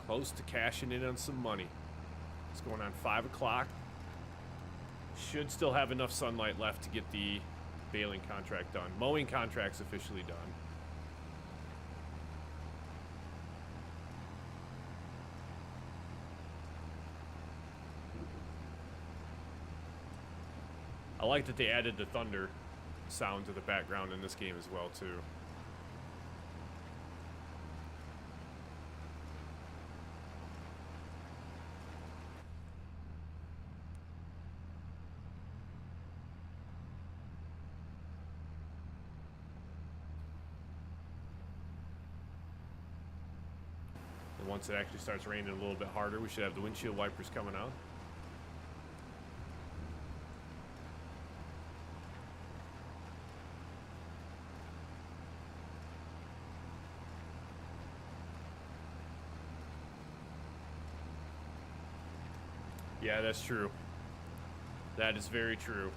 Close to cashing in on some money. It's going on 5 o'clock. Should still have enough sunlight left to get the baling contract done. Mowing contract's officially done. I like that they added the thunder sound to the background in this game as well, too. And once it actually starts raining a little bit harder, we should have the windshield wipers coming out. Yeah, that's true. That is very true.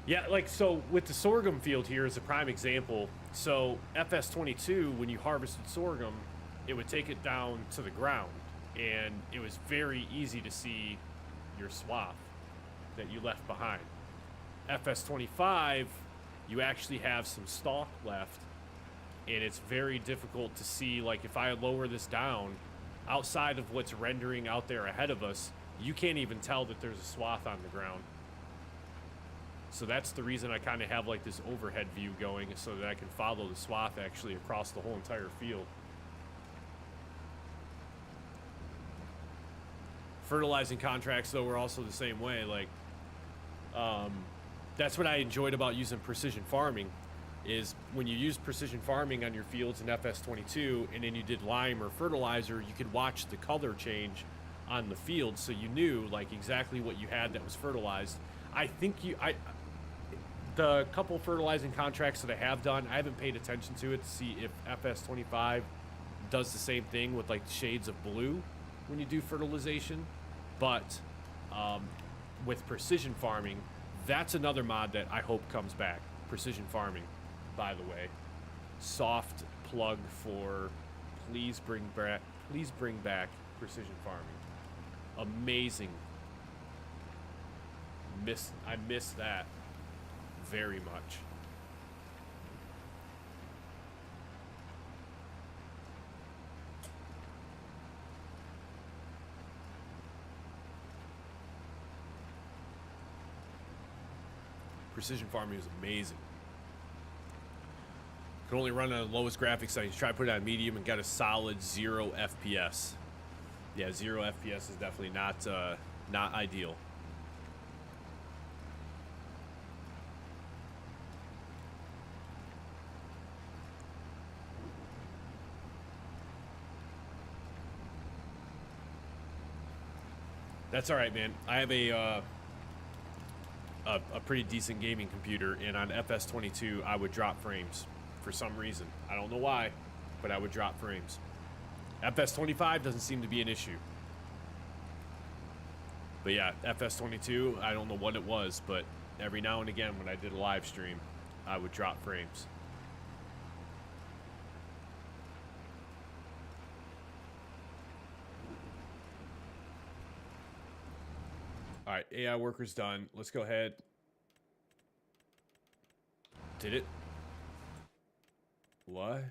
Yeah, like, so with the sorghum field here is a prime example. So FS22, when you harvested sorghum, it would take it down to the ground, and it was very easy to see your swath that you left behind. FS25, you actually have some stalk left, and it's very difficult to see. Like, if I lower this down, outside of what's rendering out there ahead of us, you can't even tell that there's a swath on the ground. So that's the reason I kind of have like this overhead view going, so that I can follow the swath actually across the whole entire field. Fertilizing contracts, though, were also the same way. Like, that's what I enjoyed about using precision farming, is when you use precision farming on your fields in FS22 and then you did lime or fertilizer, you could watch the color change on the field, so you knew like exactly what you had that was fertilized. I think the couple fertilizing contracts that I have done, I haven't paid attention to it to see if FS25 does the same thing with like shades of blue when you do fertilization. But with precision farming, that's another mod that I hope comes back. Precision farming, by the way. Soft plug for please bring back precision farming. Amazing. I miss that very much. Precision farming is amazing. Can only run on the lowest graphics settings. Try to put it on medium and got a solid 0 FPS. Yeah, 0 FPS is definitely not ideal. That's all right, man. I have a pretty decent gaming computer, and on FS22, I would drop frames for some reason. I don't know why, but I would drop frames. FS25 doesn't seem to be an issue. But yeah, FS22, I don't know what it was, but every now and again when I did a live stream, I would drop frames. All right, AI worker's done. Let's go ahead. Did it? What?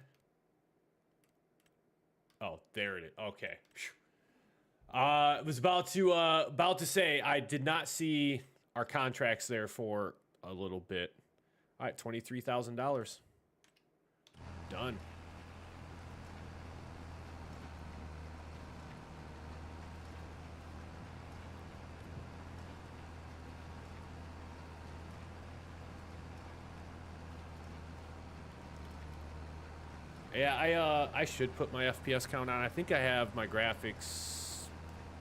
Oh, there it is. Okay. I was about to say I did not see our contracts there for a little bit. All right, $23,000. Done. Yeah, I should put my FPS count on. I think I have my graphics,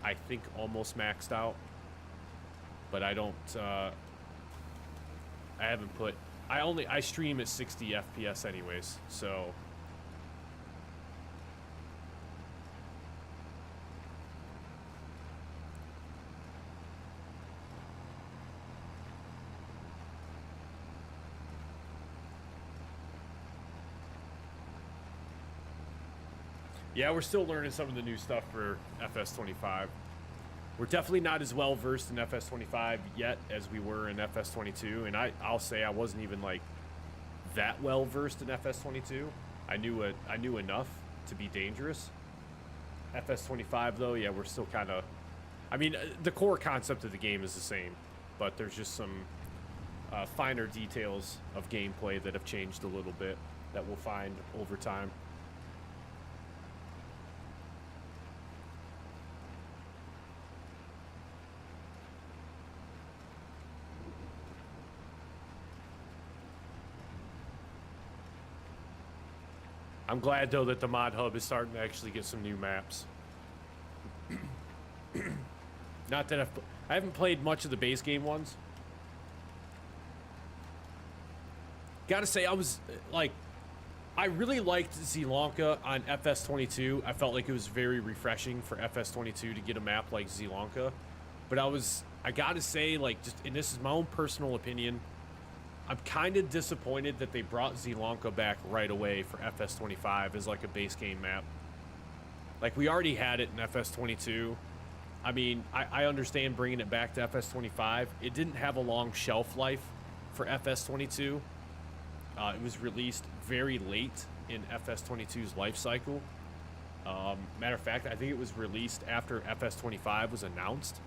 I think, almost maxed out. But I don't, I haven't put, I stream at 60 FPS anyways, so. Yeah, we're still learning some of the new stuff for FS25. We're definitely not as well versed in FS25 yet as we were in FS22, and I'll say I wasn't even like that well versed in FS22. I knew enough to be dangerous. FS25 though, yeah, we're still kind of I mean, the core concept of the game is the same, but there's just some finer details of gameplay that have changed a little bit that we'll find over time. I'm glad, though, that the mod hub is starting to actually get some new maps. Not that I haven't played much of the base game ones. Gotta say, I really liked Zielonka on FS22. I felt like it was very refreshing for FS22 to get a map like Zielonka. But I gotta say, and this is my own personal opinion, I'm kind of disappointed that they brought Zielonka back right away for FS25 as like a base game map. Like, we already had it in FS22. I mean, I understand bringing it back to FS25. It didn't have a long shelf life for FS22. It was released very late in FS22's life cycle. Matter of fact, I think it was released after FS25 was announced.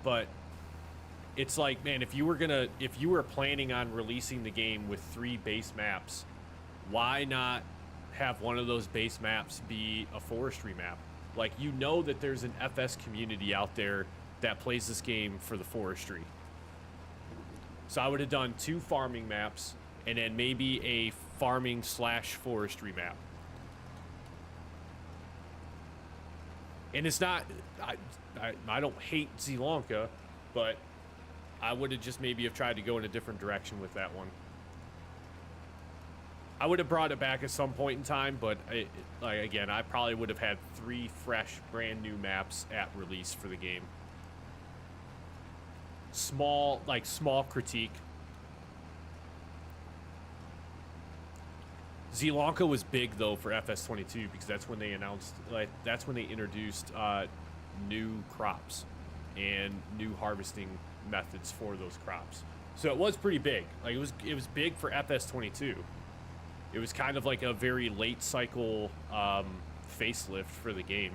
But it's like, man, if you were planning on releasing the game with 3 base maps, why not have one of those base maps be a forestry map? Like, you know that there's an FS community out there that plays this game for the forestry. So I would have done 2 farming maps and then maybe a farming / forestry map. And it's not, I don't hate Zielonka, but I would have just maybe have tried to go in a different direction with that one. I would have brought it back at some point in time, but again, I probably would have had 3 fresh, brand new maps at release for the game. Small critique. Zielonka was big though for FS22 because that's when they announced, that's when they introduced new crops and new harvesting methods for those crops. So it was pretty big. Like, it was big for FS22. It was kind of like a very late cycle facelift for the game.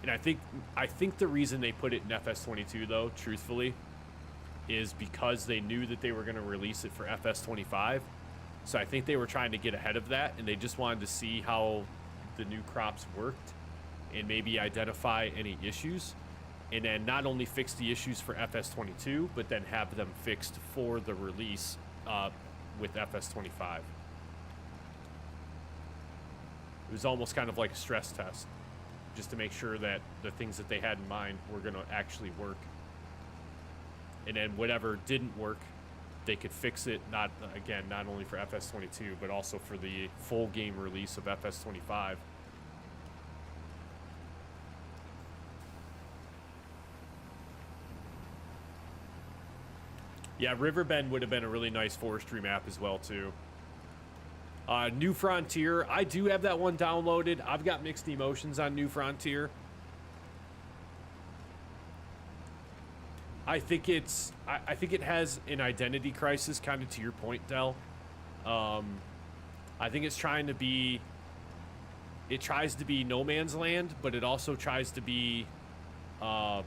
And I think the reason they put it in FS22 though, truthfully, is because they knew that they were going to release it for FS25. So I think they were trying to get ahead of that, and they just wanted to see how the new crops worked and maybe identify any issues, and then not only fix the issues for FS22, but then have them fixed for the release with FS25. It was almost kind of like a stress test, just to make sure that the things that they had in mind were going to actually work. And then whatever didn't work, they could fix it, not only for FS22, but also for the full game release of FS25. Yeah, Riverbend would have been a really nice forestry map as well, too. New Frontier, I do have that one downloaded. I've got mixed emotions on New Frontier. I think it has an identity crisis, kind of to your point, Del. I think it tries to be no man's land, but it also tries to be a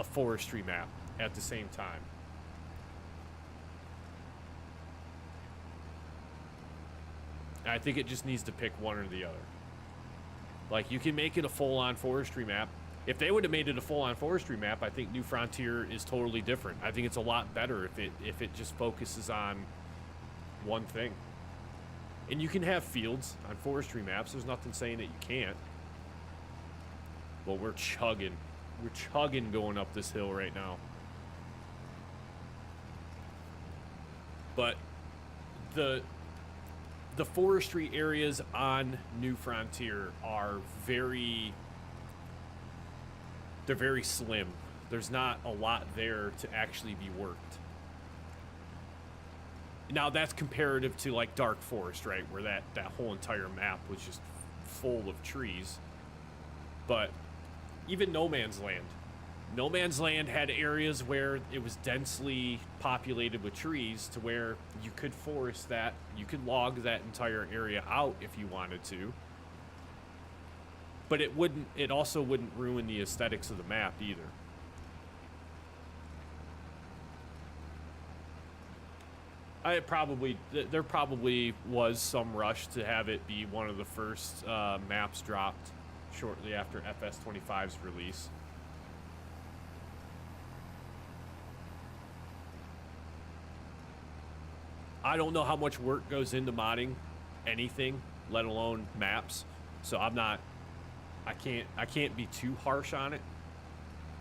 forestry map at the same time. I think it just needs to pick one or the other. Like, you can make it a full-on forestry map. If they would have made it a full-on forestry map, I think New Frontier is totally different. I think it's a lot better if it just focuses on one thing. And you can have fields on forestry maps. There's nothing saying that you can't. But we're chugging. We're chugging going up this hill right now. But the forestry areas on New Frontier are very slim. There's not a lot there to actually be worked. Now that's comparative to like Dark Forest, right, where that whole entire map was just full of trees. But even No Man's Land, No Man's Land had areas where it was densely populated with trees to where you could forest that, you could log that entire area out if you wanted to. But it also wouldn't ruin the aesthetics of the map either. There probably was some rush to have it be one of the first maps dropped shortly after FS25's release. I don't know how much work goes into modding anything, let alone maps. So I can't be too harsh on it.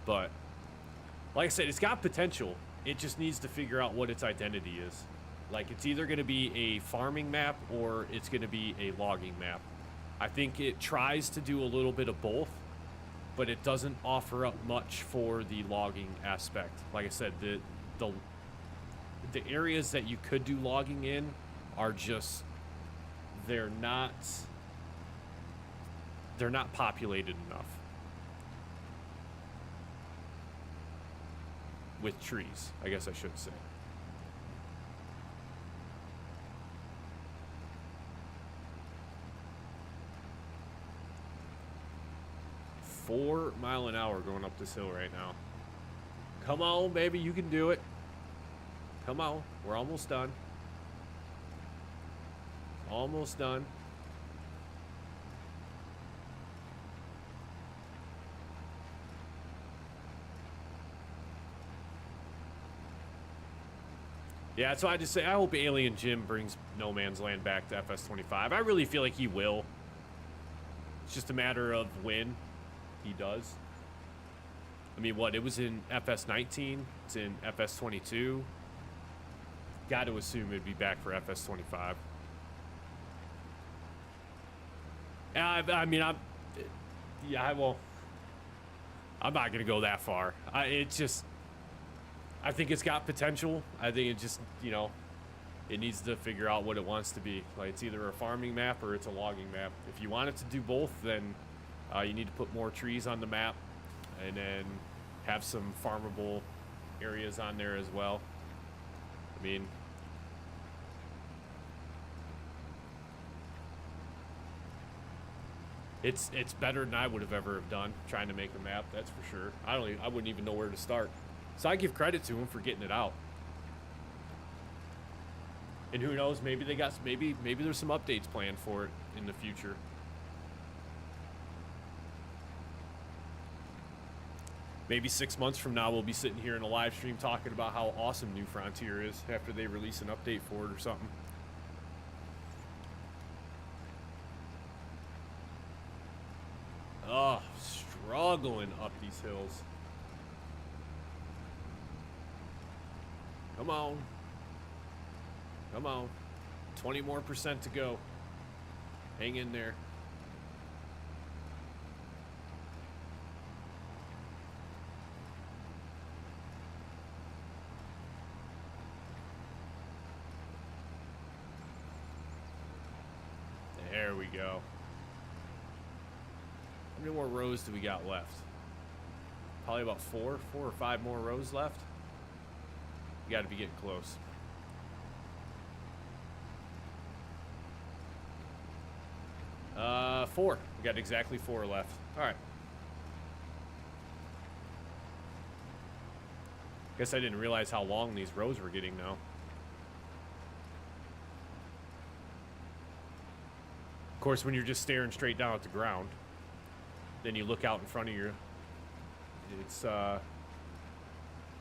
But like I said, it's got potential. It just needs to figure out what its identity is. Like, it's either going to be a farming map or it's going to be a logging map. I think it tries to do a little bit of both, but it doesn't offer up much for the logging aspect. Like I said, the areas that you could do logging in are just, they're not populated enough with trees, I guess I should say. $4 mph going up this hill right now. Come on, baby, you can do it. Come on, we're almost done. Almost done. Yeah, so I just say I hope Alien Jim brings No Man's Land back to FS25. I really feel like he will. It's just a matter of when he does. I mean, what? It was in FS19. It's in FS22. Got to assume it'd be back for FS25. I mean, I'm not gonna go that far. It's just, I think it's got potential. I think it just, you know, it needs to figure out what it wants to be. Like, it's either a farming map or it's a logging map. If you want it to do both, then you need to put more trees on the map and then have some farmable areas on there as well. I mean, it's better than I would have ever have done trying to make a map, that's for sure. I wouldn't even know where to start. So I give credit to him for getting it out. And who knows, maybe there's some updates planned for it in the future. Maybe 6 months from now, we'll be sitting here in a live stream talking about how awesome New Frontier is after they release an update for it or something. Oh, struggling up these hills. Come on. Come on. 20% more to go. Hang in there. There we go. How many more rows do we got left? Probably about four or five more rows left. You got to be getting close. Four. We got exactly 4 left. All right. Guess I didn't realize how long these rows were getting now. Of course, when you're just staring straight down at the ground, then you look out in front of you. It's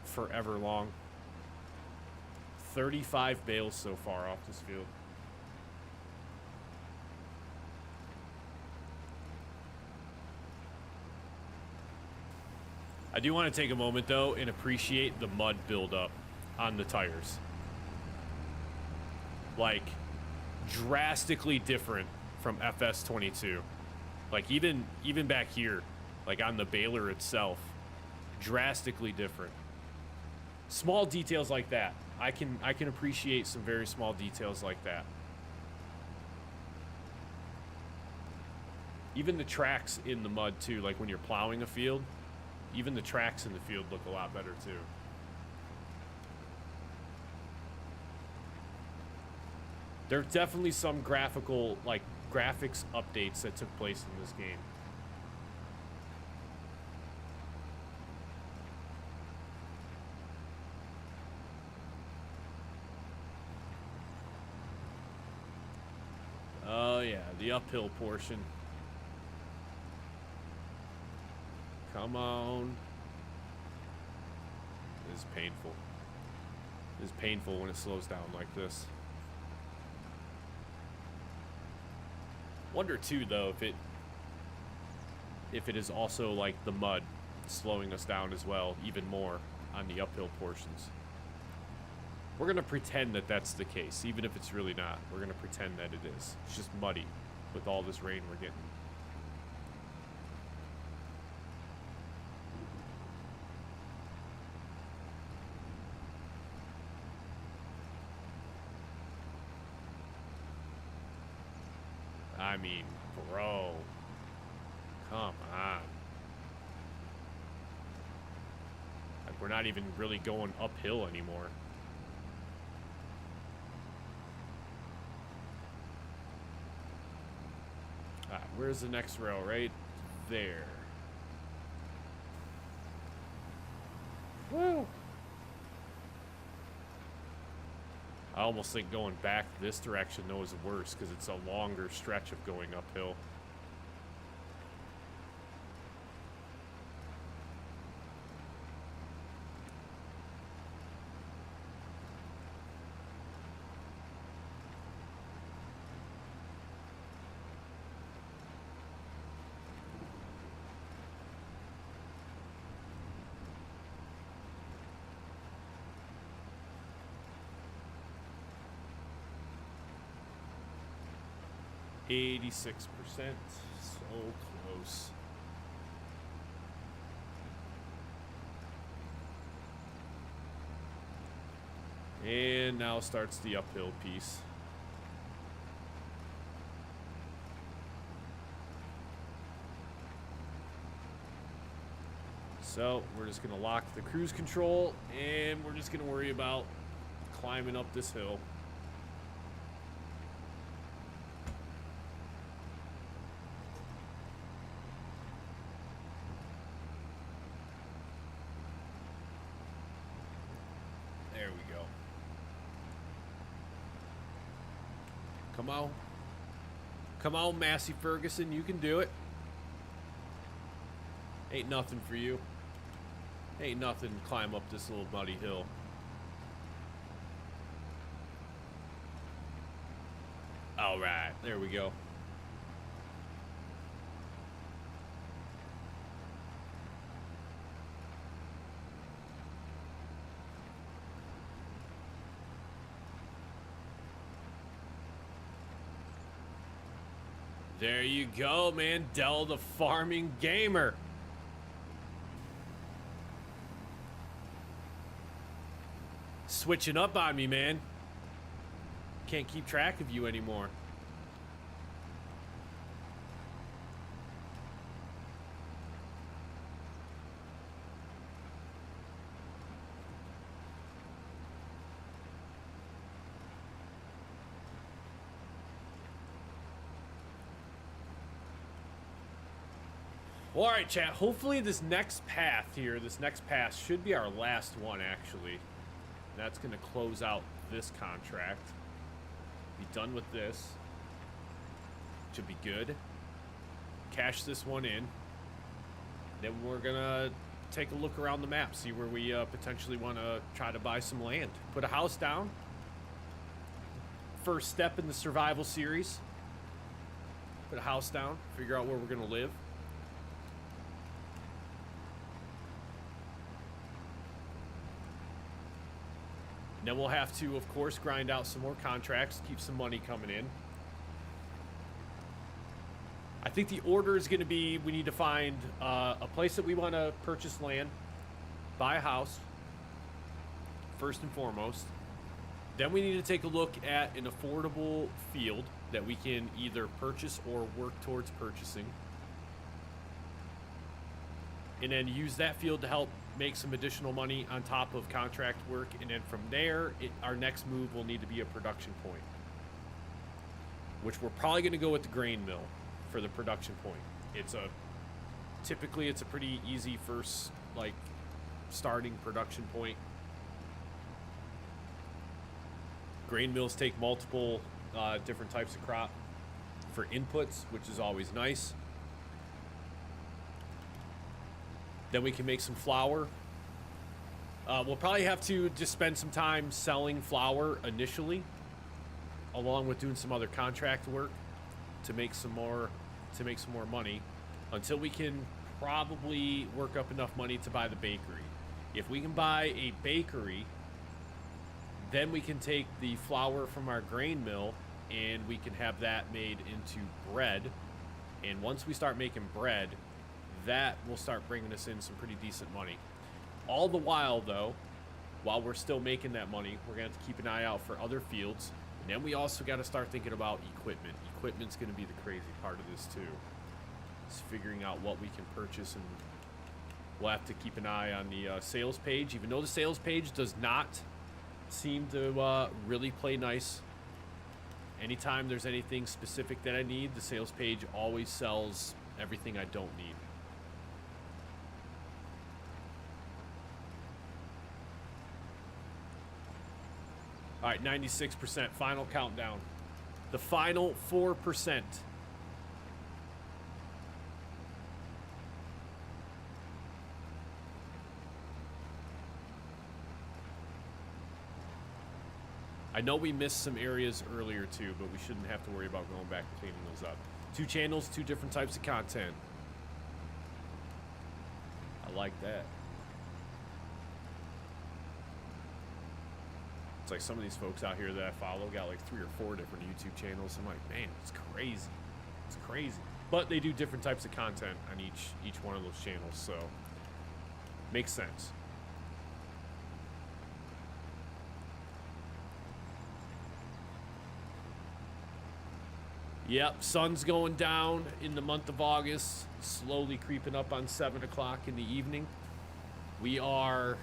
forever long. 35 bales so far off this field. I do want to take a moment though and appreciate the mud buildup on the tires. Like, drastically different from FS22. Like, even back here, like on the baler itself, drastically different. Small details like that. I can appreciate some very small details like that. Even the tracks in the mud too, like when you're plowing a field, Even the tracks in the field look a lot better too. There are definitely some graphical, like, graphics updates that took place in this game. Oh yeah, the uphill portion. Come on. This is painful. It is painful when it slows down like this. Wonder too though if it is also like the mud slowing us down as well, even more on the uphill portions. We're gonna pretend that that's the case, even if it's really not. We're gonna pretend that it is. It's just muddy with all this rain we're getting. I mean, bro, come on. Like, we're not even really going uphill anymore. Alright, where's the next rail? Right there. Woo! I almost think going back this direction, though, is worse because it's a longer stretch of going uphill. %86%, so close. And now starts the uphill piece. So we're just gonna lock the cruise control and we're just gonna worry about climbing up this hill. Come on. Come on, Massey Ferguson. You can do it. Ain't nothing for you. Ain't nothing to climb up this little muddy hill. All right. There we go. There you go, man. Dell the farming gamer. Switching up on me, man. Can't keep track of you anymore. All right, chat. Hopefully this next path here, this next pass should be our last one, actually. That's going to close out this contract. Be done with this. Should be good. Cash this one in. Then we're going to take a look around the map, see where we potentially want to try to buy some land. Put a house down. First step in the survival series. Put a house down, figure out where we're going to live. Then we'll have to, of course, grind out some more contracts, keep some money coming in. I think the order is going to be, we need to find a place that we want to purchase land, buy a house, first and foremost. Then we need to take a look at an affordable field that we can either purchase or work towards purchasing. and then use that field to help make some additional money on top of contract work. And then from there, our next move will need to be a production point, which we're probably going to go with the grain mill for the production point. Typically it's a pretty easy first, like, starting production point. Grain mills take multiple different types of crop for inputs, which is always nice. Then we can make some flour. We'll probably have to just spend some time selling flour initially, along with doing some other contract work to make some more money, until we can probably work up enough money to buy the bakery. If we can buy a bakery, then we can take the flour from our grain mill and we can have that made into bread. And once we start making bread, that will start bringing us in some pretty decent money. All the while, though, while we're still making that money, we're going to have to keep an eye out for other fields. And then we also got to start thinking about equipment. Equipment's going to be the crazy part of this, too. It's figuring out what we can purchase, and we'll have to keep an eye on the sales page, even though the sales page does not seem to really play nice. Anytime there's anything specific that I need, the sales page always sells everything I don't need. All right, 96%, final countdown. The final 4%. I know we missed some areas earlier too, but we shouldn't have to worry about going back and cleaning those up. 2 channels, 2 different types of content. I like that. It's like some of these folks out here that I follow got like 3 or 4 different YouTube channels. I'm like, man, it's crazy. It's crazy. But they do different types of content on each one of those channels, so makes sense. Yep, sun's going down in the month of August, slowly creeping up on 7 o'clock in the evening. We are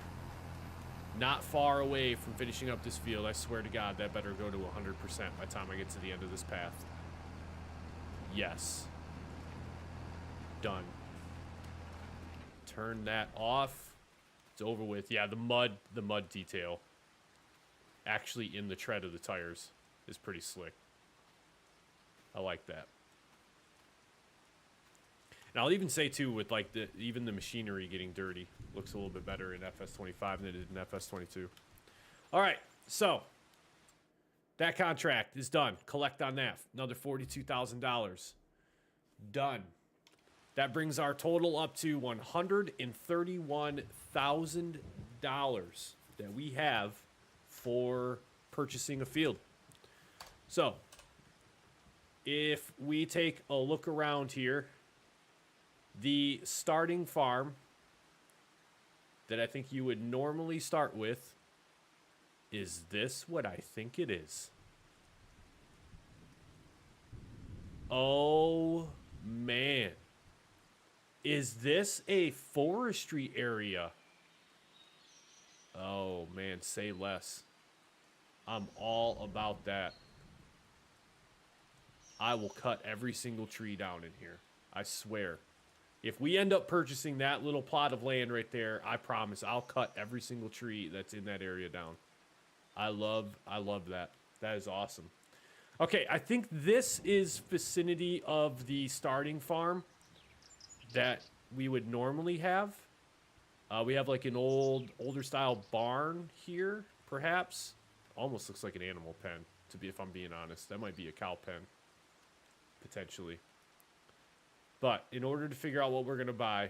not far away from finishing up this field. I swear to God, that better go to 100% by the time I get to the end of this path. Yes. Done. Turn that off. It's over with. Yeah, the mud detail actually in the tread of the tires is pretty slick. I like that. And I'll even say too, with like even the machinery getting dirty, looks a little bit better in FS25 than it did in FS22. All right, so that contract is done. Collect on that. Another $42,000. Done. That brings our total up to $131,000 that we have for purchasing a field. So if we take a look around here, the starting farm that I think you would normally start with, is this what I think it is? Oh, man. Is this a forestry area? Oh, man, say less. I'm all about that. I will cut every single tree down in here. I swear. If we end up purchasing that little plot of land right there, I promise I'll cut every single tree that's in that area down. I love that. That is awesome. Okay, I think this is vicinity of the starting farm that we would normally have. We have like an older style barn here, perhaps. Almost looks like an animal pen, if I'm being honest. That might be a cow pen, potentially. But in order to figure out what we're going to buy,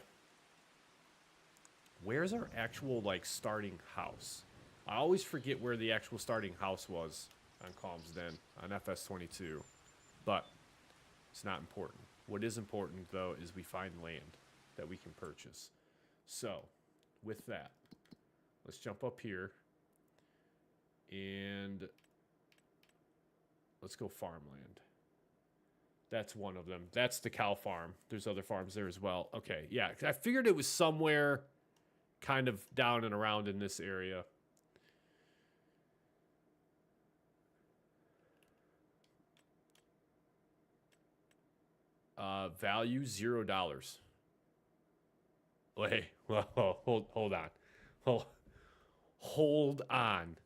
where's our actual, like, starting house? I always forget where the actual starting house was on Calmsden, on FS22. But it's not important. What is important, though, is we find land that we can purchase. So, with that, let's jump up here. And let's go farmland. That's one of them. That's the cow farm. There's other farms there as well. Okay, yeah. I figured it was somewhere kind of down and around in this area. Value $0. Wait, well, hold on. Hold on.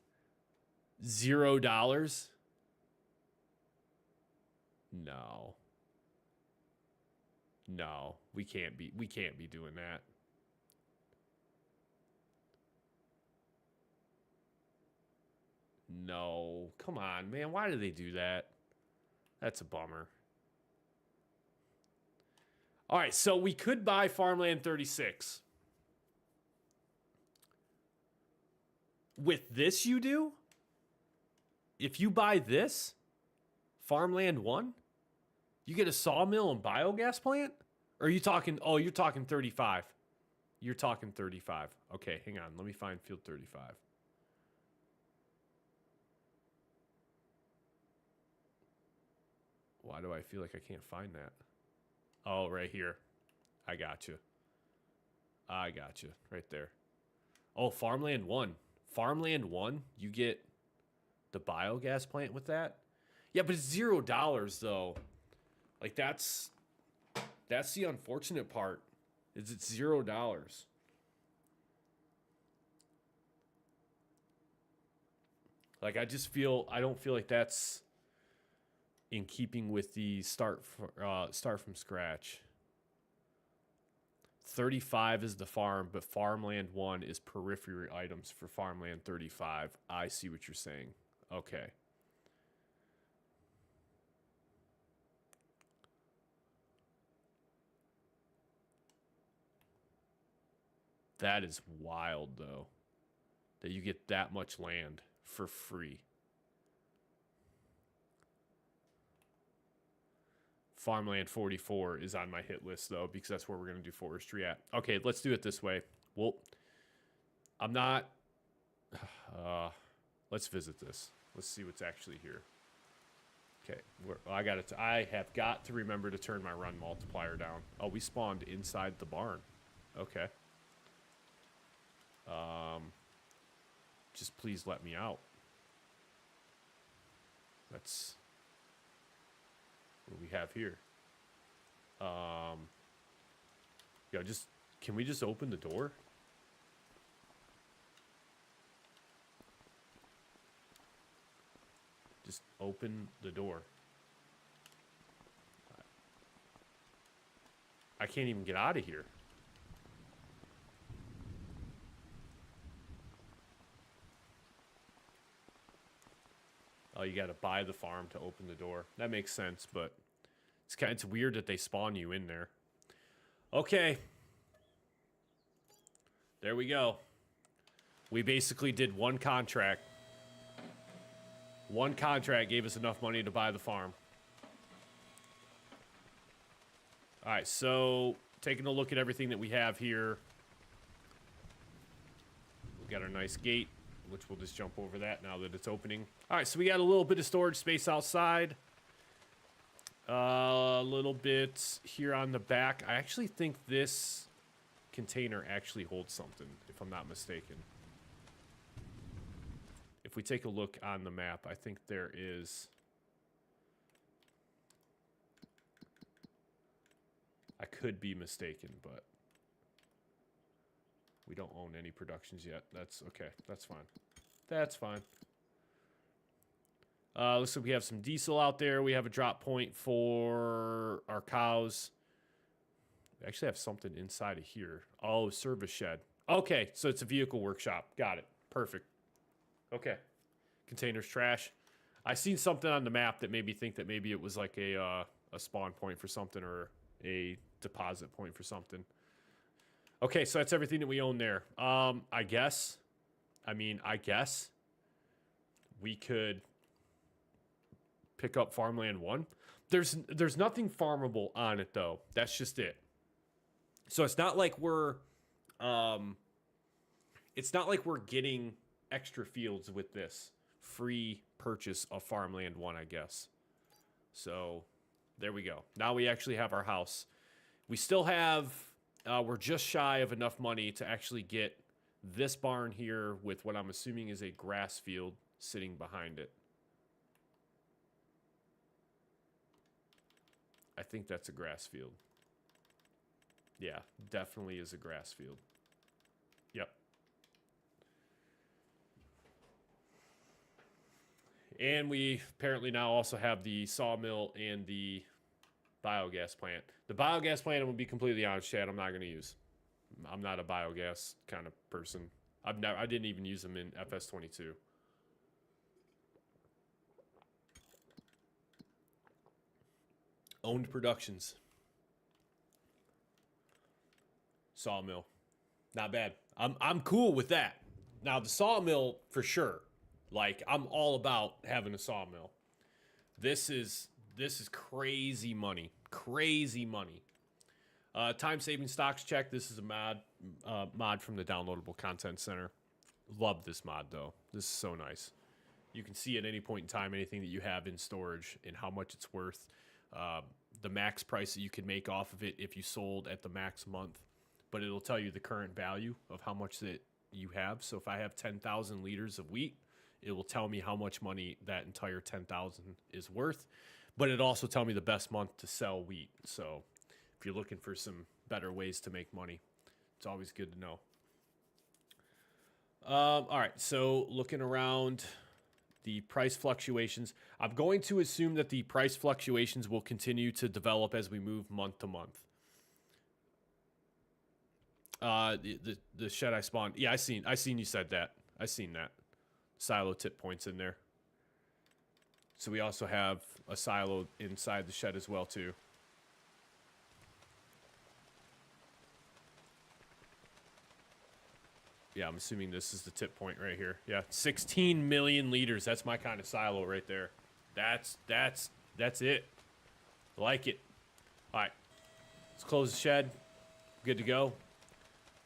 $0? No. No, we can't be doing that. No. Come on, man. Why do they do that? That's a bummer. All right, so we could buy Farmland 36. With this you do? If you buy this, Farmland 1, you get a sawmill and biogas plant? Or are you talking, oh, you're talking 35. You're talking 35. Okay, hang on. Let me find field 35. Why do I feel like I can't find that? Oh, right here. I got you. I got you. Right there. Oh, Farmland 1. Farmland 1, you get the biogas plant with that? Yeah, but it's $0 though. Like that's the unfortunate part. Is it's $0. Like I don't feel like that's in keeping with the start from scratch. 35 is the farm, but Farmland 1 is periphery items for Farmland 35. I see what you're saying. Okay. That is wild, though, that you get that much land for free. Farmland 44 is on my hit list, though, because that's where we're going to do forestry at. Okay, let's do it this way. Well, I'm not... let's visit this. Let's see what's actually here. Okay, I have got to remember to turn my run multiplier down. Oh, we spawned inside the barn. Okay. Just please let me out. That's what we have here. Yeah, can we just open the door? Just open the door. I can't even get out of here. Oh, you got to buy the farm to open the door. That makes sense, but it's weird that they spawn you in there. Okay. There we go. We basically did one contract. One contract gave us enough money to buy the farm. All right, so taking a look at everything that we have here. We've got our nice gate, which we'll just jump over that now that it's opening. All right, so we got a little bit of storage space outside. A little bit here on the back. I actually think this container actually holds something, if I'm not mistaken. If we take a look on the map, I think there is... I could be mistaken, but we don't own any productions yet. That's okay. That's fine. That's fine. Looks like we have some diesel out there. We have a drop point for our cows. We actually have something inside of here. Oh, service shed. Okay, so it's a vehicle workshop. Got it. Perfect. Okay. Containers trash. I seen something on the map that made me think that maybe it was like a spawn point for something or a deposit point for something. Okay, so that's everything that we own there. I guess we could pick up Farmland 1. There's nothing farmable on it though. That's just it. So it's not like we're getting extra fields with this free purchase of Farmland 1, I guess. So There we go. Now we actually have our house. We still have, we're just shy of enough money to actually get this barn here with what I'm assuming is a grass field sitting behind it. I think that's a grass field. Yeah, definitely is a grass field. Yep. And we apparently now also have the sawmill and the biogas plant. The biogas plant, I'm going to be completely honest, Chad, I'm not going to use. I'm not a biogas kind of person. I didn't even use them in FS22. Owned Productions. Sawmill. Not bad. I'm cool with that. Now, the sawmill, for sure. Like, I'm all about having a sawmill. This is crazy money. Crazy money. Time-saving stocks check. This is a mod from the Downloadable Content Center. Love this mod, though. This is so nice. You can see at any point in time anything that you have in storage and how much it's worth. The max price that you can make off of it if you sold at the max month. But it'll tell you the current value of how much that you have. So if I have 10,000 liters of wheat, it will tell me how much money that entire 10,000 is worth. But it also tell me the best month to sell wheat. So if you're looking for some better ways to make money, it's always good to know. All right, so looking around the price fluctuations, I'm going to assume that the price fluctuations will continue to develop as we move month to month. The shed I spawned. Yeah, I seen you said that. I seen that. Silo tip points in there. So we also have a silo inside the shed as well too. Yeah, I'm assuming this is the tip point right here. Yeah, 16 million liters. That's my kind of silo right there. That's it. Like it. All right, let's close the shed. Good to go.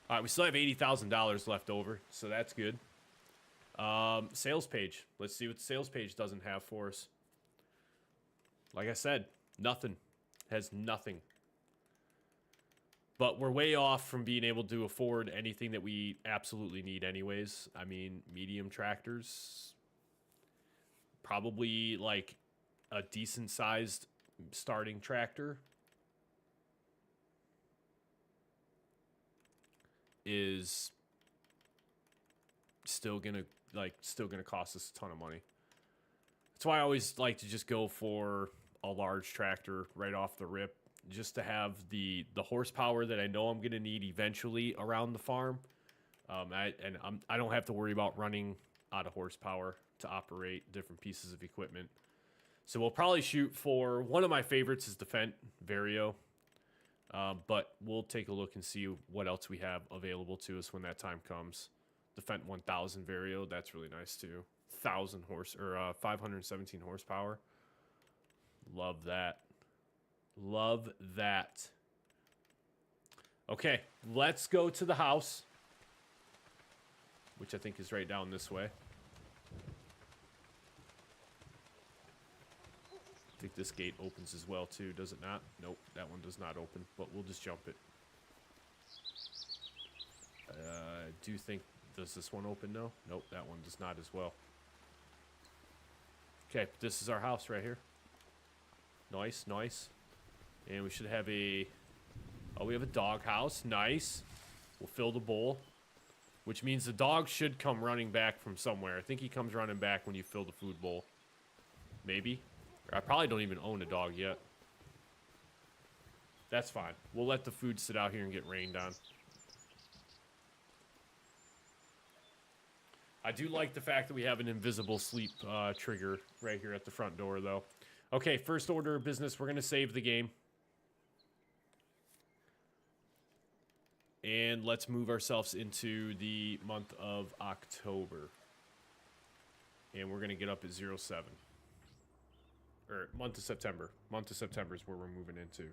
All right, we still have $80,000 left over, so that's good. Sales page. Let's see what the sales page doesn't have for us. Like I said, nothing. Has nothing. But we're way off from being able to afford anything that we absolutely need anyways. I mean, medium tractors. Probably like a decent sized starting tractor is still gonna cost us a ton of money. That's why I always like to just go for a large tractor right off the rip, just to have the horsepower that I know I'm gonna need eventually around the farm. I don't have to worry about running out of horsepower to operate different pieces of equipment. So we'll probably shoot for, one of my favorites is the Fendt Vario. But we'll take a look and see what else we have available to us when that time comes. The Fendt 1000 Vario, that's really nice too. 517 horsepower. Love that. Love that. Okay, let's go to the house, which I think is right down this way. I think this gate opens as well too, does it not? Nope, that one does not open, but we'll just jump it. I do think, does this one open? No? Nope, that one does not as well. Okay, this is our house right here. Nice, nice. And we should have a, oh, we have a dog house. Nice. We'll fill the bowl, which means the dog should come running back from somewhere. I think he comes running back when you fill the food bowl. Maybe. I probably don't even own a dog yet. That's fine. We'll let the food sit out here and get rained on. I do like the fact that we have an invisible sleep trigger right here at the front door, though. Okay, first order of business, we're going to save the game. And let's move ourselves into the month of October. And we're going to get up at 07. Or month of September. Month of September is where we're moving into.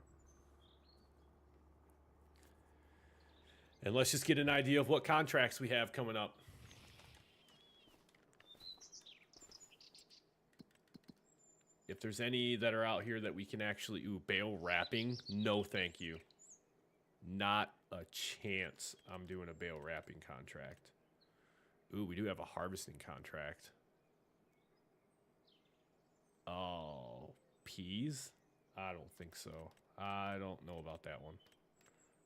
And let's just get an idea of what contracts we have coming up. If there's any that are out here that we can actually... Ooh, bale wrapping? No, thank you. Not a chance I'm doing a bale wrapping contract. Ooh, we do have a harvesting contract. Oh, peas? I don't think so. I don't know about that one.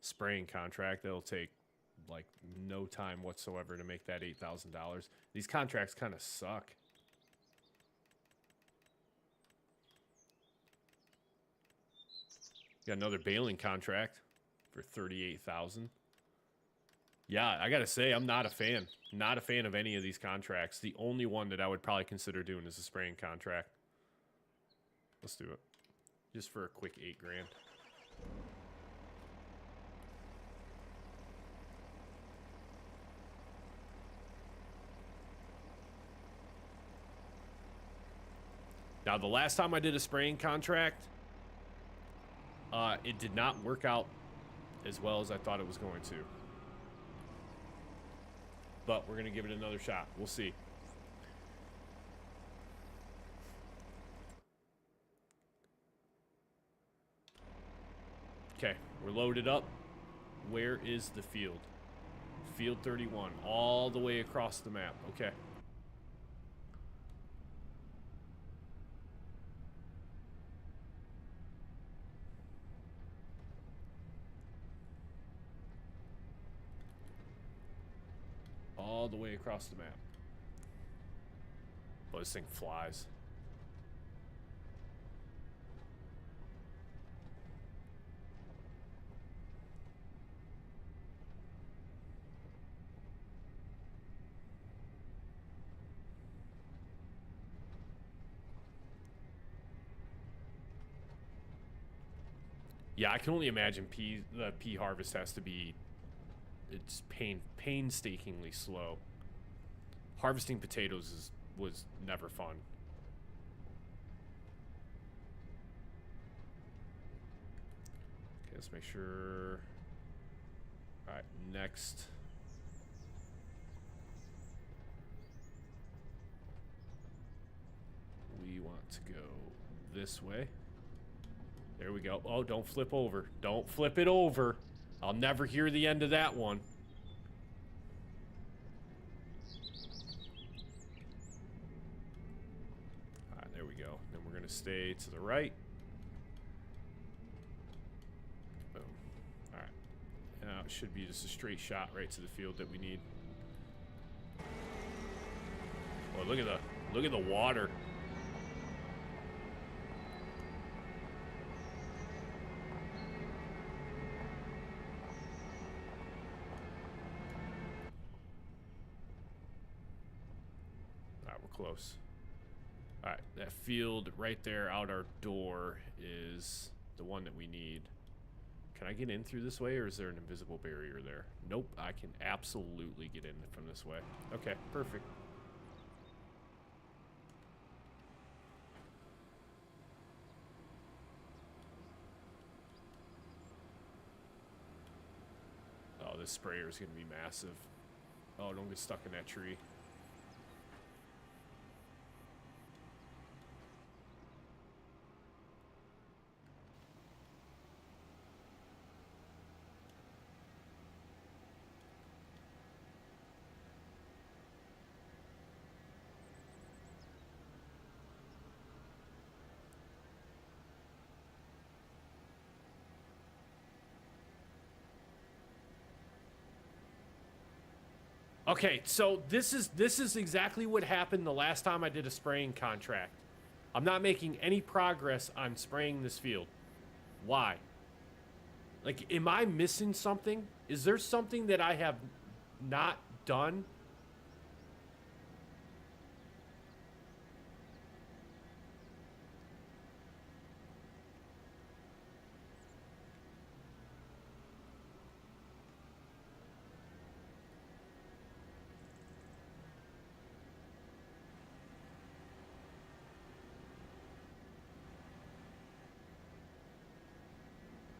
Spraying contract, that'll take like no time whatsoever to make that $8,000. These contracts kind of suck. Got another baling contract for $38,000. Yeah, I gotta say, I'm not a fan. Not a fan of any of these contracts. The only one that I would probably consider doing is a spraying contract. Let's do it. Just for a quick $8 grand. Now, the last time I did a spraying contract, it did not work out as well as I thought it was going to. But we're going to give it another shot. We'll see. Okay, we're loaded up. Where is the field? Field 31, all the way across the map. Okay. All the way across the map. Oh, this thing flies. Yeah, I can only imagine the pea harvest has to be, it's painstakingly slow. Harvesting potatoes was never fun. Okay, let's make sure. All right, next. We want to go this way. There we go. Oh, don't flip over. Don't flip it over. I'll never hear the end of that one. All right, there we go. Then we're going to stay to the right. Boom. All right. Now it should be just a straight shot right to the field that we need. Oh, look at the water. Close. All right, that field right there out our door is the one that we need. Can I get in through this way, or is there an invisible barrier there? Nope, I can absolutely get in from this way. Okay, perfect. Oh, this sprayer is going to be massive. Oh, don't get stuck in that tree. Okay, so this is exactly what happened the last time I did a spraying contract. I'm not making any progress on spraying this field. Why? Like, am I missing something? Is there something that I have not done?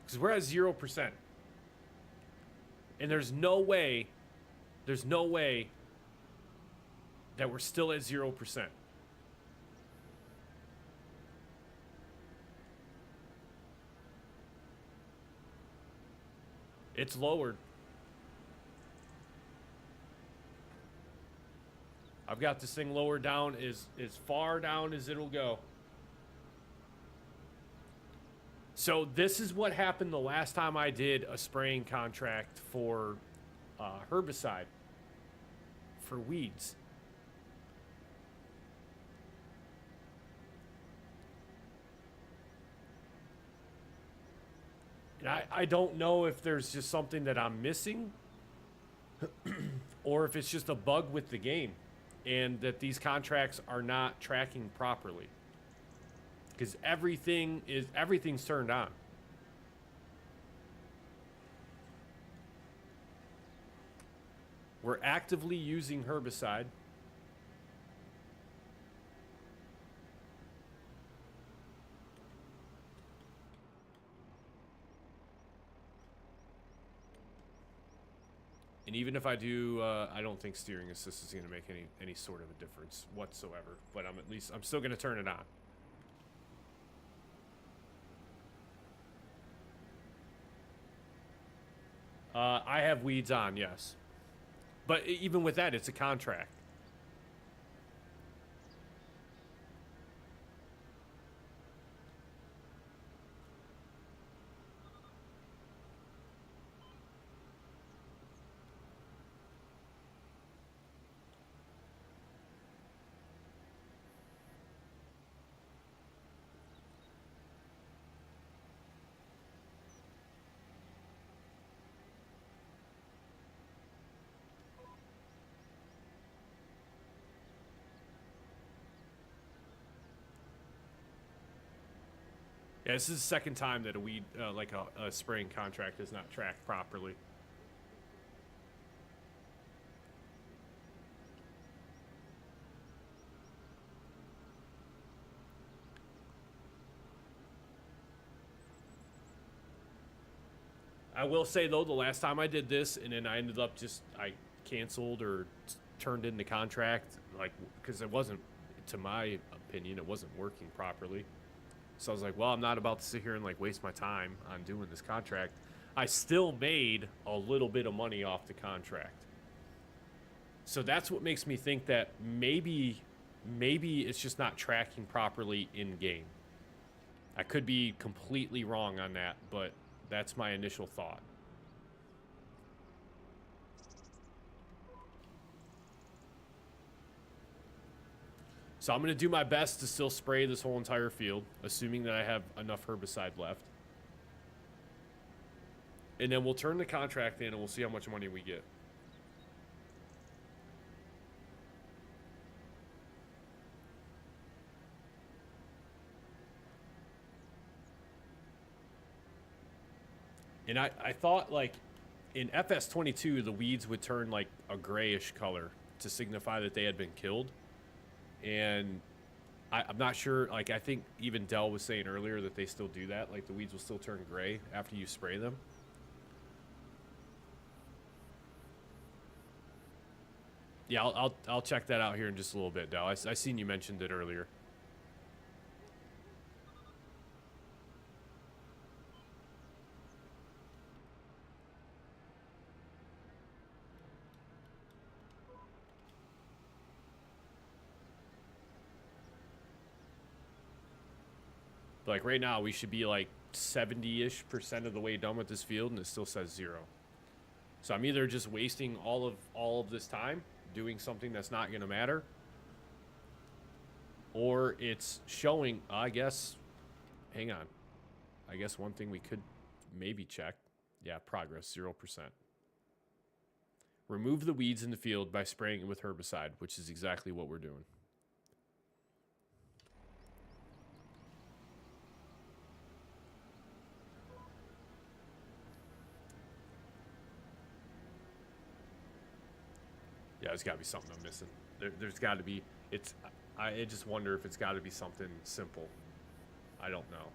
Because we're at 0%. And there's no way that we're still at 0%. It's lowered. I've got this thing lowered down as far down as it'll go. So this is what happened the last time I did a spraying contract for herbicide for weeds. And I don't know if there's just something that I'm missing or if it's just a bug with the game and that these contracts are not tracking properly. Because everything's turned on. We're actively using herbicide. And even if I do, I don't think steering assist is going to make any sort of a difference whatsoever. But I'm still going to turn it on. I have weeds on, yes. But even with that, it's a contract. Yeah, this is the second time that a weed, like a spraying contract is not tracked properly. I will say, though, the last time I did this, and then I ended up I canceled or turned in the contract, like, because it wasn't, to my opinion, it wasn't working properly. So I was like, well, I'm not about to sit here and like waste my time on doing this contract. I still made a little bit of money off the contract. So that's what makes me think that maybe it's just not tracking properly in game. I could be completely wrong on that, but that's my initial thought. So I'm going to do my best to still spray this whole entire field, assuming that I have enough herbicide left. And then we'll turn the contract in and we'll see how much money we get. And I thought, like, in FS25, the weeds would turn, like, a grayish color to signify that they had been killed. And I'm not sure, like, I think even Dell was saying earlier that they still do that. Like, the weeds will still turn gray after you spray them. Yeah, I'll check that out here in just a little bit, Dell. I seen you mentioned it earlier. Like right now, we should be like 70-ish% of the way done with this field, and it still says 0. So I'm either just wasting all of this time doing something that's not going to matter, or it's showing. I guess. Hang on. I guess one thing we could maybe check. Yeah, progress 0%. Remove the weeds in the field by spraying it with herbicide, which is exactly what we're doing. Yeah, there's got to be something I'm missing. There's got to be. I just wonder if it's got to be something simple. I don't know.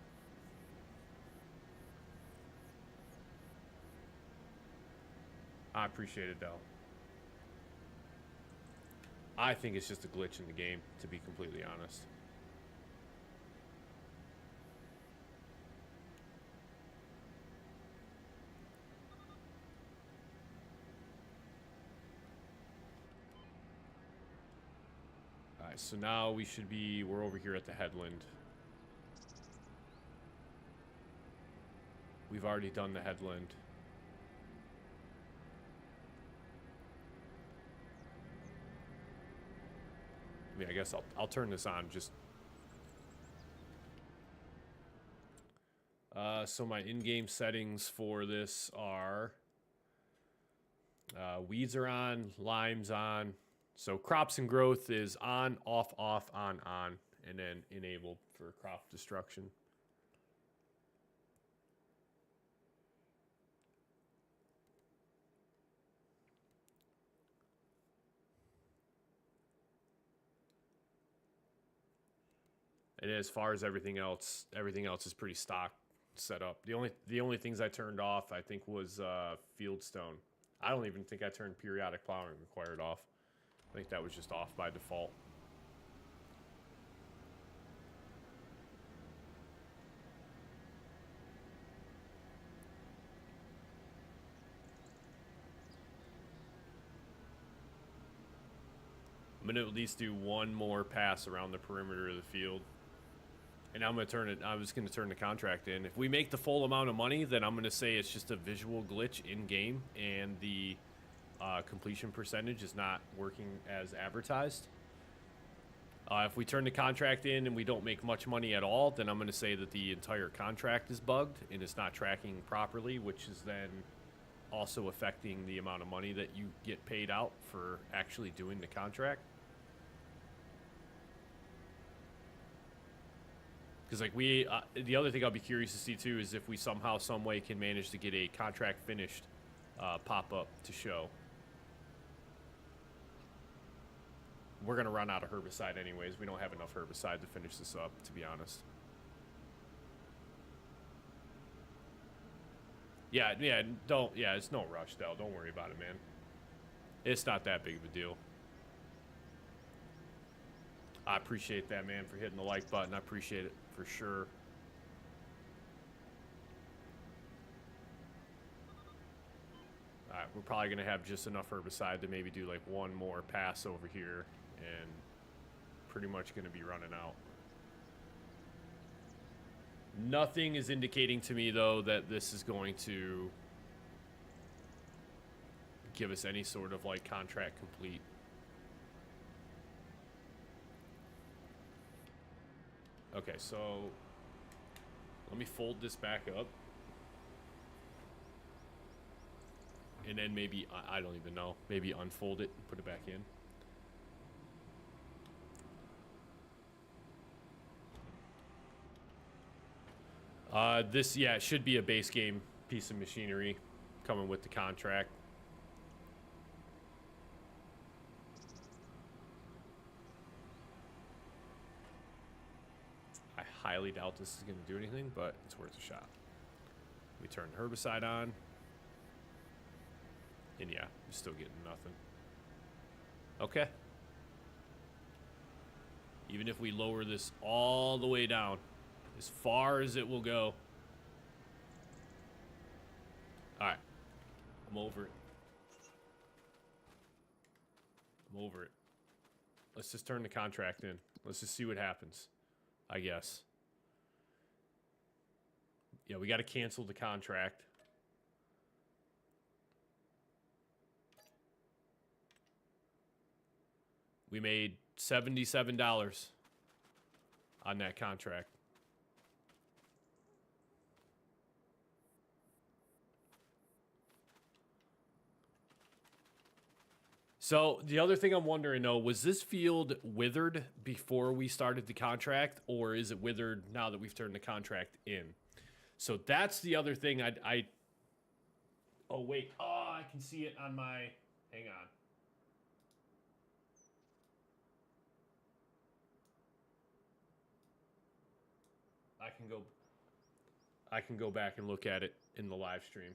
I appreciate it, Dell. I think it's just a glitch in the game, to be completely honest. so now we should be, we're over here at the headland. We've already done the headland. I mean, I guess I'll turn this on just. So my in-game settings for this are weeds are on, limes on. So crops and growth is on, off, on, and then enabled for crop destruction. And as far as everything else is pretty stock set up. The only things I turned off, I think, was fieldstone. I don't even think I turned periodic plowing required off. I think that was just off by default. I'm gonna at least do one more pass around the perimeter of the field. And I'm gonna turn it. I was gonna turn the contract in. If we make the full amount of money, then I'm gonna say it's just a visual glitch in game, and the completion percentage is not working as advertised. If we turn the contract in and we don't make much money at all, then I'm gonna say that the entire contract is bugged and it's not tracking properly, which is then also affecting the amount of money that you get paid out for actually doing the contract. Because like the other thing I'll be curious to see too is if we somehow, some way can manage to get a contract finished pop up to show. We're gonna run out of herbicide anyways. We don't have enough herbicide to finish this up, to be honest. Yeah, it's no rush, Del. Don't worry about it, man. It's not that big of a deal. I appreciate that, man, for hitting the like button. I appreciate it for sure. Alright, we're probably going to have just enough herbicide to maybe do like one more pass over here and pretty much going to be running out. Nothing is indicating to me, though, that this is going to give us any sort of like contract complete. Okay, so let me fold this back up. And then maybe, I don't even know, maybe unfold it and put it back in. This, yeah, it should be a base game piece of machinery coming with the contract. I highly doubt this is going to do anything, but it's worth a shot. We turn herbicide on. And yeah, we're still getting nothing. Okay. Even if we lower this all the way down, as far as it will go. Alright. I'm over it. I'm over it. Let's just turn the contract in. Let's just see what happens, I guess. Yeah, we got to cancel the contract. We made $77 on that contract. So the other thing I'm wondering, though, was this field withered before we started the contract, or is it withered now that we've turned the contract in? So that's the other thing oh, wait. Oh, I can see it on my... Hang on. I can go back and look at it in the live stream.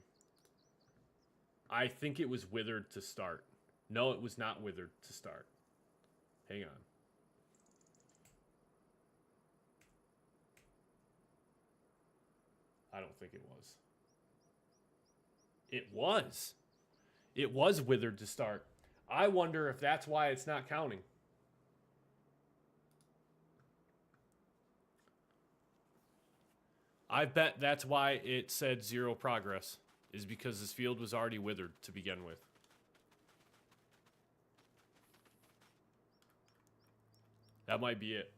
I think it was withered to start. No, it was not withered to start. Hang on. I don't think it was. It was. It was withered to start. I wonder if that's why it's not counting. I bet that's why it said 0 progress, is because this field was already withered to begin with. That might be it.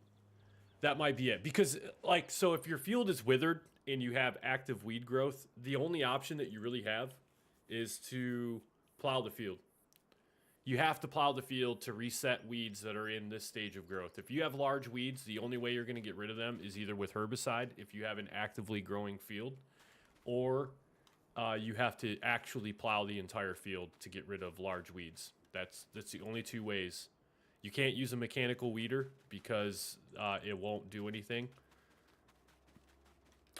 That might be it. Because, like, so if your field is withered and you have active weed growth, the only option that you really have is to plow the field. You have to plow the field to reset weeds that are in this stage of growth. If you have large weeds, the only way you're going to get rid of them is either with herbicide, if you have an actively growing field, or you have to actually plow the entire field to get rid of large weeds. That's the only two ways. You can't use a mechanical weeder because it won't do anything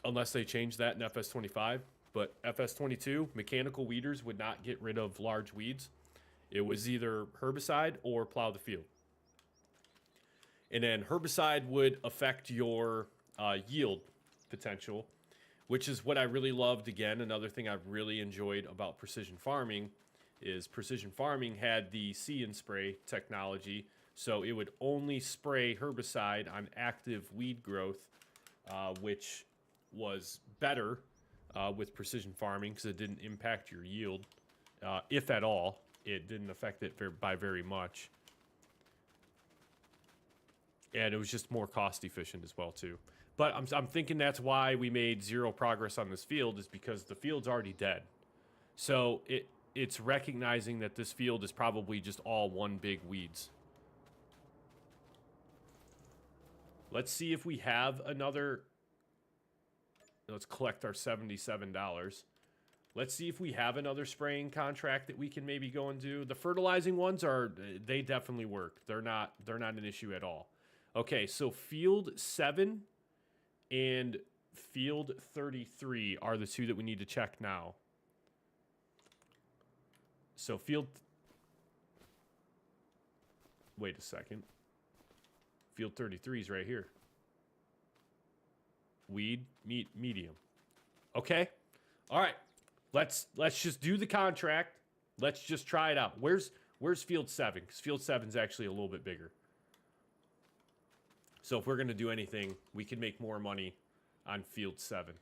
unless they change that in FS25. But FS22, mechanical weeders would not get rid of large weeds. It was either herbicide or plow the field. And then herbicide would affect your yield potential, which is what I really loved. Again, another thing I've really enjoyed about precision farming is precision farming had the see and spray technology. So it would only spray herbicide on active weed growth, which was better with precision farming because it didn't impact your yield, if at all. It didn't affect it by very much. And it was just more cost efficient as well, too. But I'm thinking that's why we made 0 progress on this field, is because the field's already dead. So it's recognizing that this field is probably just all one big weeds. Let's see if we have another. Let's collect our $77. Let's see if we have another spraying contract that we can maybe go and do. The fertilizing ones they definitely work. They're not an issue at all. Okay, so field 7 and field 33 are the two that we need to check now. So wait a second. Field 33 is right here. Weed, medium. Okay. All right. Let's just do the contract. Let's just try it out. Where's field 7? Because field 7 is actually a little bit bigger. So if we're going to do anything, we can make more money on field 7.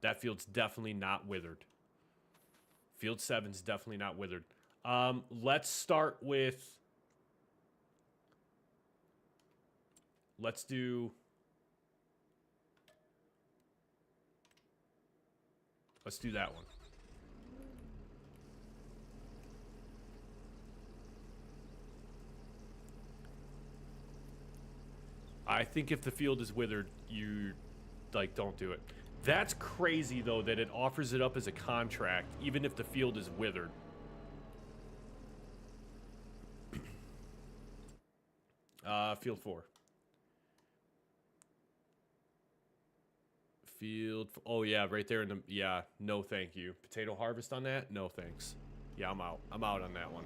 That field's definitely not withered. Field 7's definitely not withered. Let's start with... Let's do that one. I think if the field is withered, you, don't do it. That's crazy, though, that it offers it up as a contract, even if the field is withered. Field 4. Oh, yeah, right there in the... Yeah, no thank you. Potato harvest on that? No thanks. Yeah, I'm out. I'm out on that one.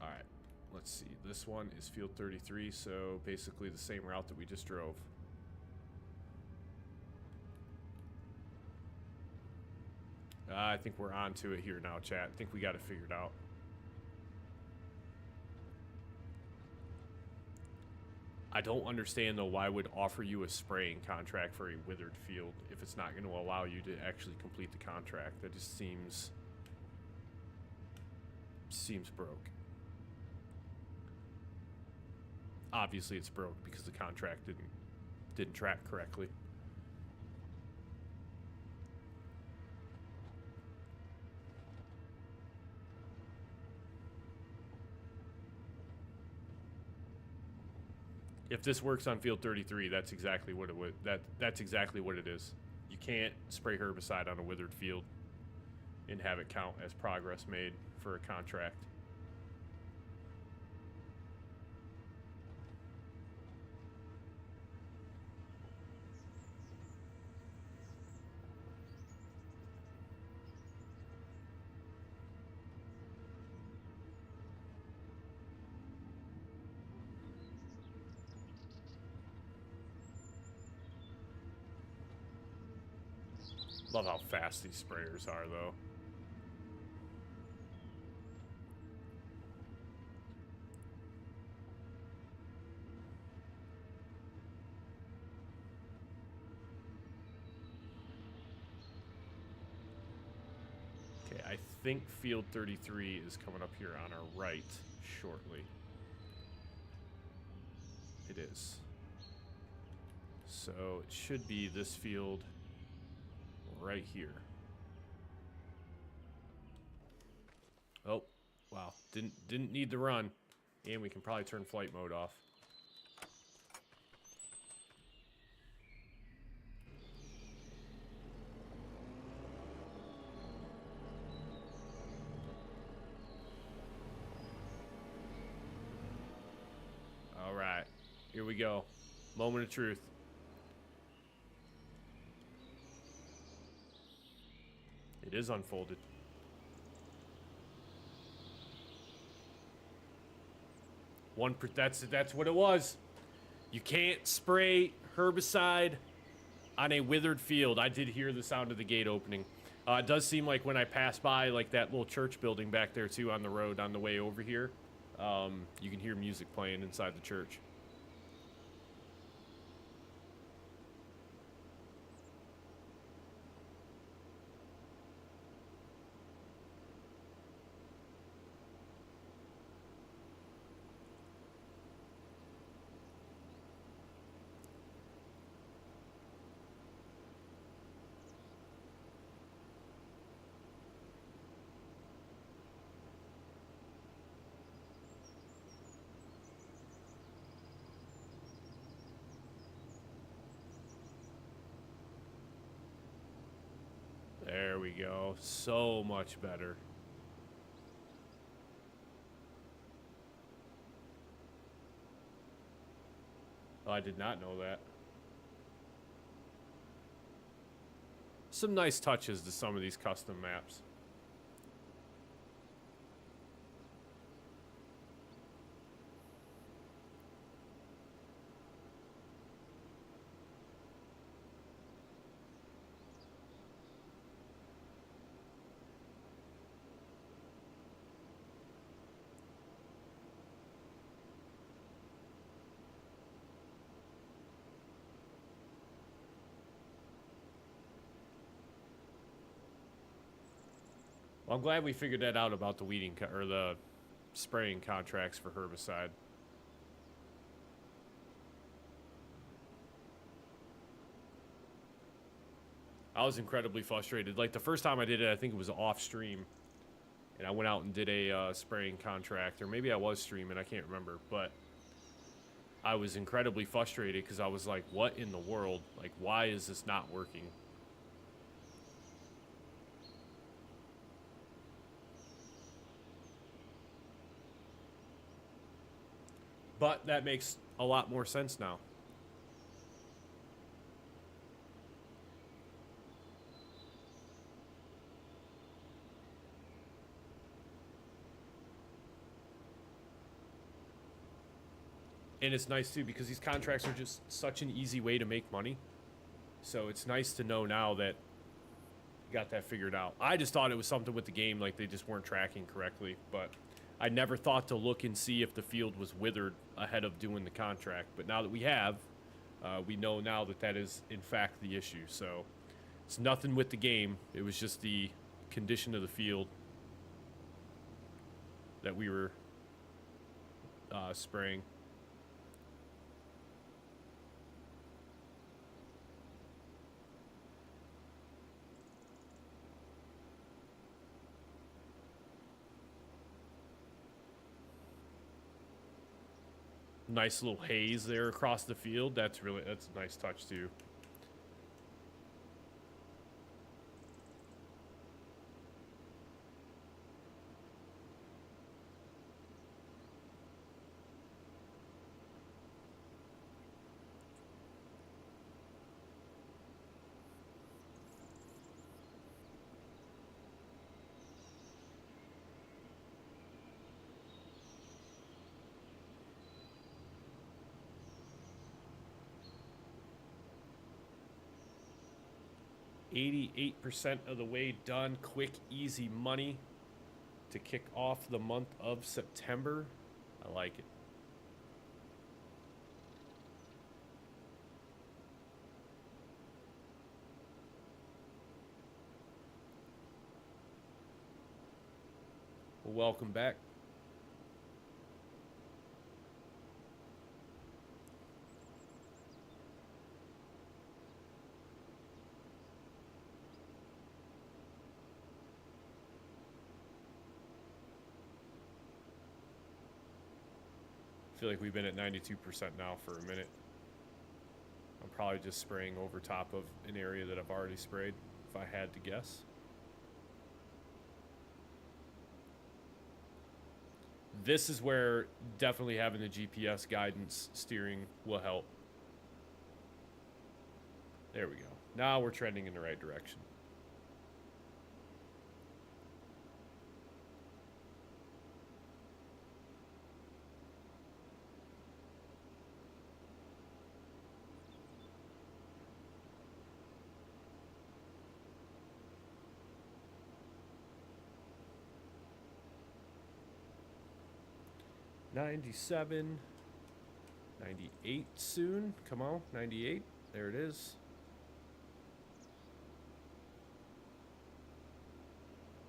All right. Let's see. This one is field 33, so basically the same route that we just drove. I think we're on to it here now, chat. I think we got it figured out. I don't understand, though, why would offer you a spraying contract for a withered field if it's not going to allow you to actually complete the contract. That just seems broke. Obviously, it's broke because the contract didn't track correctly. If this works on field 33, that's exactly what it would. That's exactly what it is. You can't spray herbicide on a withered field and have it count as progress made for a contract. Love how fast these sprayers are, though. I think field 33 is coming up here on our right shortly. It is. So it should be this field right here. Oh, wow. Didn't need the run. And we can probably turn flight mode off. All right. Here we go. Moment of truth. It is unfolded. That's what it was. You can't spray herbicide on a withered field. I did hear the sound of the gate opening. It does seem like when I pass by like that little church building back there too on the road on the way over here, you can hear music playing inside the church. There we go. So much better. Oh, I did not know that. Some nice touches to some of these custom maps. Well, I'm glad we figured that out about the weeding or the spraying contracts for herbicide. I was incredibly frustrated. Like the first time I did it, I think it was off stream, and I went out and did a spraying contract, or maybe I was streaming, I can't remember, but I was incredibly frustrated because I was like, what in the world? Like, why is this not working? But that makes a lot more sense now. And it's nice too because these contracts are just such an easy way to make money. So it's nice to know now that you got that figured out. I just thought it was something with the game, like they just weren't tracking correctly, but I never thought to look and see if the field was withered ahead of doing the contract. But now that we have, we know now that that is in fact the issue. So it's nothing with the game. It was just the condition of the field that we were spraying. Nice little haze there across the field. That's a nice touch too. %8 of the way done. Quick, easy money to kick off the month of September. I like it. welcome back. I feel like we've been at 92% now for a minute. I'm probably just spraying over top of an area that I've already sprayed, if I had to guess. This is where definitely having the GPS guidance steering will help. There we go. Now we're trending in the right direction. $97, $98 soon. Come on, $98. There it is.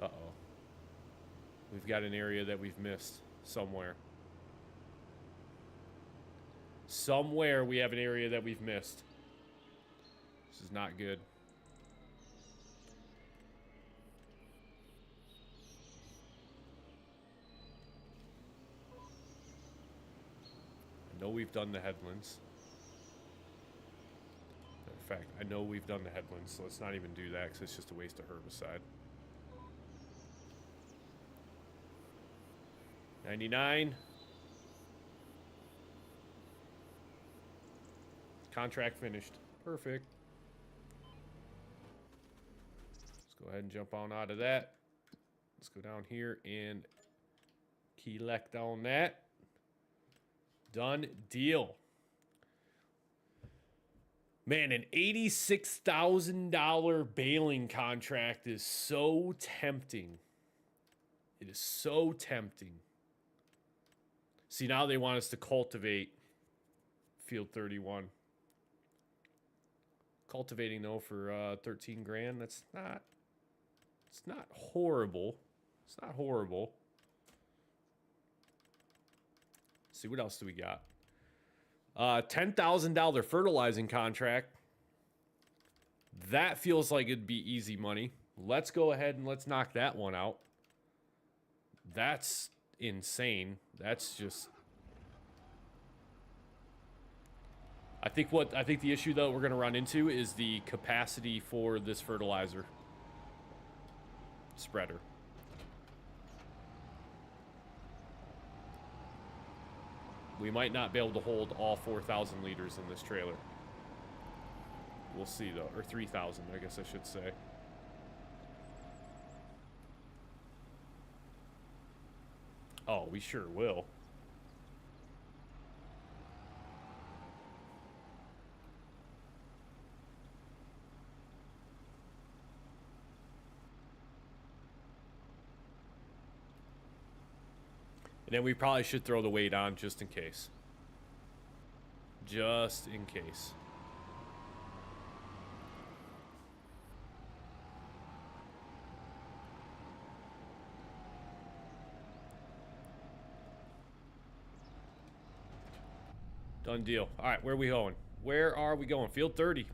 Uh-oh. We've got an area that we've missed somewhere. Somewhere we have an area that we've missed. This is not good. I know we've done the headlands. In fact, I know we've done the headlands, so let's not even do that because it's just a waste of herbicide. 99. Contract finished. Perfect. Let's go ahead and jump on out of that. Let's go down here and collect on that. Done deal. Man, an $86,000 baling contract is so tempting. It is so tempting. See, now they want us to cultivate field 31. Cultivating though for 13 grand, it's not horrible. It's not horrible. Let's see, what else do we got? $10,000 fertilizing contract. That feels like it'd be easy money. Let's go ahead and let's knock that one out. That's insane. That's just... I think the issue though we're going to run into is the capacity for this fertilizer spreader. We might not be able to hold all 4,000 liters in this trailer. We'll see though, or 3,000, I guess I should say. Oh, we sure will. And then we probably should throw the weight on just in case. Just in case. Done deal. All right, where are we going? Where are we going? Field 30.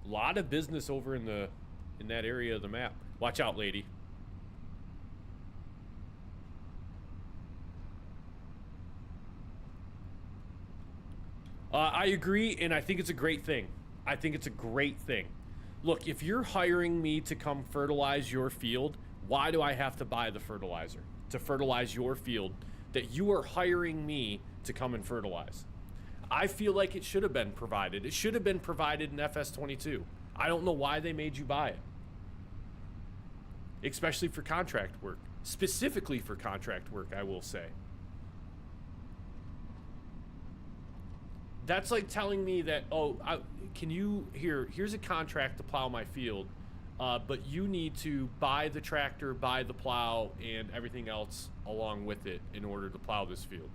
A lot of business over in that area of the map. Watch out, lady. I agree, and I think it's a great thing. I think it's a great thing. Look, if you're hiring me to come fertilize your field, why do I have to buy the fertilizer to fertilize your field that you are hiring me to come and fertilize? I feel like it should have been provided. It should have been provided in FS22. I don't know why they made you buy it. Especially for contract work. Specifically for contract work, I will say. That's like telling me that, oh, here's a contract to plow my field, but you need to buy the tractor, buy the plow, and everything else along with it in order to plow this field.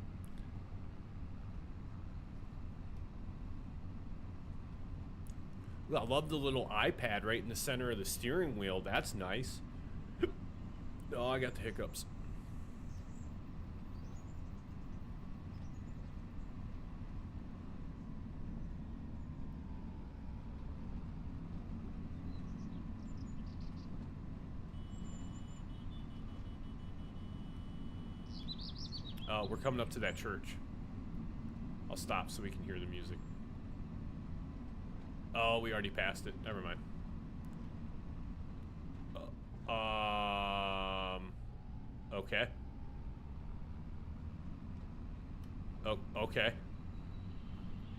Well, I love the little iPad right in the center of the steering wheel. That's nice. Oh, I got the hiccups. We're coming up to that church. I'll stop so we can hear the music. Oh, we already passed it. Never mind. Okay. Oh, okay.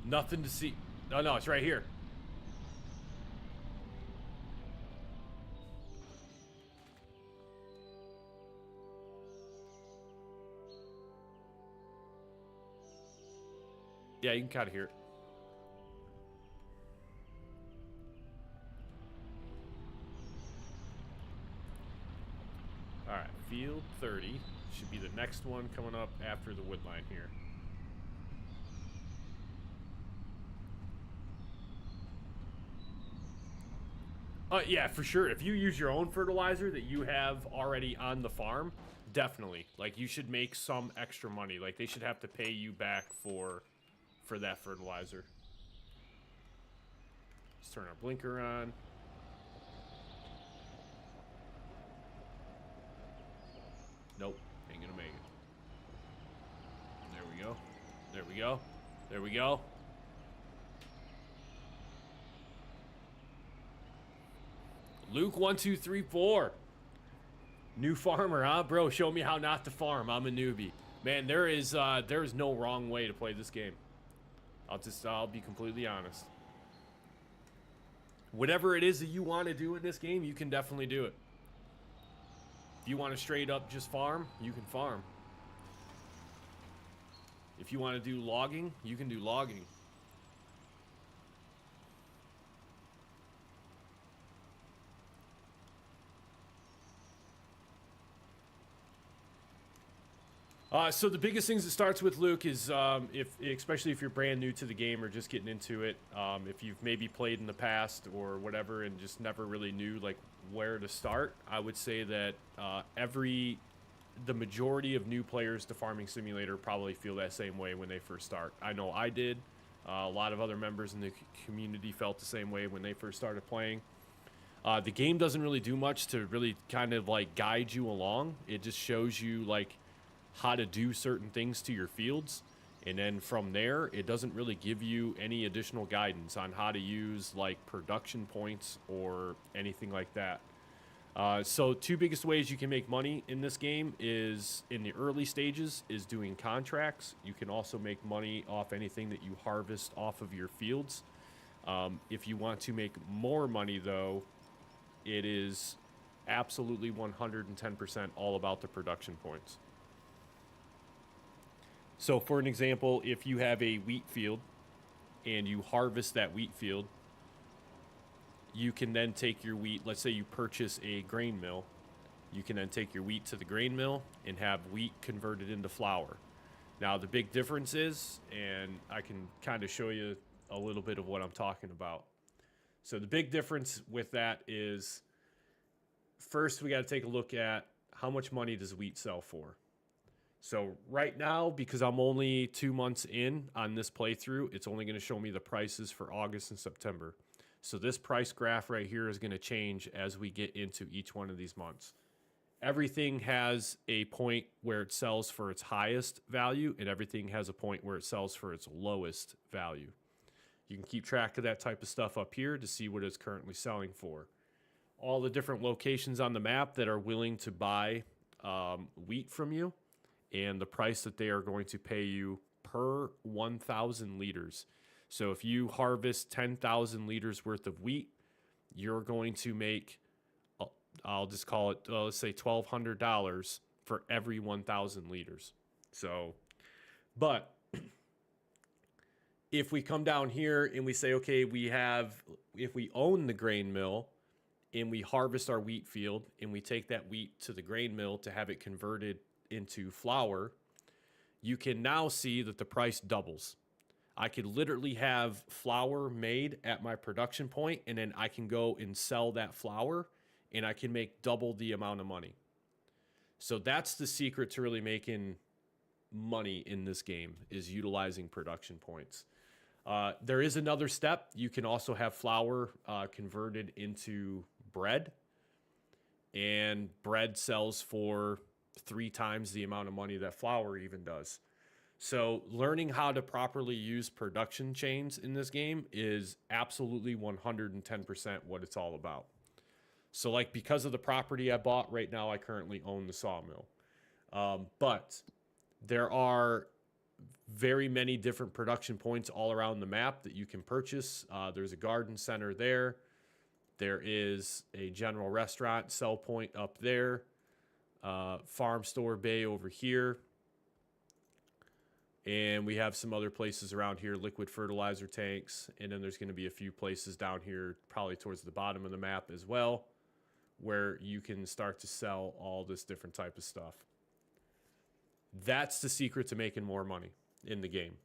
Nothing to see. No, no, it's right here. Yeah, you can kind of hear it. All right, field 30 should be the next one coming up after the wood line here. Yeah, for sure. If you use your own fertilizer that you have already on the farm, definitely. Like, you should make some extra money. Like, they should have to pay you back for that fertilizer. Let's turn our blinker on. Nope, ain't gonna make it. There we go. There we go. There we go. Luke 1234. New farmer, huh? Bro, show me how not to farm. I'm a newbie. Man, there is no wrong way to play this game. I'll be completely honest. Whatever it is that you want to do in this game, you can definitely do it. If you want to straight up just farm, you can farm. If you want to do logging, you can do logging. So the biggest things it starts with, Luke, is especially if you're brand new to the game or just getting into it, if you've maybe played in the past or whatever and just never really knew like where to start, I would say that the majority of new players to Farming Simulator probably feel that same way when they first start. I know I did. A lot of other members in the community felt the same way when they first started playing. The game doesn't really do much to really kind of like guide you along. It just shows you like how to do certain things to your fields, and then from there it doesn't really give you any additional guidance on how to use like production points or anything like that. So two biggest ways you can make money in this game is in the early stages is doing contracts. You can also make money off anything that you harvest off of your fields. If you want to make more money though, it is absolutely 110% all about the production points. So for an example, if you have a wheat field and you harvest that wheat field, you can then take your wheat, let's say you purchase a grain mill, you can then take your wheat to the grain mill and have wheat converted into flour. Now the big difference is, and I can kind of show you a little bit of what I'm talking about. So the big difference with that is, first we got to take a look at how much money does wheat sell for. So right now, because I'm only 2 months in on this playthrough, it's only going to show me the prices for August and September. So this price graph right here is going to change as we get into each one of these months. Everything has a point where it sells for its highest value, and everything has a point where it sells for its lowest value. You can keep track of that type of stuff up here to see what it's currently selling for. All the different locations on the map that are willing to buy wheat from you, and the price that they are going to pay you per 1,000 liters. So if you harvest 10,000 liters worth of wheat, you're going to make, I'll just call it, let's say $1,200 for every 1,000 liters. So, but if we come down here and we say, okay, if we own the grain mill and we harvest our wheat field and we take that wheat to the grain mill to have it converted into flour, you can now see that the price doubles. I could literally have flour made at my production point, and then I can go and sell that flour, and I can make double the amount of money. So that's the secret to really making money in this game, is utilizing production points. There is another step. You can also have flour converted into bread, and bread sells for 3 times the amount of money that flour even does. So learning how to properly use production chains in this game is absolutely 110% what it's all about. So like, because of the property I bought right now, I currently own the sawmill. But there are very many different production points all around the map that you can purchase. There's a garden center there. There is a general restaurant sell point up there. Farm store bay over here. And we have some other places around here, liquid fertilizer tanks. And then there's going to be a few places down here, probably towards the bottom of the map as well, where you can start to sell all this different type of stuff. That's the secret to making more money in the game.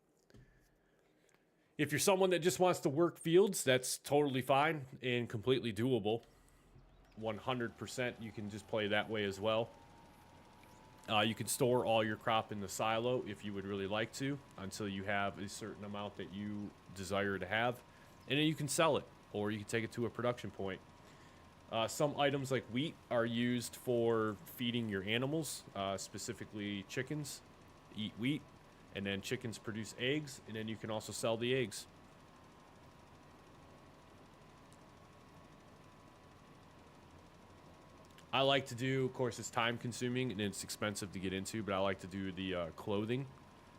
If you're someone that just wants to work fields, that's totally fine and completely doable. 100% you can just play that way as well. You can store all your crop in the silo if you would really like to, until you have a certain amount that you desire to have. And then you can sell it, or you can take it to a production point. Some items like wheat are used for feeding your animals, specifically chickens eat wheat, and then chickens produce eggs, and then you can also sell the eggs. I like to do, of course, it's time consuming and it's expensive to get into, but I like to do the clothing,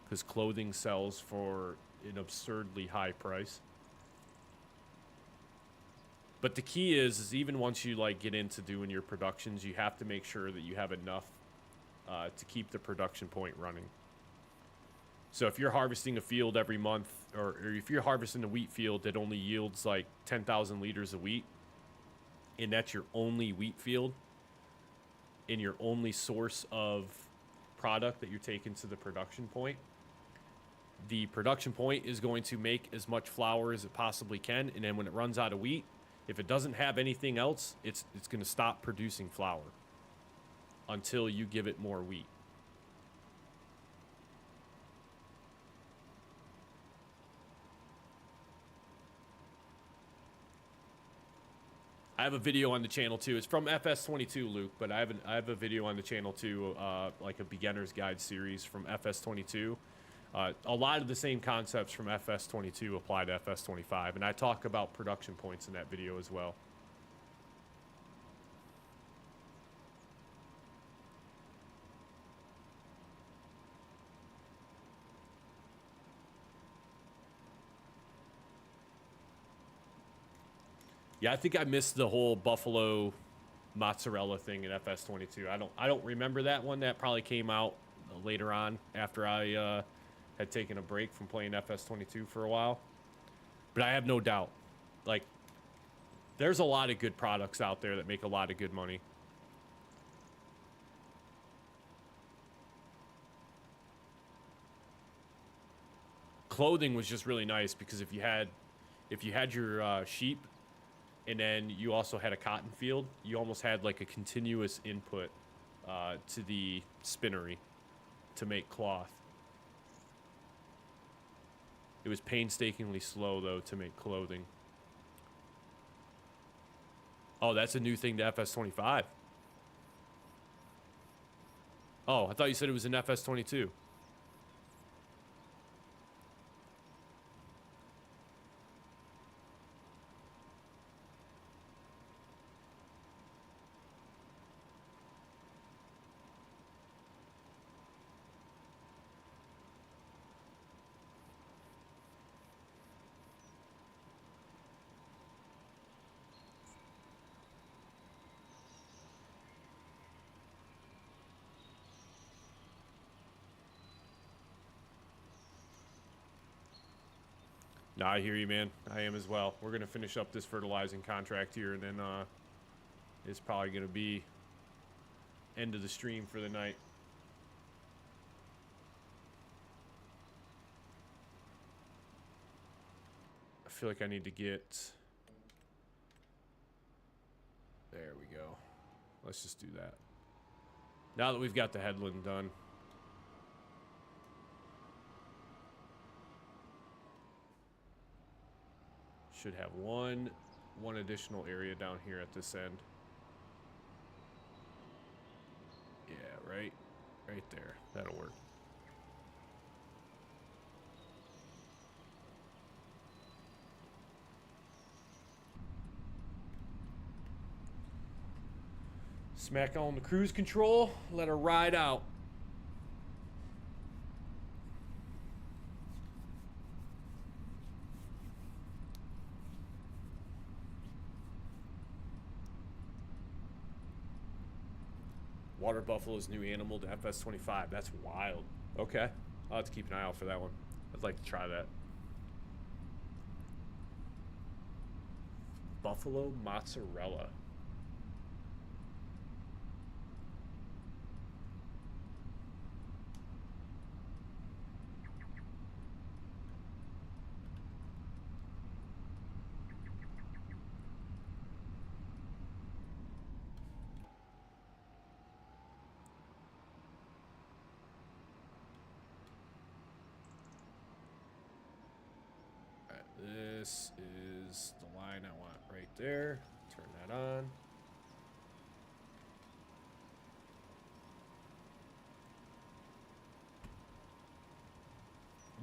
because clothing sells for an absurdly high price. But the key is even once you like get into doing your productions, you have to make sure that you have enough to keep the production point running. So if you're harvesting a field every month, or if you're harvesting a wheat field that only yields like 10,000 liters of wheat, and that's your only wheat field, and your only source of product that you're taking to the production point, the production point is going to make as much flour as it possibly can, and then when it runs out of wheat, if it doesn't have anything else, it's going to stop producing flour until you give it more wheat. I have a video on the channel too. It's from FS22, Luke, but I have a video on the channel too, like a beginner's guide series from FS22. A lot of the same concepts from FS22 apply to FS25, and I talk about production points in that video as well. Yeah, I think I missed the whole buffalo mozzarella thing in FS22. I don't remember that one. That probably came out later on after I had taken a break from playing FS22 for a while. But I have no doubt, like, there's a lot of good products out there that make a lot of good money. Clothing was just really nice because if you had your sheep, and then you also had a cotton field, you almost had like a continuous input to the spinnery to make cloth. It was painstakingly slow, though, to make clothing. Oh, that's a new thing to FS25. Oh, I thought you said it was in FS22. No, I hear you, man. I am as well. We're going to finish up this fertilizing contract here, and then it's probably going to be end of the stream for the night. I feel like I need to get... There we go. Let's just do that. Now that we've got the headland done. Should have one additional area down here at this end. Yeah, right. right there. That'll work. Smack on the cruise control. Let her ride out. Water buffalo's new animal to FS25. That's wild. Okay. I'll have to keep an eye out for that one. I'd like to try that. Buffalo mozzarella. This is the line I want right there. Turn that on.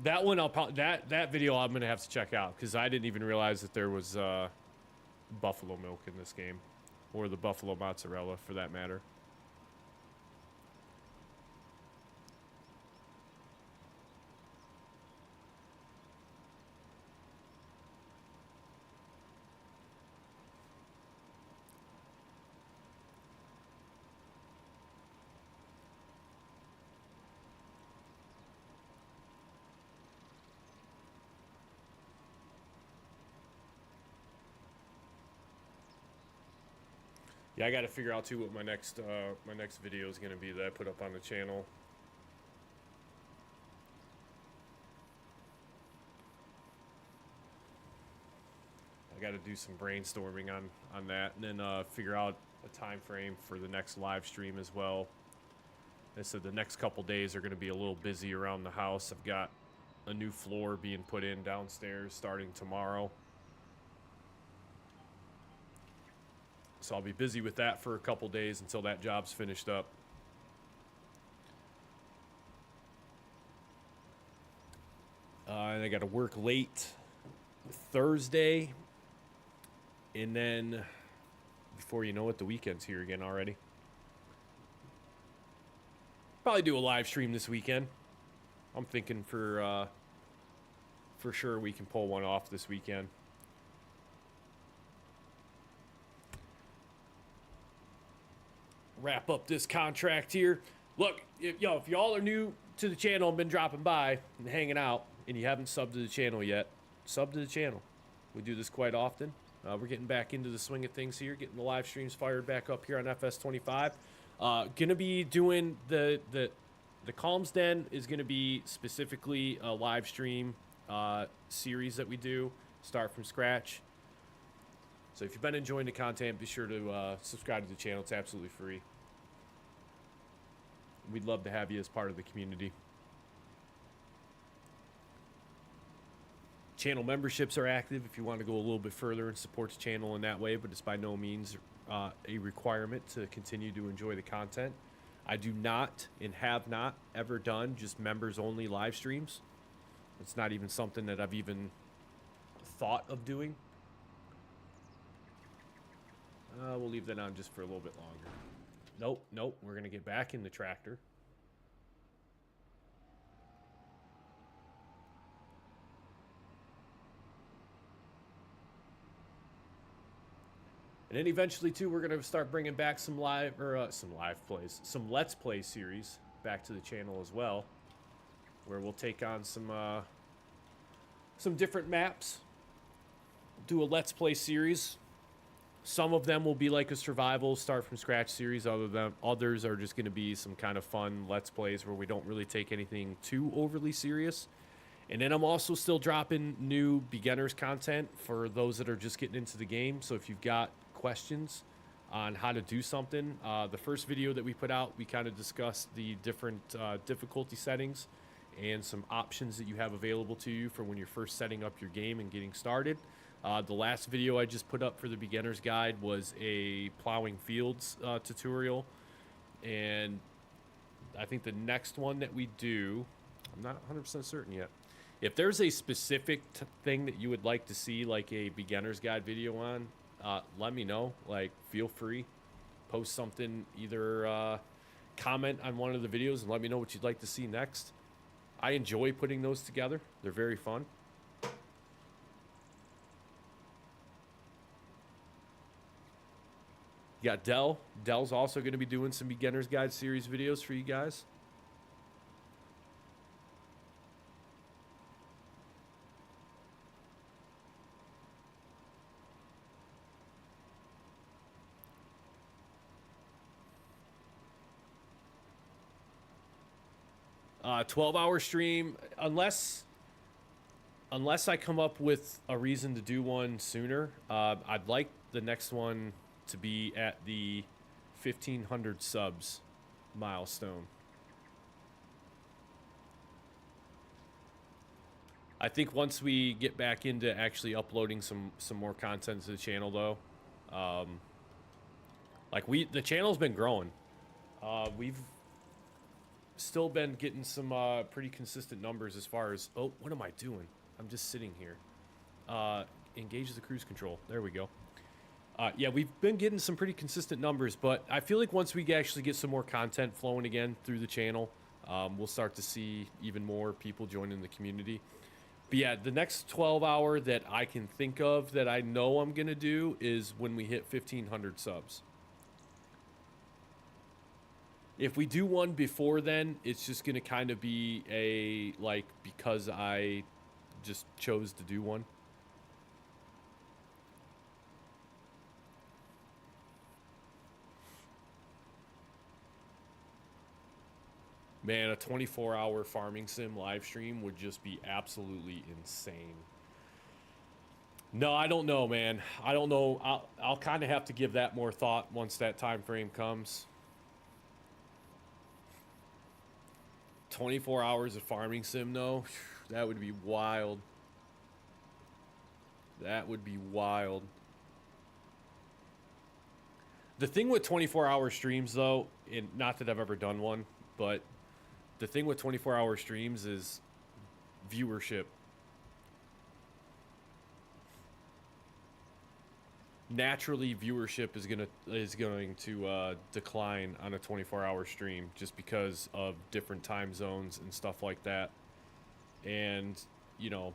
That one I'll probably that video I'm gonna have to check out because I didn't even realize that there was buffalo milk in this game, or the buffalo mozzarella for that matter. Yeah, I got to figure out too what my next video is going to be that I put up on the channel. I got to do some brainstorming on that, and then figure out a time frame for the next live stream as well. I said the next couple days are going to be a little busy around the house. I've got a new floor being put in downstairs starting tomorrow. So I'll be busy with that for a couple days until that job's finished up. And I got to work late Thursday. And then, before you know it, the weekend's here again already. Probably do a live stream this weekend. I'm thinking for sure we can pull one off this weekend. Wrap up this contract here. Look, if y'all are new to the channel and been dropping by and hanging out, and you haven't subbed to the channel yet, sub to the channel. We do this quite often. We're getting back into the swing of things here, getting the live streams fired back up here on FS25. Gonna be doing the Calmsden is gonna be specifically a live stream series that we do, start from scratch. So if you've been enjoying the content, be sure to subscribe to the channel. It's absolutely free. We'd love to have you as part of the community. Channel memberships are active if you want to go a little bit further and support the channel in that way, but it's by no means a requirement to continue to enjoy the content. I do not and have not ever done just members-only live streams. It's not even something that I've even thought of doing. We'll leave that on just for a little bit longer. Nope, we're going to get back in the tractor. And then eventually, too, we're going to start bringing back some Let's Play series back to the channel as well, where we'll take on some different maps, do a Let's Play series. Some of them will be like a survival, start from scratch series. Others are just going to be some kind of fun Let's Plays where we don't really take anything too overly serious. And then I'm also still dropping new beginners content for those that are just getting into the game. So if you've got questions on how to do something, the first video that we put out, we kind of discussed the different difficulty settings and some options that you have available to you for when you're first setting up your game and getting started. The last video I just put up for the beginner's guide was a plowing fields tutorial, and I think the next one that we do, I'm not 100% certain yet. If there's a specific thing that you would like to see, like a beginner's guide video on, let me know. Like, feel free. Post something, either comment on one of the videos and let me know what you'd like to see next. I enjoy putting those together. They're very fun. You got Dell. Dell's also going to be doing some beginner's guide series videos for you guys. 12-hour stream, unless I come up with a reason to do one sooner. I'd like the next one to be at the 1,500 subs milestone. I think once we get back into actually uploading some more content to the channel, though, the channel's been growing. We've still been getting some pretty consistent numbers as far as, oh, what am I doing? I'm just sitting here. Engage the cruise control. There we go. Yeah, we've been getting some pretty consistent numbers, but I feel like once we actually get some more content flowing again through the channel, we'll start to see even more people joining the community. But yeah, the next 12-hour that I can think of that I know I'm going to do is when we hit 1,500 subs. If we do one before then, it's just going to kind of be because I just chose to do one. Man, a 24-hour farming sim live stream would just be absolutely insane. No, I don't know, man. I don't know. I'll kind of have to give that more thought once that time frame comes. 24 hours of farming sim, though? That would be wild. That would be wild. The thing with 24-hour streams, though, and not that I've ever done one, but the thing with 24-hour streams is viewership. Naturally, viewership is going to decline on a 24-hour stream just because of different time zones and stuff like that. And, you know,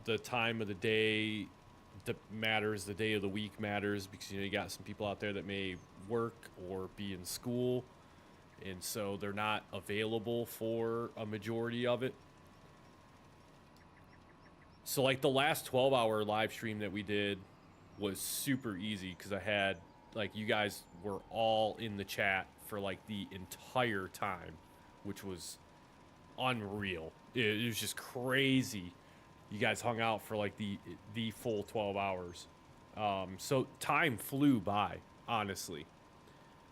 the time of the day matters, the day of the week matters, because, you know, you got some people out there that may work or be in school, and so they're not available for a majority of it. So like the last 12-hour live stream that we did was super easy because I had, like, you guys were all in the chat for like the entire time, which was unreal. It was just crazy. You guys hung out for like the full 12 hours. So time flew by, honestly.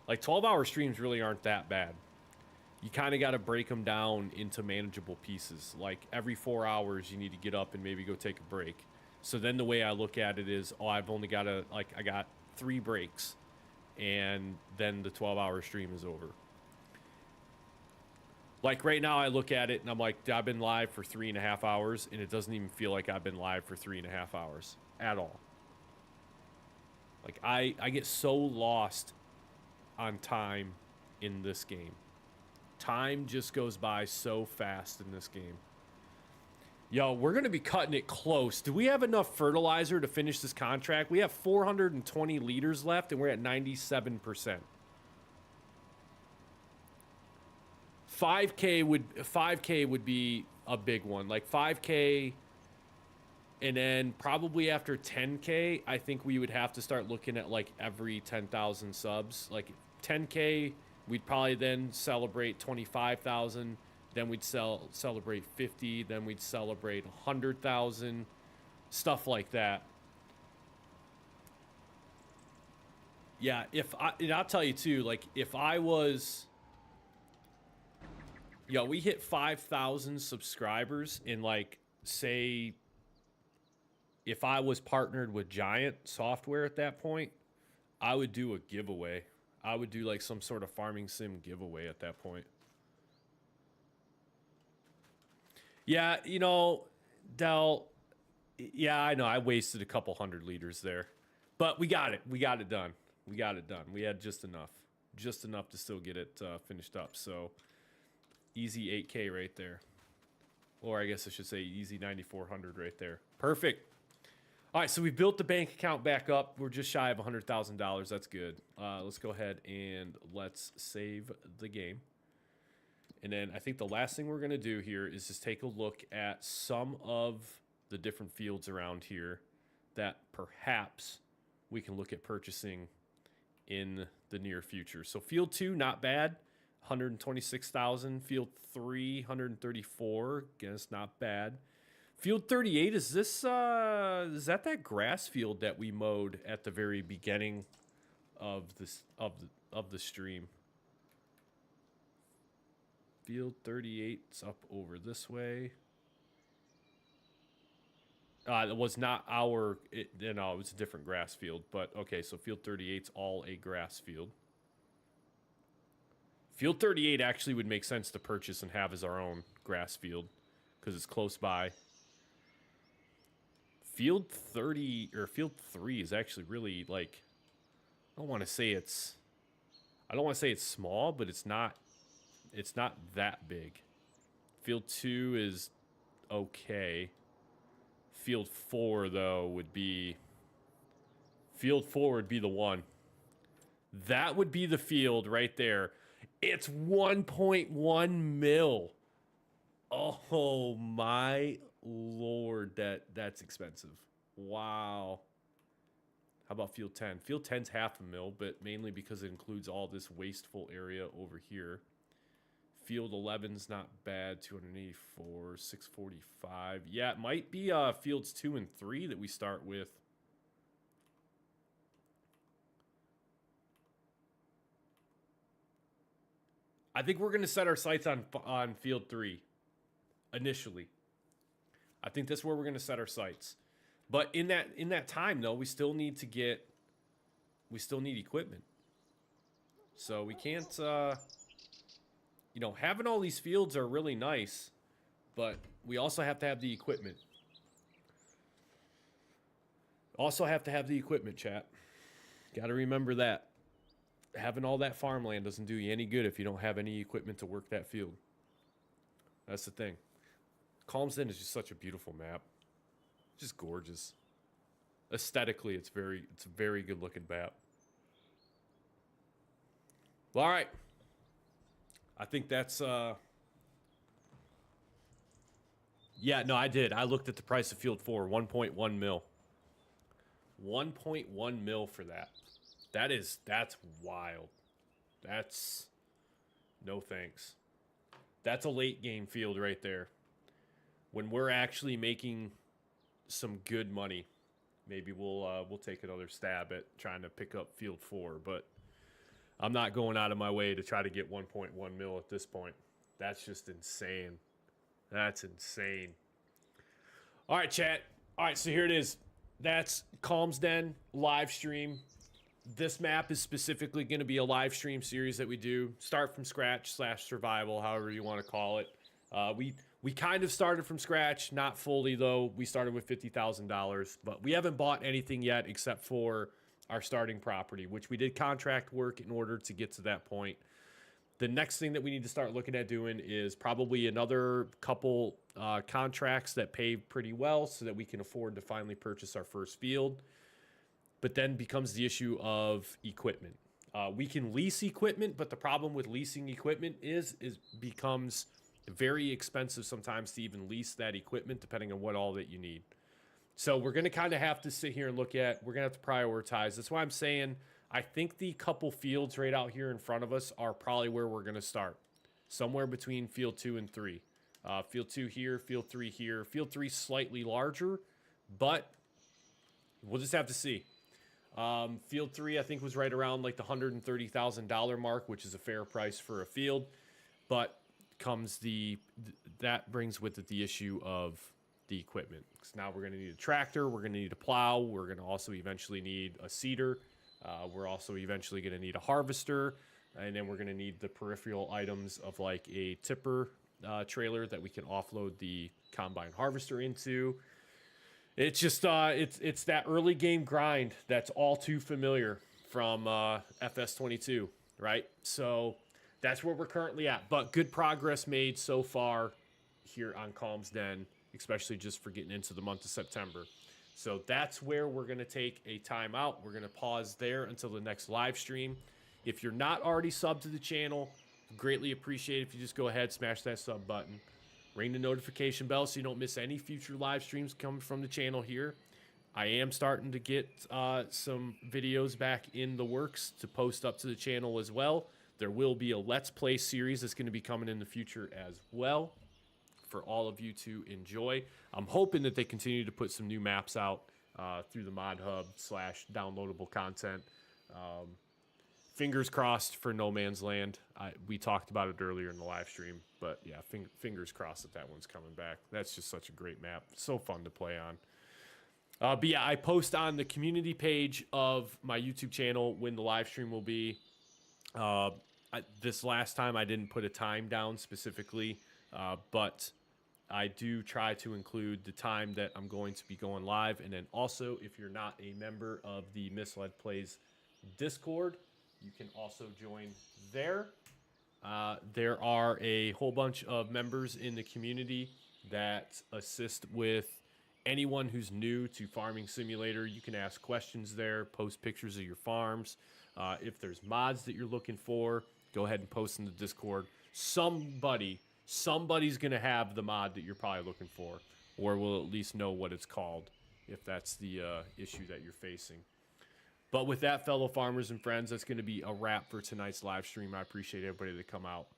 Like 12-hour streams really aren't that bad. You kind of got to break them down into manageable pieces. Like every 4 hours you need to get up and maybe go take a break. So then the way I look at it is, oh, I've only got I got 3 breaks, and then the 12-hour stream is over. Like right now I look at it and I'm like, I've been live for 3.5 hours, and it doesn't even feel like I've been live for 3.5 hours at all. Like I get so lost on time in this game. Time just goes by so fast in this game. Yo, we're going to be cutting it close. Do we have enough fertilizer to finish this contract? We have 420 liters left, and we're at 97%. 5K would be a big one. Like 5K, and then probably after 10K, I think we would have to start looking at like every 10,000 subs. Like 10K, we'd probably then celebrate 25,000. Then we'd celebrate 50. Then we'd celebrate 100,000. Stuff like that. Yeah, and I'll tell you too, like if I was, we hit 5,000 subscribers in, like, say, if I was partnered with Giant Software at that point, I would do a giveaway. I would do like some sort of farming sim giveaway at that point. Yeah, you know, Dell. Yeah, I know. I wasted a couple 100 liters there, but we got it. We got it done. We got it done. We had just enough to still get it finished up. So easy 8K right there, or I guess I should say easy 9,400 right there. Perfect. All right, so we built the bank account back up. We're just shy of $100,000. That's good. Let's go ahead and let's save the game. And then I think the last thing we're going to do here is just take a look at some of the different fields around here that perhaps we can look at purchasing in the near future. So field 2, not bad. 126,000. Field 3, 134. Again, it's not bad. Field 38, is that grass field that we mowed at the very beginning of the stream? Field 38's up over this way. It was not our, no, it was a different grass field. But okay, so field 38's all a grass field. Field 38 actually would make sense to purchase and have as our own grass field because it's close by. Field 30 or field 3 is actually really like, I don't want to say it's small, but it's not that big. Field 2 is okay. Field 4 though would be the one. That would be the field right there. It's 1.1 mil. Oh my Lord, that's expensive. Wow. How about field 10? Field 10's half a mil, but mainly because it includes all this wasteful area over here. Field 11's not bad, 284, 645. Yeah, it might be fields 2 and 3 that we start with. I think we're going to set our sights on field 3 initially. I think that's where we're going to set our sights. But in that time though, we still need equipment. So we can't you know, having all these fields are really nice, but we also have to have the equipment. Chat. Got to remember that. Having all that farmland doesn't do you any good if you don't have any equipment to work that field. That's the thing. Calmsden is just such a beautiful map. Just gorgeous. Aesthetically, it's a very good looking map. Well, all right. I think that's yeah, no, I did. I looked at the price of field 4, 1.1 mil. 1.1 mil for that. That's wild. That's no thanks. That's a late game field right there. When we're actually making some good money, maybe we'll take another stab at trying to pick up field 4, but I'm not going out of my way to try to get 1.1 mil at this point. That's just insane. That's insane. All right, chat. All right, so here it is. That's Calmsden live stream. This map is specifically going to be a live stream series that we do. Start from scratch / survival, however you want to call it. We kind of started from scratch, not fully though. We started with $50,000, but we haven't bought anything yet except for our starting property, which we did contract work in order to get to that point. The next thing that we need to start looking at doing is probably another couple contracts that pay pretty well so that we can afford to finally purchase our first field. But then becomes the issue of equipment. We can lease equipment, but the problem with leasing equipment is becomes very expensive sometimes to even lease that equipment, depending on what all that you need. So we're going to kind of have to sit here and look at, we're going to have to prioritize. That's why I'm saying I think the couple fields right out here in front of us are probably where we're going to start. Somewhere between field 2 and 3. Field 2 here, field 3 here. Field 3 slightly larger, but we'll just have to see. Field 3 I think was right around like the $130,000 mark, which is a fair price for a field. But that brings with it the issue of the equipment. Because now we're going to need a tractor, we're going to need a plow, we're going to also eventually need a seeder, we're also eventually going to need a harvester, and then we're going to need the peripheral items of like a tipper trailer that we can offload the combine harvester into. It's just it's that early game grind that's all too familiar from FS22, right? So that's where we're currently at. But good progress made so far here on Calmsden, especially just for getting into the month of September. So that's where we're going to take a timeout. We're going to pause there until the next live stream. If you're not already subbed to the channel, greatly appreciate it if you just go ahead, smash that sub button. Ring the notification bell so you don't miss any future live streams coming from the channel here. I am starting to get some videos back in the works to post up to the channel as well. There will be a Let's Play series that's going to be coming in the future as well for all of you to enjoy. I'm hoping that they continue to put some new maps out through the mod hub / downloadable content. Fingers crossed for No Man's Land. We talked about it earlier in the live stream, but yeah, fingers crossed that one's coming back. That's just such a great map. So fun to play on. But yeah, I post on the community page of my YouTube channel when the live stream will be. This last time I didn't put a time down specifically, but I do try to include the time that I'm going to be going live. And then also, if you're not a member of the Misled Plays Discord, you can also join there. There are a whole bunch of members in the community that assist with anyone who's new to Farming Simulator. You can ask questions there, post pictures of your farms. If there's mods that you're looking for, go ahead and post in the Discord. Somebody's going to have the mod that you're probably looking for, or will at least know what it's called if that's the issue that you're facing. But with that, fellow farmers and friends, that's going to be a wrap for tonight's live stream. I appreciate everybody that come out,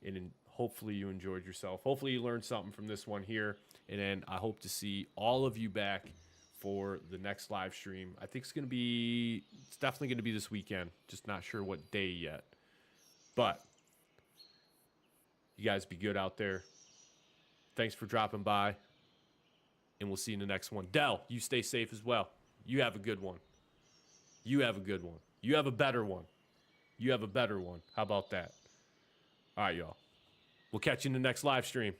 and hopefully you enjoyed yourself. Hopefully you learned something from this one here, and then I hope to see all of you back for the next live stream. I think it's definitely going to be this weekend. Just not sure what day yet. But you guys be good out there. Thanks for dropping by, and we'll see you in the next one. Dell, you stay safe as well. You have a good one. You have a good one. You have a better one. You have a better one. How about that? All right, y'all. We'll catch you in the next live stream.